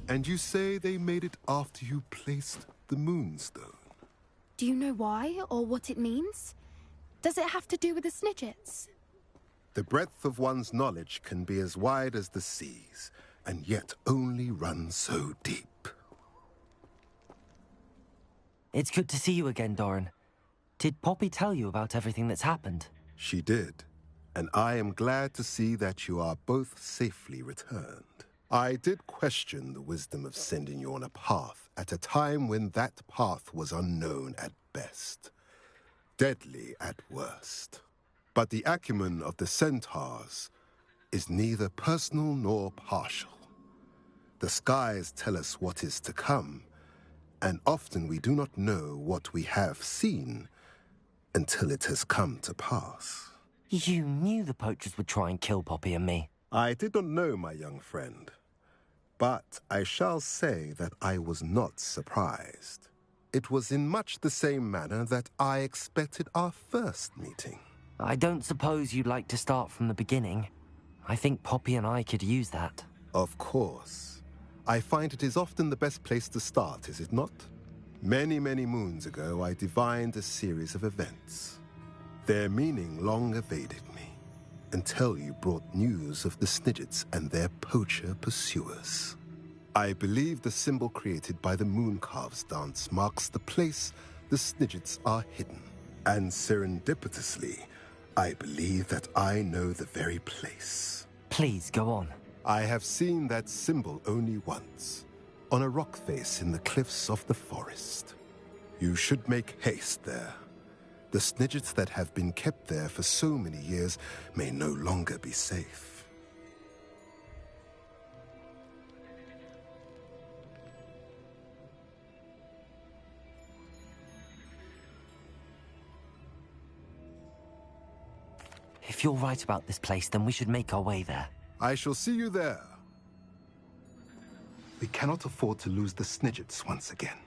And you say they made it after you placed the Moonstone?
Do you know why or what it means? Does it have to do with the Snidgets?
The breadth of one's knowledge can be as wide as the seas, and yet only run so deep.
It's good to see you again, Doran. Did Poppy tell you about everything that's happened?
She did, and I am glad to see that you are both safely returned. I did question the wisdom of sending you on a path at a time when that path was unknown at best, deadly at worst. But the acumen of the centaurs is neither personal nor partial. The skies tell us what is to come, and often we do not know what we have seen until it has come to pass.
You knew the poachers would try and kill Poppy and me.
I did not know, my young friend. But I shall say that I was not surprised. It was in much the same manner that I expected our first meeting.
I don't suppose you'd like to start from the beginning. I think Poppy and I could use that.
Of course. I find it is often the best place to start, is it not? Many, many moons ago, I divined a series of events. Their meaning long evaded me, until you brought news of the Snidgets and their poacher pursuers. I believe the symbol created by the Mooncalves dance marks the place the Snidgets are hidden. And serendipitously, I believe that I know the very place.
Please, go on.
I have seen that symbol only once, on a rock face in the cliffs of the forest. You should make haste there. The Snidgets that have been kept there for so many years may no longer be safe.
If you're right about this place, then we should make our way there.
I shall see you there. We cannot afford to lose the Snidgets once again.